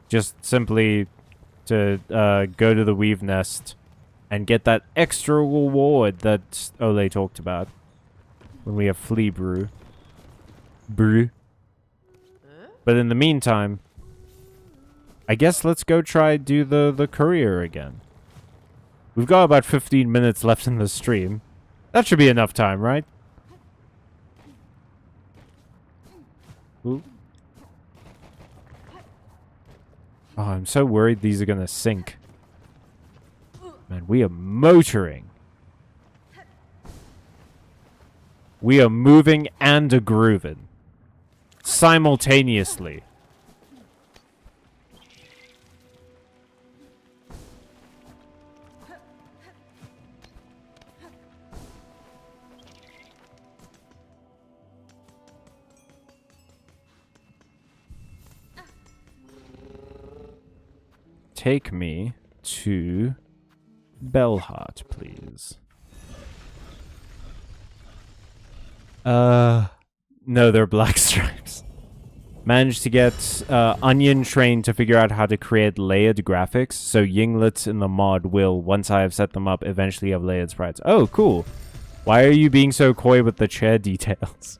Just simply to go to the Weave Nest and get that extra reward that Ole talked about when we have Flea Brew. Brew. But in the meantime, I guess let's go try do the courier again. We've got about 15 minutes left in the stream. That should be enough time, right? Ooh. Oh, I'm so worried these are gonna sink. Man, we are motoring. We are moving and a grooving. Simultaneously. Take me to Bellheart, please. No, they're black stripes. Managed to get Onion trained to figure out how to create layered graphics, so Yinglets in the mod will, once I have set them up, eventually have layered sprites. Oh, cool. Why are you being so coy with the chair details?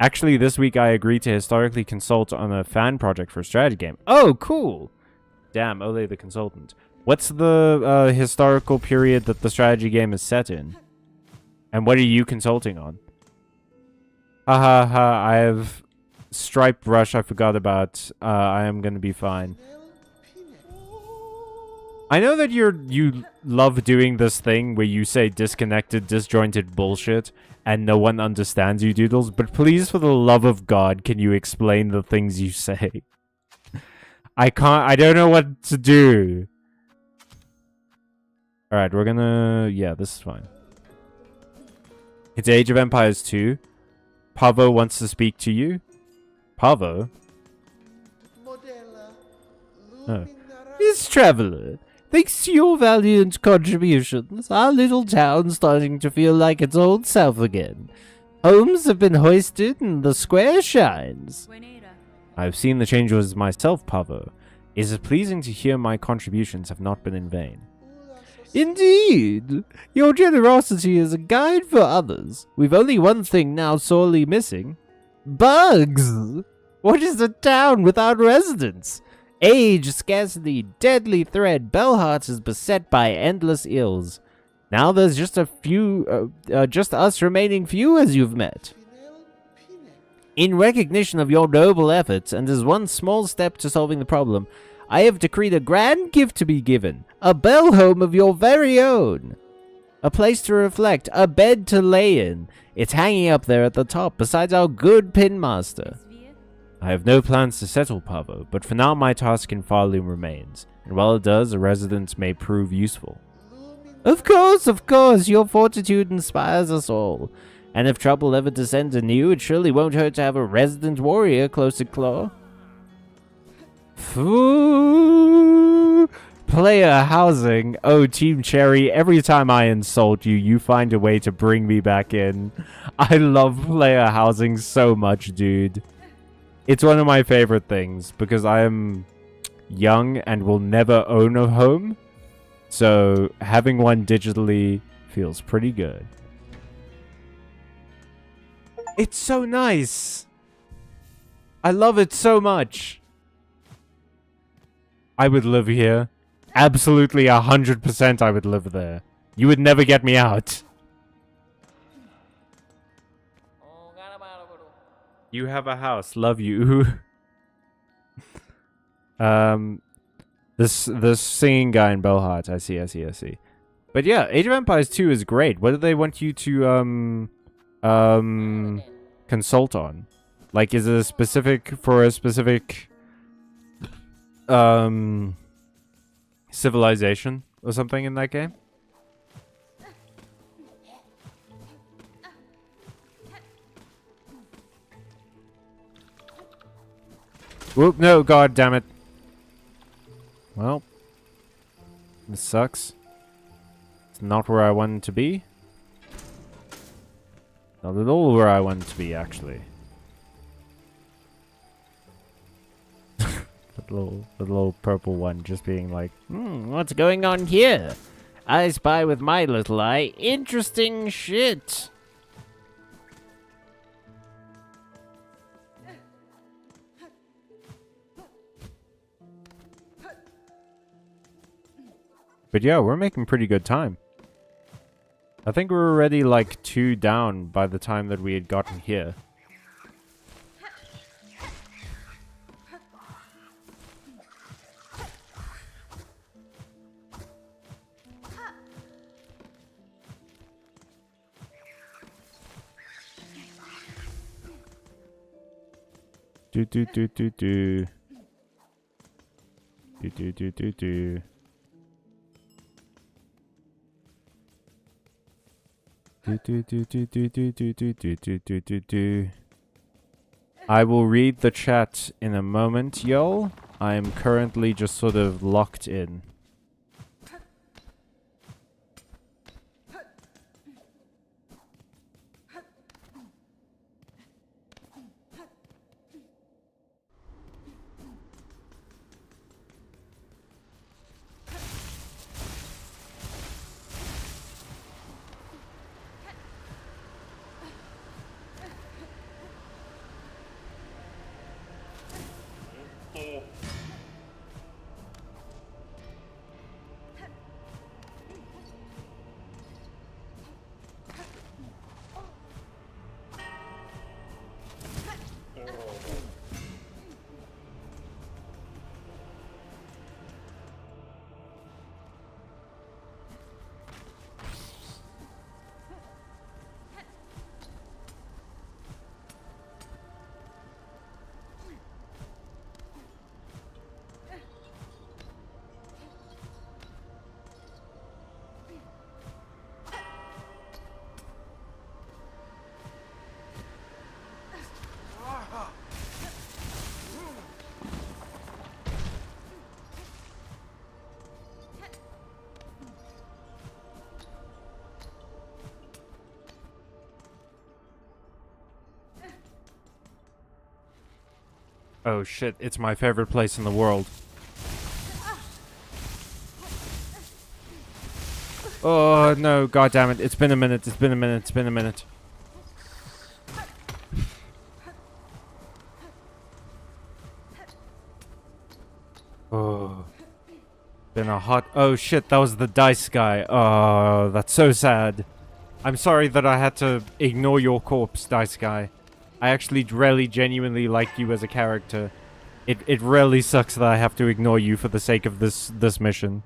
Actually, this week I agreed to historically consult on a fan project for a strategy game. Oh, cool. Damn, Ole the consultant. What's the historical period that the strategy game is set in? And what are you consulting on? I have stripe brush I forgot about. I am gonna be fine. I know that you love doing this thing where you say disconnected, disjointed bullshit and no one understands you, Doodles, but please, for the love of God, can you explain the things you say? I don't know what to do. Alright, we're gonna... Yeah, this is fine. It's Age of Empires 2. Pavo wants to speak to you. Pavo? Oh. Miss Traveller, thanks to your valiant contributions, our little town's starting to feel like its old self again. Homes have been hoisted and the square shines. I've seen the changes myself, Pavo. Is it pleasing to hear my contributions have not been in vain? Indeed! Your generosity is a guide for others. We've only one thing now sorely missing. Bugs! What is a town without residents? Age, scarcity, deadly threat, Bellheart is beset by endless ills. Now there's just a few, just us remaining few as you've met. In recognition of your noble efforts, and as one small step to solving the problem, I have decreed a grand gift to be given. A bell home of your very own. A place to reflect, a bed to lay in. It's hanging up there at the top, besides our good pin master. I have no plans to settle, Pavo, but for now my task in Farloom remains, and while it does, a residence may prove useful. Of course, your fortitude inspires us all. And if trouble ever descends anew, it surely won't hurt to have a resident warrior close at claw. Player housing. Oh, Team Cherry, every time I insult you, you find a way to bring me back in. I love player housing so much, dude. It's one of my favorite things, because I am young and will never own a home. So, having one digitally feels pretty good. It's so nice. I love it so much. I would live here. Absolutely 100% I would live there. You would never get me out. You have a house. Love you. This singing guy in Bellheart. I see. But yeah, Age of Empires 2 is great. What do they want you to consult on? Like, is it for a specific civilization or something in that game? Whoop, no, god damn it. Well, this sucks. It's not where I wanted to be. Not at all where I wanted to be, actually. the little purple one just being like, what's going on here? I spy with my little eye. Interesting shit. But yeah, we're making pretty good time. I think we were already like 2 down by the time that we had gotten here. Do do do do do. Do do do do do. Do do do do do do do do do do do do do. I will read the chat in a moment, y'all. I am currently just sort of locked in. Oh shit, it's my favorite place in the world. Oh no, god damn it. It's been a minute, it's been a minute, it's been a minute. Oh. Been a hot... Oh shit, that was the dice guy. Oh, that's so sad. I'm sorry that I had to ignore your corpse, dice guy. I actually really genuinely like you as a character. It really sucks that I have to ignore you for the sake of this mission.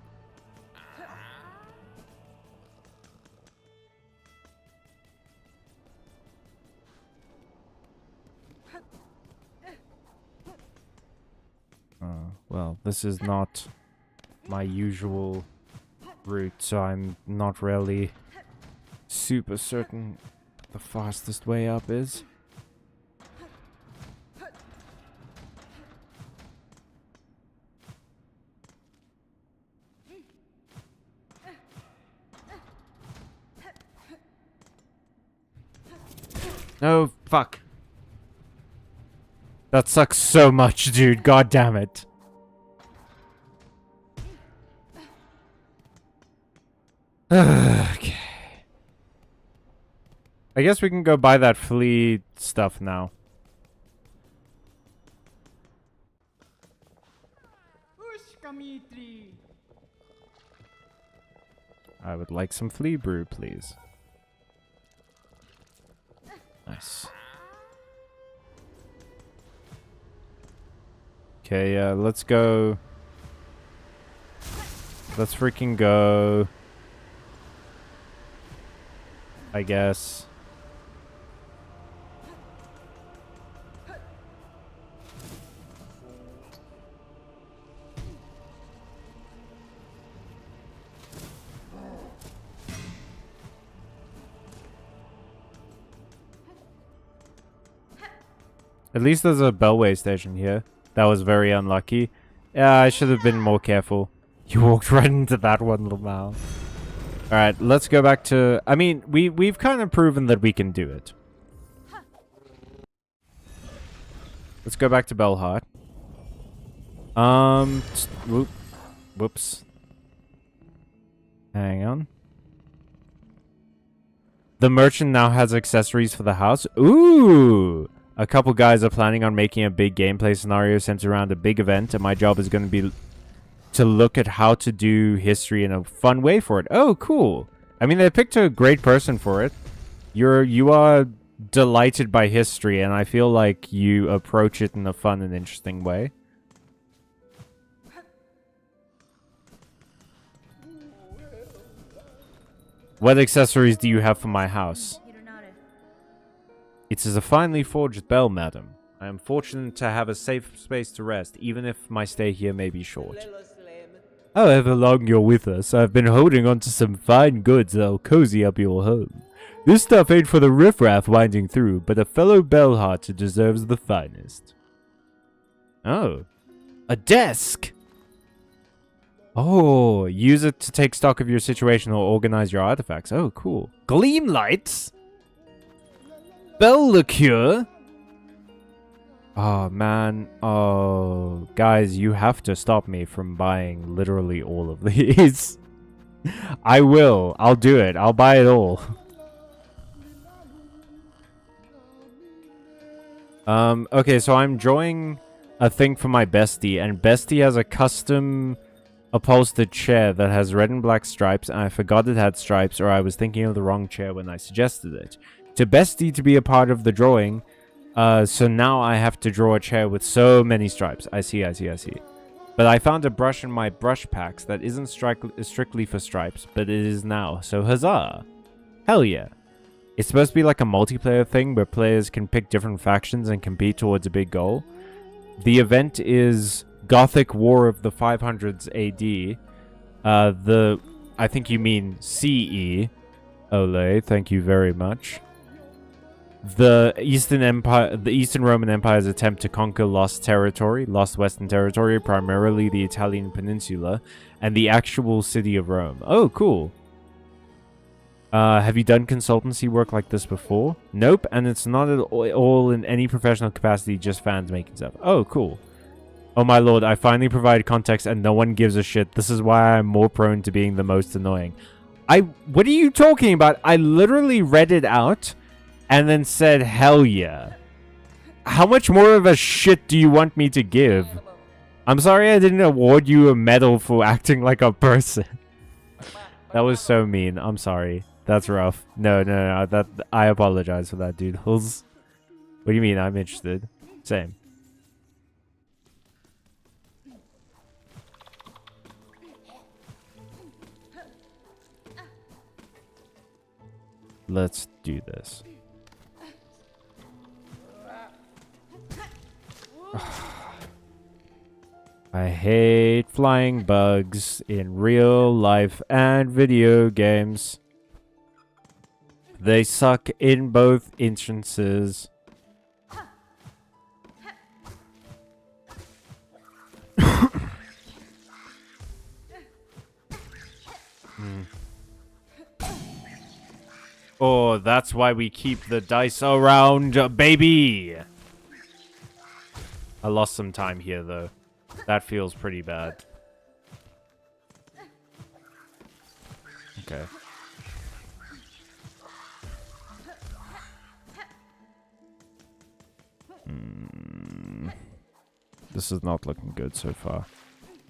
Well, this is not my usual route, so I'm not really super certain the fastest way up is. No, fuck. That sucks so much, dude. God damn it. Okay. I guess we can go buy that flea stuff now. I would like some flea brew, please. Nice. Okay, let's go. Let's freaking go. I guess. At least there's a Bellway station here. That was very unlucky. Yeah, I should have been more careful. You walked right into that one, Lamau. Alright, let's go back to... I mean, we've kind of proven that we can do it. Let's go back to Bellheart. Whoops. Hang on. The merchant now has accessories for the house. Ooh! A couple guys are planning on making a big gameplay scenario centered around a big event, and my job is going to be to look at how to do history in a fun way for it. Oh, cool. I mean, they picked a great person for it. You are delighted by history, and I feel like you approach it in a fun and interesting way. What accessories do you have for my house? It is a finely forged bell, madam. I am fortunate to have a safe space to rest, even if my stay here may be short. However long you're with us, I've been holding on to some fine goods that'll cozy up your home. This stuff ain't for the riffraff winding through, but a fellow bellheart who deserves the finest. Oh. A desk! Oh, use it to take stock of your situation or organize your artifacts. Oh, cool. Gleam lights? Bell liqueur? Oh, man. Oh, guys, you have to stop me from buying literally all of these. I will. I'll do it. I'll buy it all. Okay, so I'm drawing a thing for my bestie, and bestie has a custom upholstered chair that has red and black stripes, and I forgot it had stripes, or I was thinking of the wrong chair when I suggested it. To bestie to be a part of the drawing, so now I have to draw a chair with so many stripes. I see. But I found a brush in my brush packs that isn't strictly for stripes, but it is now, so huzzah! Hell yeah! It's supposed to be like a multiplayer thing where players can pick different factions and compete towards a big goal. The event is Gothic War of the 500s AD. I think you mean CE. Ole, thank you very much. The Eastern Roman Empire's attempt to conquer lost Western territory, primarily the Italian peninsula, and the actual city of Rome. Oh, cool. Have you done consultancy work like this before? Nope, and it's not at all in any professional capacity, just fans making stuff. Oh, cool. Oh my lord, I finally provide context and no one gives a shit. This is why I'm more prone to being the most annoying. What are you talking about? I literally read it out and then said, hell yeah. How much more of a shit do you want me to give? I'm sorry I didn't award you a medal for acting like a person. That was so mean. I'm sorry. That's rough. No. I apologize for that, dude. What do you mean? I'm interested. Same. Let's do this. I hate flying bugs in real life and video games. They suck in both instances. Oh, that's why we keep the dice around, baby! I lost some time here, though. That feels pretty bad. Okay. This is not looking good so far.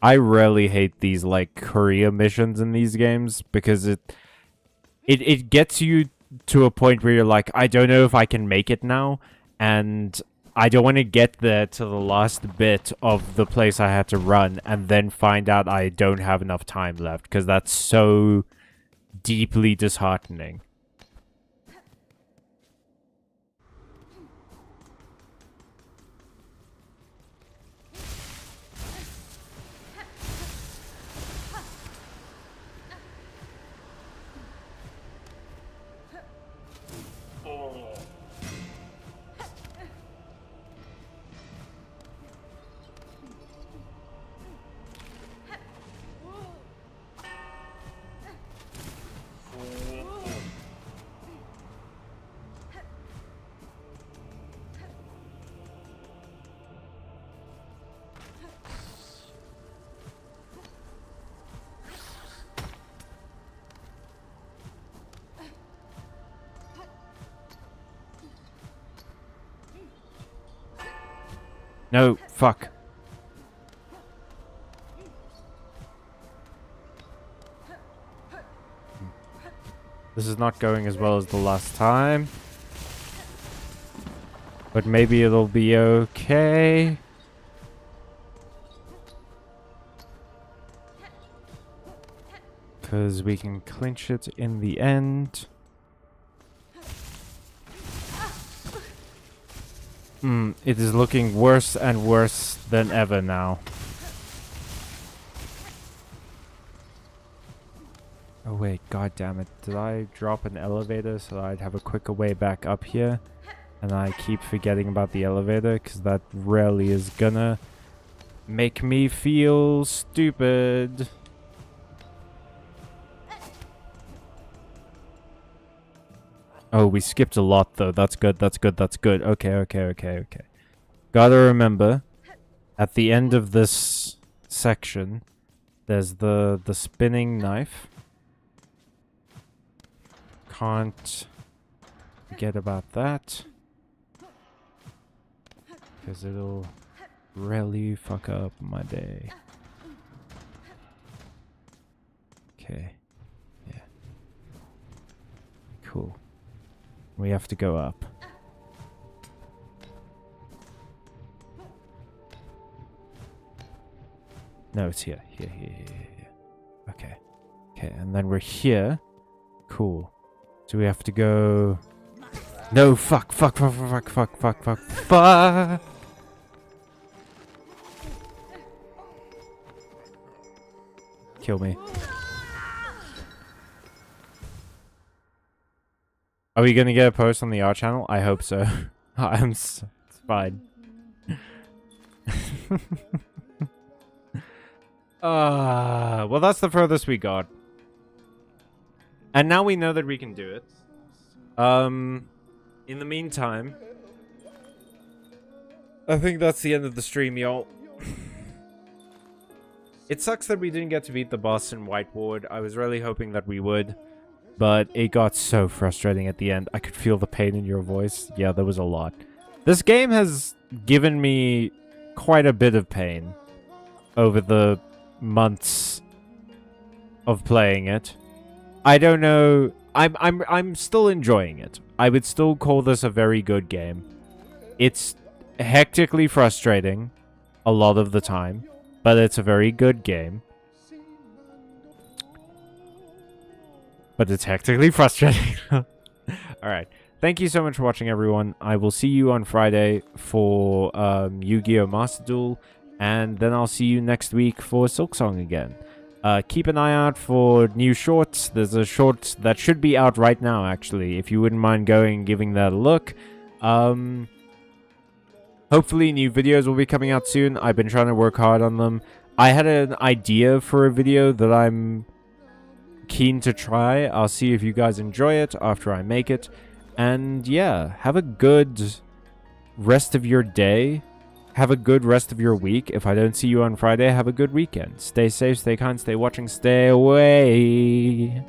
I really hate these, like, career missions in these games, because it gets you to a point where you're like, I don't know if I can make it now, and I don't want to get there to the last bit of the place I had to run and then find out I don't have enough time left, because that's so deeply disheartening. No, fuck. This is not going as well as the last time. But maybe it'll be okay. Because we can clinch it in the end. It is looking worse and worse than ever now. Oh wait, god damn it. Did I drop an elevator so I'd have a quicker way back up here? And I keep forgetting about the elevator because that really is gonna make me feel stupid. Oh, we skipped a lot though. That's good, that's good, that's good. Okay. Gotta remember, at the end of this section, there's the spinning knife. Can't forget about that. Because it'll really fuck up my day. Okay. Yeah. Cool. We have to go up. No, it's here. Here. Okay. Okay, and then we're here. Cool. So we have to go... No, fuck. Kill me. Are we gonna get a post on the R channel? I hope so. It's fine. Well, that's the furthest we got. And now we know that we can do it. In the meantime, I think that's the end of the stream, y'all. It sucks that we didn't get to beat the boss in Whiteboard. I was really hoping that we would. But it got so frustrating at the end. I could feel the pain in your voice. Yeah, there was a lot. This game has given me quite a bit of pain over the months of playing it. I don't know. I'm still enjoying it. I would still call this a very good game. It's hectically frustrating a lot of the time, but it's a very good game. But it's hectically frustrating. Alright. Thank you so much for watching, everyone. I will see you on Friday for Yu-Gi-Oh! Master Duel. And then I'll see you next week for Silksong again. Keep an eye out for new shorts. There's a short that should be out right now, actually. If you wouldn't mind going and giving that a look. Hopefully new videos will be coming out soon. I've been trying to work hard on them. I had an idea for a video that I'm keen to try. I'll see if you guys enjoy it after I make it. And yeah, have a good rest of your day. Have a good rest of your week. If I don't see you on Friday, have a good weekend. Stay safe, stay kind, stay watching, stay away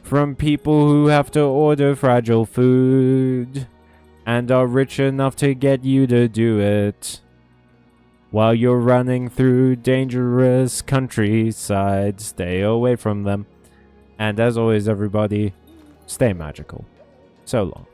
from people who have to order fragile food and are rich enough to get you to do it while you're running through dangerous countryside. Stay away from them. And as always, everybody, stay magical. So long.